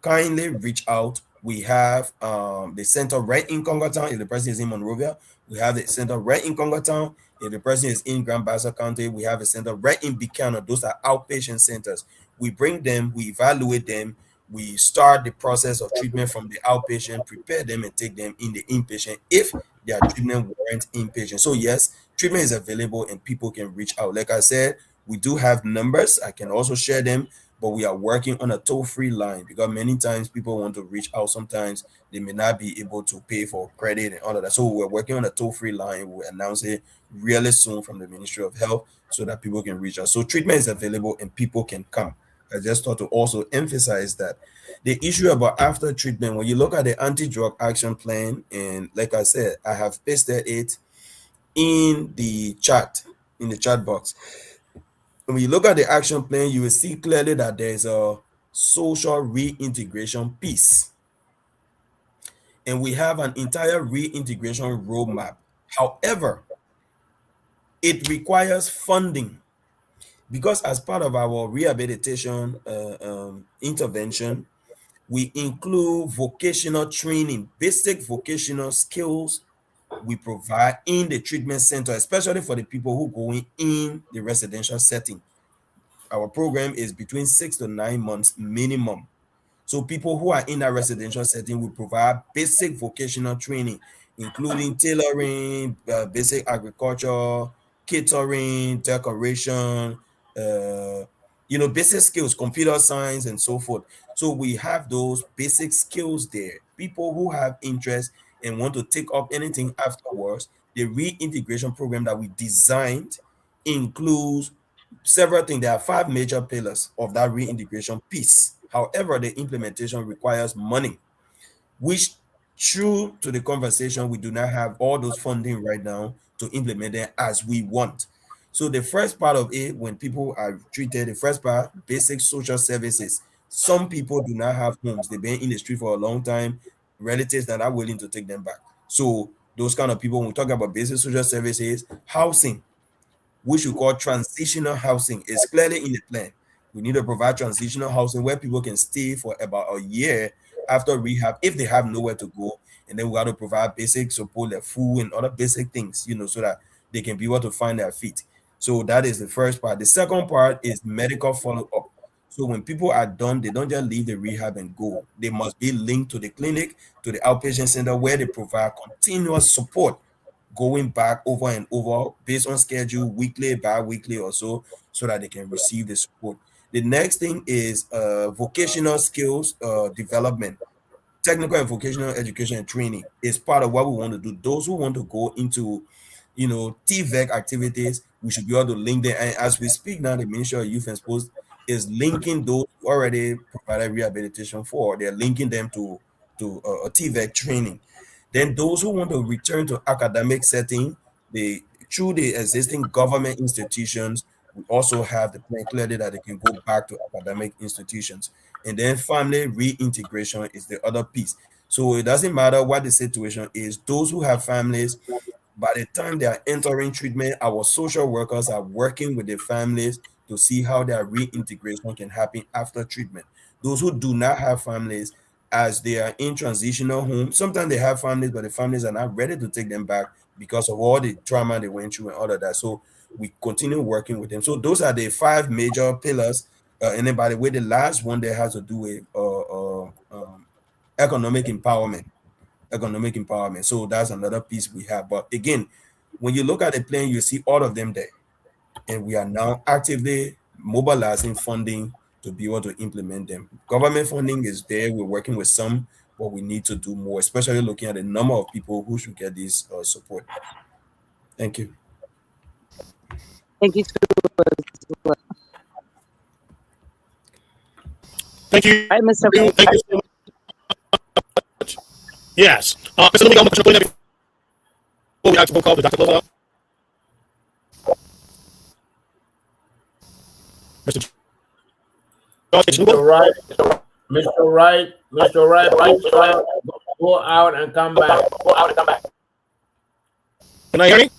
kindly reach out. We have the center right in Congo Town if the person is in Monrovia. We have the center right in Congo Town. If the person is in Grand Bassa County, we have a center right in Buchanan. Those are outpatient centers. We bring them, we evaluate them, we start the process of treatment from the outpatient, prepare them and take them in the inpatient if their treatment warrant inpatient. So yes, treatment is available and people can reach out. Like I said, we do have numbers. I can also share them, but we are working on a toll-free line because many times people want to reach out. Sometimes they may not be able to pay for credit and all of that. So we're working on a toll-free line. We'll announce it really soon from the Ministry of Health so that people can reach out. So treatment is available and people can come. I just thought to also emphasize that the issue about after treatment, when you look at the anti-drug action plan, and like I said, I have pasted it in the chat box. When you look at the action plan, you will see clearly that there's a social reintegration piece. And we have an entire reintegration roadmap. However, it requires funding because as part of our rehabilitation intervention, we include vocational training, basic vocational skills we provide in the treatment center, especially for the people who go in the residential setting. Our program is between 6 to 9 months minimum. So people who are in that residential setting will provide basic vocational training, including tailoring, basic agriculture, catering, decoration, uh, basic skills, computer science, and so forth. So we have those basic skills there. People who have interest and want to take up anything afterwards, the reintegration program that we designed includes several things. There are 5 major pillars of that reintegration piece. However, the implementation requires money, which true to the conversation, we do not have all those funding right now to implement it as we want. So the first part of it, when people are treated, the first part, basic social services. Some people do not have homes. They've been in the street for a long time, relatives that are willing to take them back. So those kind of people, when we talk about basic social services, housing, which we call transitional housing, is clearly in the plan. We need to provide transitional housing where people can stay for about a year after rehab if they have nowhere to go. And then we got to provide basic support like food and other basic things, so that they can be able to find their feet. So that is the first part. The second part is medical follow-up. So when people are done, they don't just leave the rehab and go. They must be linked to the clinic, to the outpatient center where they provide continuous support going back over and over based on schedule, weekly, bi-weekly or so that they can receive the support. The next thing is vocational skills development. Technical and vocational education and training is part of what we want to do. Those who want to go into TVEC activities, we should be able to link them. And as we speak now, the Ministry of Youth and Sports is linking those who already provided rehabilitation for. They're linking them to a TVEC training. Then those who want to return to academic setting, they through the existing government institutions, we also have the plan clearly that they can go back to academic institutions. And then family reintegration is the other piece. So it doesn't matter what the situation is. Those who have families, by the time they are entering treatment, our social workers are working with the families to see how their reintegration can happen after treatment. Those who do not have families, as they are in transitional homes, sometimes they have families, but the families are not ready to take them back because of all the trauma they went through and all of that. So we continue working with them. So those are the five major pillars. And then by the way, the last one that has to do with economic empowerment. Economic empowerment. So that's another piece we have. But again, when you look at the plan, you see all of them there. And we are now actively mobilizing funding to be able to implement them. Government funding is there. We're working with some, but we need to do more, especially looking at the number of people who should get this support. Thank you. Thank you too. Thank you. All right, Mr. Thank you so much. Yes. Mr. Louis, I'm going to put that before we actually call the Dr. Clover. Mr. Mr. Wright, Mr. Wright, Mr. Wright, please go out and come back. Go out and come back. Can I hear me?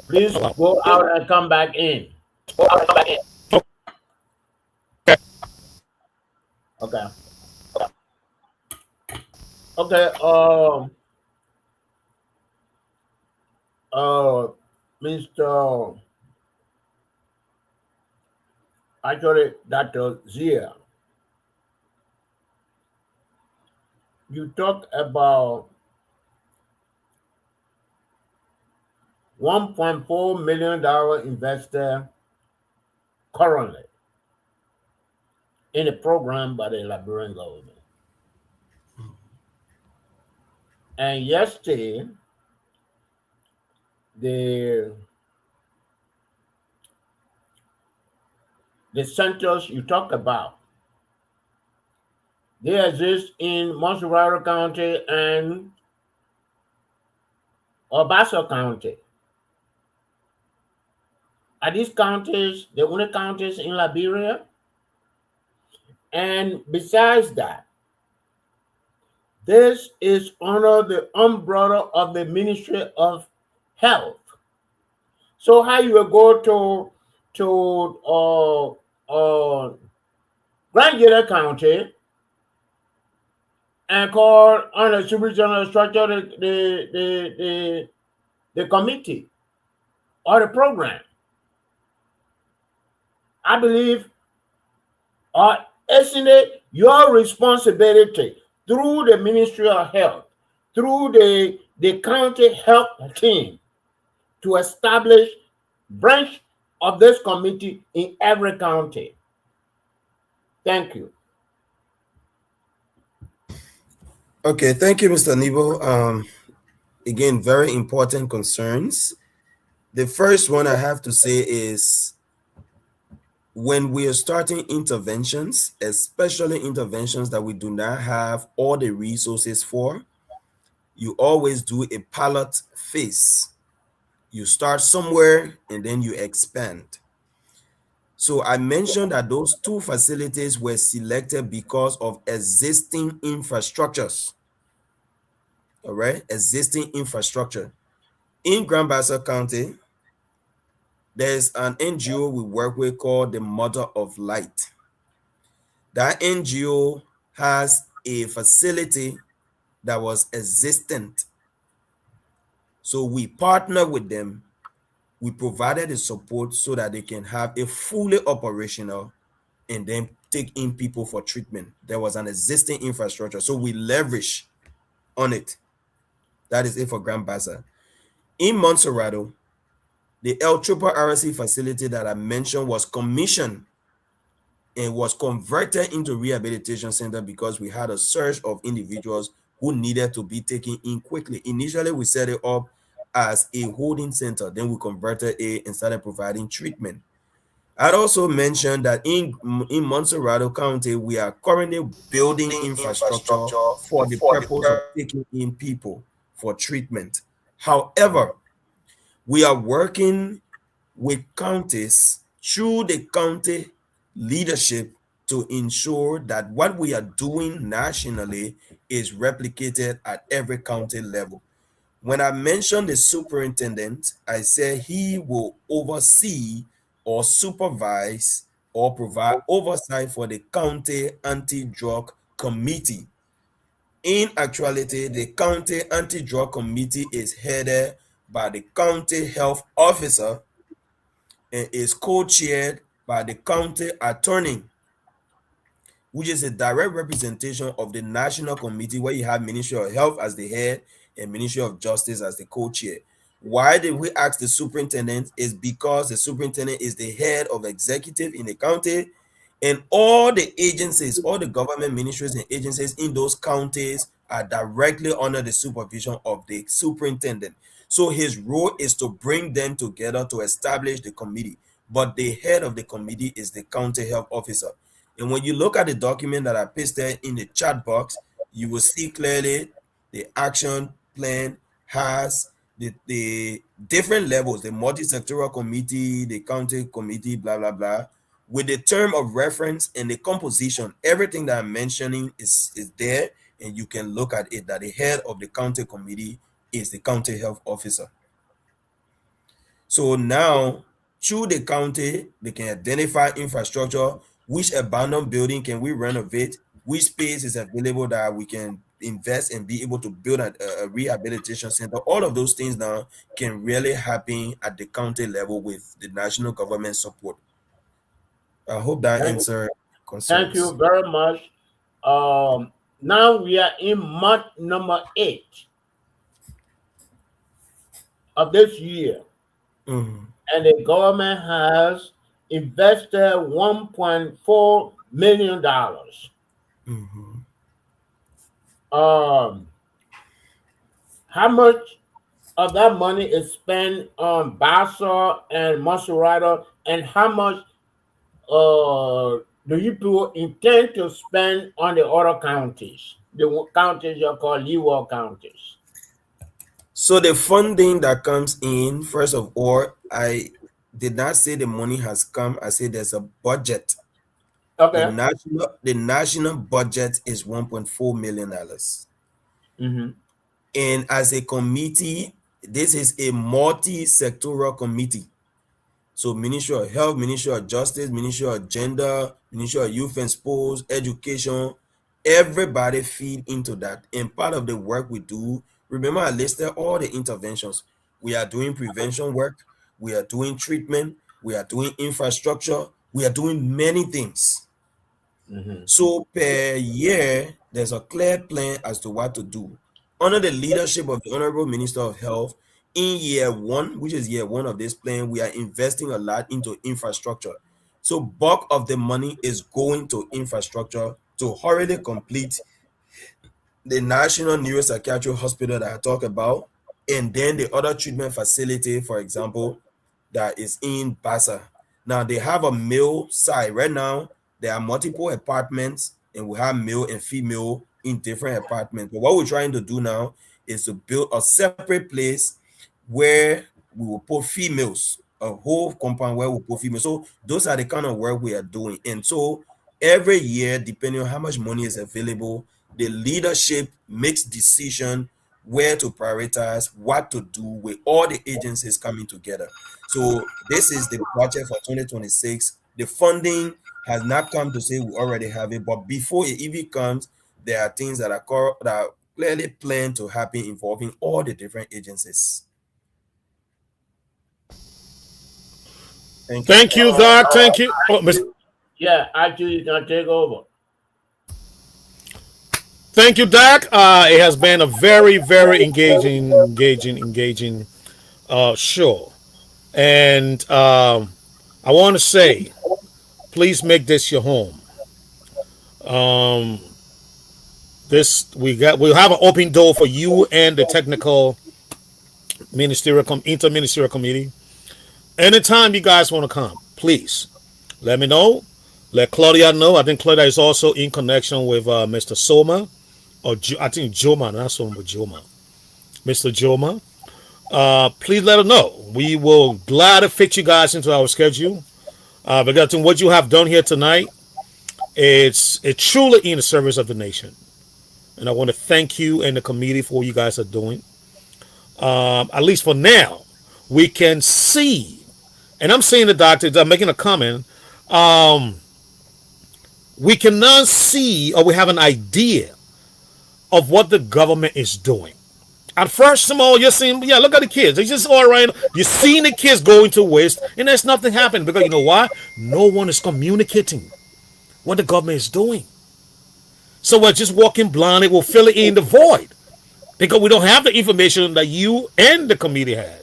Please go out and come back in. Go out and come back in. Okay. Okay. Mr. Actually, Dr. Zia, you talk about $1.4 million invested currently in a program by the Liberian government. And yesterday, the centers you talk about, they exist in Montserrat County and Obasa County. Are these counties the only counties in Liberia? And besides that, this is under the umbrella of the Ministry of Health. So how you will go to Grand Gedeh County and call on the supervisional structure the committee or the program? I believe, isn't it your responsibility through the Ministry of Health, through the county health team, to establish branch of this committee in every county? Thank you. Okay, thank you, Mr. Nebo. Again, very important concerns. The first one I have to say is when we are starting interventions, especially interventions that we do not have all the resources for, you always do a pilot phase. You start somewhere and then you expand. So I mentioned that those two facilities were selected because of existing infrastructures. All right, existing infrastructure. In Grand Bassa County, there's an NGO we work with called the Mother of Light. That NGO has a facility that was existent. So we partner with them. We provided the support so that they can have a fully operational and then take in people for treatment. There was an existing infrastructure. So we leverage on it. That is it for Grand Bassa. In Montserrat, the El Triple RC facility that I mentioned was commissioned and was converted into rehabilitation center because we had a surge of individuals who needed to be taken in quickly. Initially, we set it up as a holding center. Then we converted it and started providing treatment. I'd also mentioned that in Montserrado County, we are currently building infrastructure for the purpose of taking in people for treatment. However, we are working with counties through the county leadership to ensure that what we are doing nationally is replicated at every county level. When I mentioned the superintendent, I said he will oversee or supervise or provide oversight for the county anti-drug committee. In actuality, the county anti-drug committee is headed by the county health officer and is co-chaired by the county attorney, which is a direct representation of the national committee where you have Ministry of Health as the head and Ministry of Justice as the co-chair. Why did we ask the superintendent? Is because the superintendent is the head of executive in the county, and all the agencies, all the government ministries and agencies in those counties are directly under the supervision of the superintendent. So his role is to bring them together to establish the committee, but the head of the committee is the county health officer. And when you look at the document that I pasted in the chat box, you will see clearly the action plan has the different levels, the multi-sectoral committee, the county committee, blah, blah, blah. With the term of reference and the composition, everything that I'm mentioning is there, and you can look at it that the head of the county committee is the county health officer. So now, through the county, they can identify infrastructure, which abandoned building can we renovate, which space is available that we can invest and be able to build a rehabilitation center. All of those things now can really happen at the county level with the national government support. I hope that Thank, answers thank you concerns. very much. Now we are in month number 8 of this year, Mhm, and the government has invested $1.4 million. mhm. Um, how much of that money is spent on Bassa and Maserati, and how much do you people intend to spend on the other counties, the counties you call leeward counties? So the funding that comes in, first of all, I did not say the money has come. I said there's a budget. The Okay. national budget is $1.4 million. Mm-hmm. And as a committee, this is a multi-sectoral committee. So Ministry of Health, Ministry of Justice, Ministry of Gender, Ministry of Youth and Sports, Education, everybody feed into that. And part of the work we do, remember I listed all the interventions. We are doing prevention work, we are doing treatment, we are doing infrastructure, we are doing many things. Mm-hmm. So per year, there's a clear plan as to what to do. Under the leadership of the Honorable Minister of Health, in year one, which is year one of this plan, we are investing a lot into infrastructure. So bulk of the money is going to infrastructure to hurriedly complete the National Neuropsychiatric Hospital that I talked about, and then the other treatment facility, for example, that is in Bassa. Now they have a male side. Right now, there are multiple apartments, and we have male and female in different apartments. But what we're trying to do now is to build a separate place where we will put females, a whole compound where we put females. So those are the kind of work we are doing. And so every year, depending on how much money is available, the leadership makes decision where to prioritize, what to do with all the agencies coming together. So this is the budget for 2026. The funding has not come to say we already have it, but before it even comes, there are things that are clearly planned to happen involving all the different agencies. Thank you. Thank you, Doc. Thank you. Oh, Yeah, actually, you can take over. thank you, Doc. It has been a very, very engaging show. And I want to say, please make this your home. Um, we'll have an open door for you and the technical interministerial committee. Anytime you guys want to come, please let me know. Let Claudia know. I think Claudia is also in connection with Mr. Soma, or I think Joma, not Soma, but Joma. Mr. Joma. Please let us know. We will gladly fit you guys into our schedule. Because what you have done here tonight, it's truly in the service of the nation. And I want to thank you and the committee for what you guys are doing. At least for now, we can see, and I'm seeing the doctors, I'm making a comment. Um, we can now see, or we have an idea of what the government is doing. At first, small, you're seeing, yeah, look at the kids. They just all right. You're seeing the kids going to waste, and there's nothing happening because you know why? No one is communicating what the government is doing. So we're just walking blindly. We'll fill it in the void because we don't have the information that you and the committee had.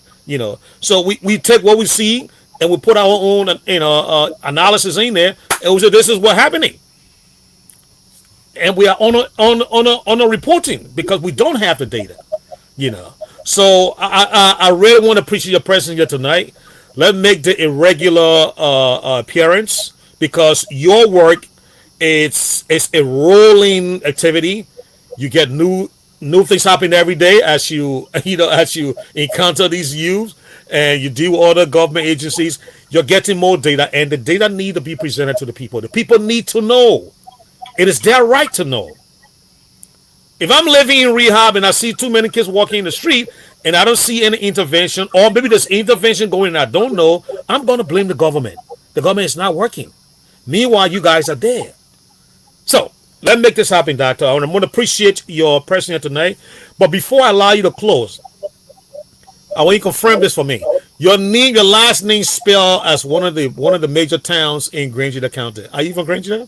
So we take what we see and we put our own analysis in there, and we say this is what's happening, and we are on a reporting because we don't have the data. So I really want to appreciate your presence here tonight. Let's make the irregular appearance because your work it's a rolling activity. You get new things happening every day as you as you encounter these youths and you deal with other government agencies. You're getting more data, and the data need to be presented to the people. The people need to know. It is their right to know. If I'm living in rehab and I see too many kids walking in the street and I don't see any intervention, or maybe there's intervention going and I don't know, I'm going to blame the government. The government is not working. Meanwhile, you guys are there. So let's make this happen, Doctor. I'm going to appreciate your presence here tonight. But before I allow you to close, I want you to confirm this for me. Your last name spelled as one of the major towns in Granger County. Are you from Granger?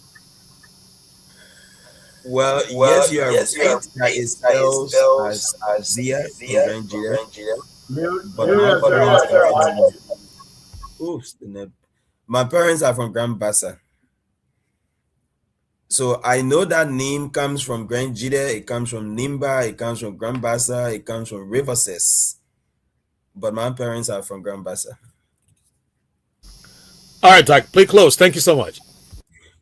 Well, yes, you are right. That is spelled as Zia in Grand Gedeh, but my parents are from. Oops, my parents are from Grand Bassa. So I know that name comes from Grand Gedeh, it comes from Nimba, it comes from Grand Bassa, it comes from Riverses. But my parents are from Grand Bassa. All right, Doc, play close. Thank you so much.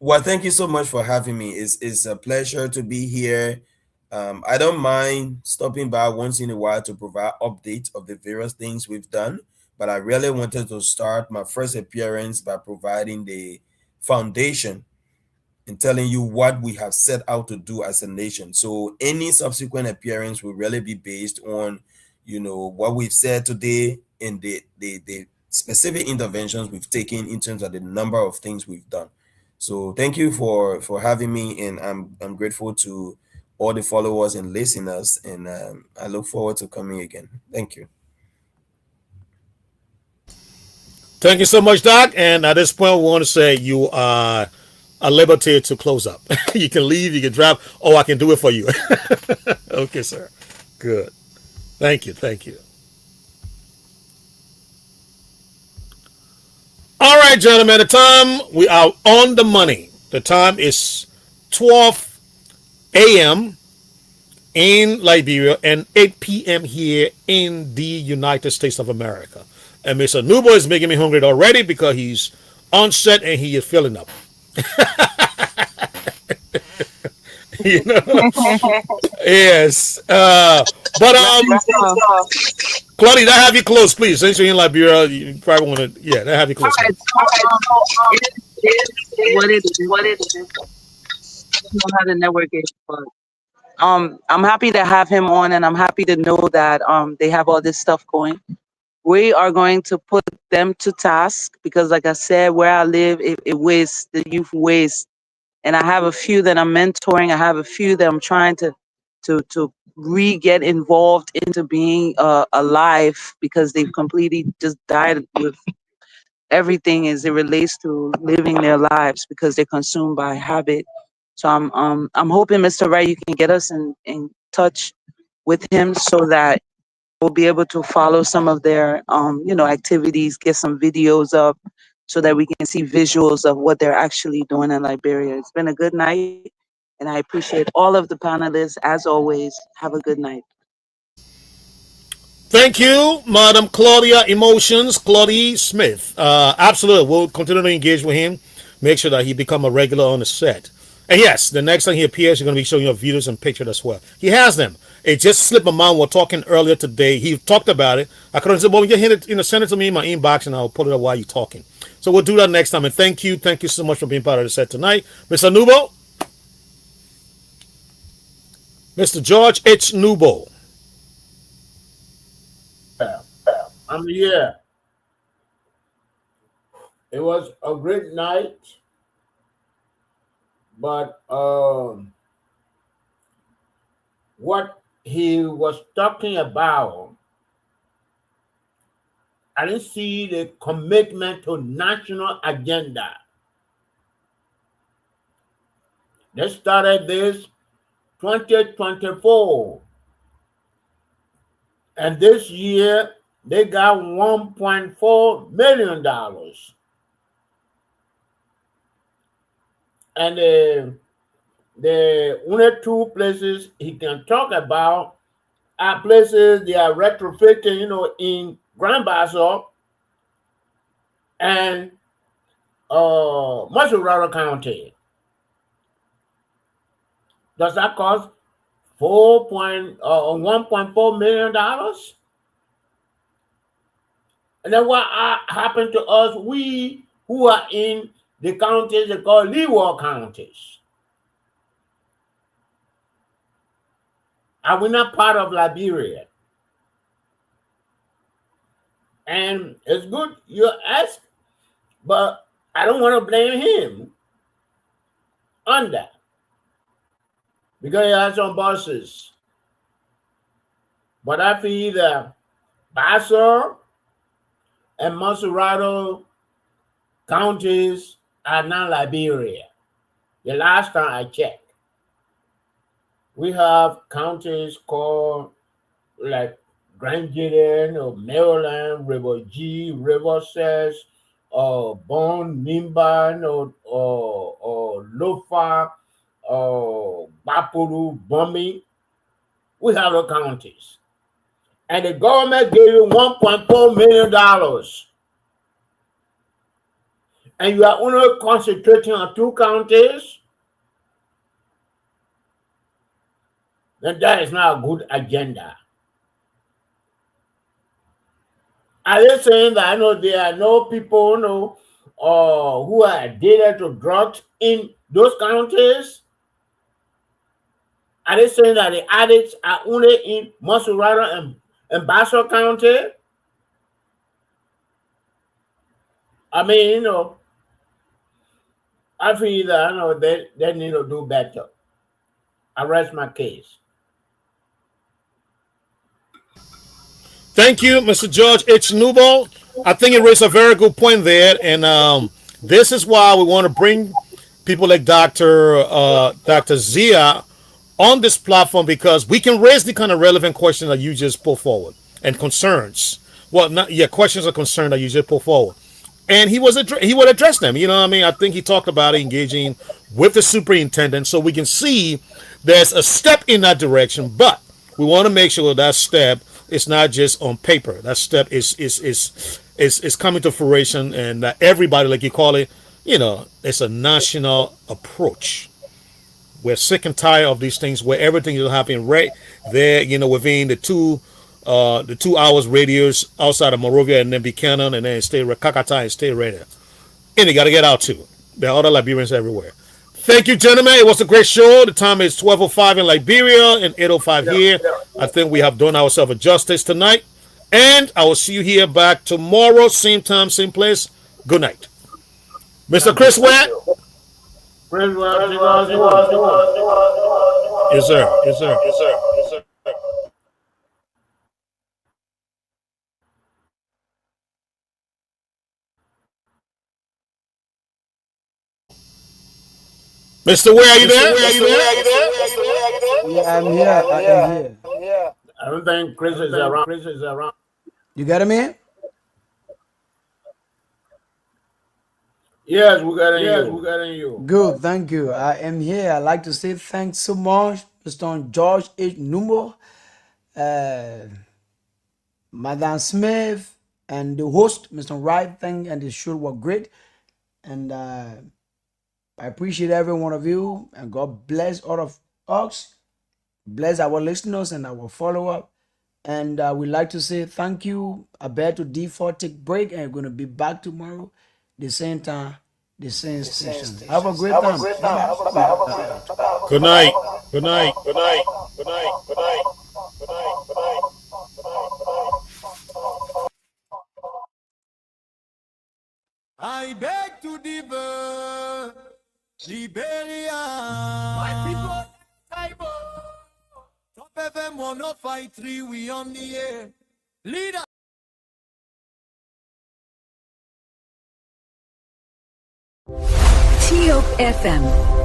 Well, thank you so much for having me. It's a pleasure to be here. I don't mind stopping by once in a while to provide updates of the various things we've done, but I really wanted to start my first appearance by providing the foundation and telling you what we have set out to do as a nation. So any subsequent appearance will really be based on, what we've said today and the specific interventions we've taken in terms of the number of things we've done. So thank you for having me, and I'm grateful to all the followers and listeners, and I look forward to coming again. Thank you. Thank you so much, Doc. And at this point, we want to say you are at liberty to close up. You can leave, you can drop, or I can do it for you. Okay, sir. Good. Thank you. Thank you. All right, gentlemen, the time we are on the money. The time is 12 a.m. in Liberia and 8 p.m. here in the United States of America. And Mr. Nubo is making me hungry already because he's on set and he is filling up. Yes. But Claudia, that have you close, please. Since you're in Liberia, you probably want to. Yeah, that have you close. All right. What it is. What it is. I don't know how the network is, but I'm happy to have him on, and I'm happy to know that they have all this stuff going. We are going to put them to task because, like I said, where I live, it wastes, the youth waste. And I have a few that I'm mentoring. I have a few that I'm trying to re-get involved into being alive because they've completely just died with everything as it relates to living their lives because they're consumed by habit. So I'm hoping, Mr. Wright, you can get us in touch with him so that we'll be able to follow some of their activities, get some videos up so that we can see visuals of what they're actually doing in Liberia. It's been a good night, and I appreciate all of the panelists. As always, have a good night. Thank you, Madam Claudia Emotions, Claudia Smith. Absolutely, we'll continue to engage with him. Make sure that he become a regular on the set. And yes, the next time he appears, you're going to be showing your videos and pictures as well. He has them. It just slipped my mind. We were talking earlier today. He talked about it. I could have said, well, you hit it, send it to me in my inbox, and I'll put it up while you're talking. So we'll do that next time. And thank you so much for being part of the set tonight, Mr. Nubo, Mr. George H. Nubo. I'm here. It was a great night, but what he was talking about, I didn't see the commitment to national agenda. They started this 2024, and this year they got $1.4 million. And the only two places he can talk about are places they are retrofitting, in Grand Bassa and Muscle County. Does that cost $1.4 million? And then what happened to us, we who are in the counties they call leeward counties? Are we not part of Liberia? And it's good you ask, but I don't want to blame him on that, because he has some bosses. But I feel that Bassa and Monserrato counties are not Liberia. The last time I checked, we have counties called like Grand Gedeh, or Maryland, River G, River Cess, or Bon, Nimban, or Lofa, or Bapuru, Bumi. We have the counties. And the government gave you $1.4 million. And you are only concentrating on two counties, then that is not a good agenda. Are they saying that there are no people who are addicted to drugs in those counties? Are they saying that the addicts are only in Monserrato and Bassa County? I mean, I feel that they need to do better. I rest my case. Thank you, Mr. George H. Nubo. I think you raised a very good point there, and this is why we want to bring people like Dr. Zia on this platform, because we can raise the kind of relevant questions that you just put forward and concerns. Well, not questions or concerns that you just put forward, and he would address them. You know what I mean? I think he talked about engaging with the superintendent, so we can see there's a step in that direction, but we want to make sure that step is not just on paper. That step is coming to fruition, and that everybody, like you call it, it's a national approach. We're sick and tired of these things where everything is happening right there, within the 2 hours radius outside of Monrovia and then Buchanan, and then stay Kakata and stay right there. And you got to get out too. There are other Liberians everywhere. Thank you, gentlemen. It was a great show. The time is 12:05 in Liberia and 8:05 here. I think we have done ourselves a justice tonight. And I will see you here back tomorrow, same time, same place. Good night. Mr. Chris Watt. Yes, sir. Yes, sir. Yes, sir. Yes, sir. Mr. Ware, are you there? Yeah, I'm here. I am here. I don't think Chris is around. You got him in? Yes, we got you. Good, thank you. I am here. I'd like to say thanks so much, Mr. George H. Numo. Madam Smith, and the host, Mr. Wright. And the show was great. And I appreciate every one of you. And God bless all of us. Bless our listeners and our follower. And we'd like to say thank you. I bear to D4 take break, and we're going to be back tomorrow, the same time, the same station. Have a great time. Bye-bye. Good night. Good night. Good night. Good night. Good night. Good night. Good night. I beg to differ, Liberia. My people, Taibo. Top FM 105.3, we on the air. Leader. TOP FM.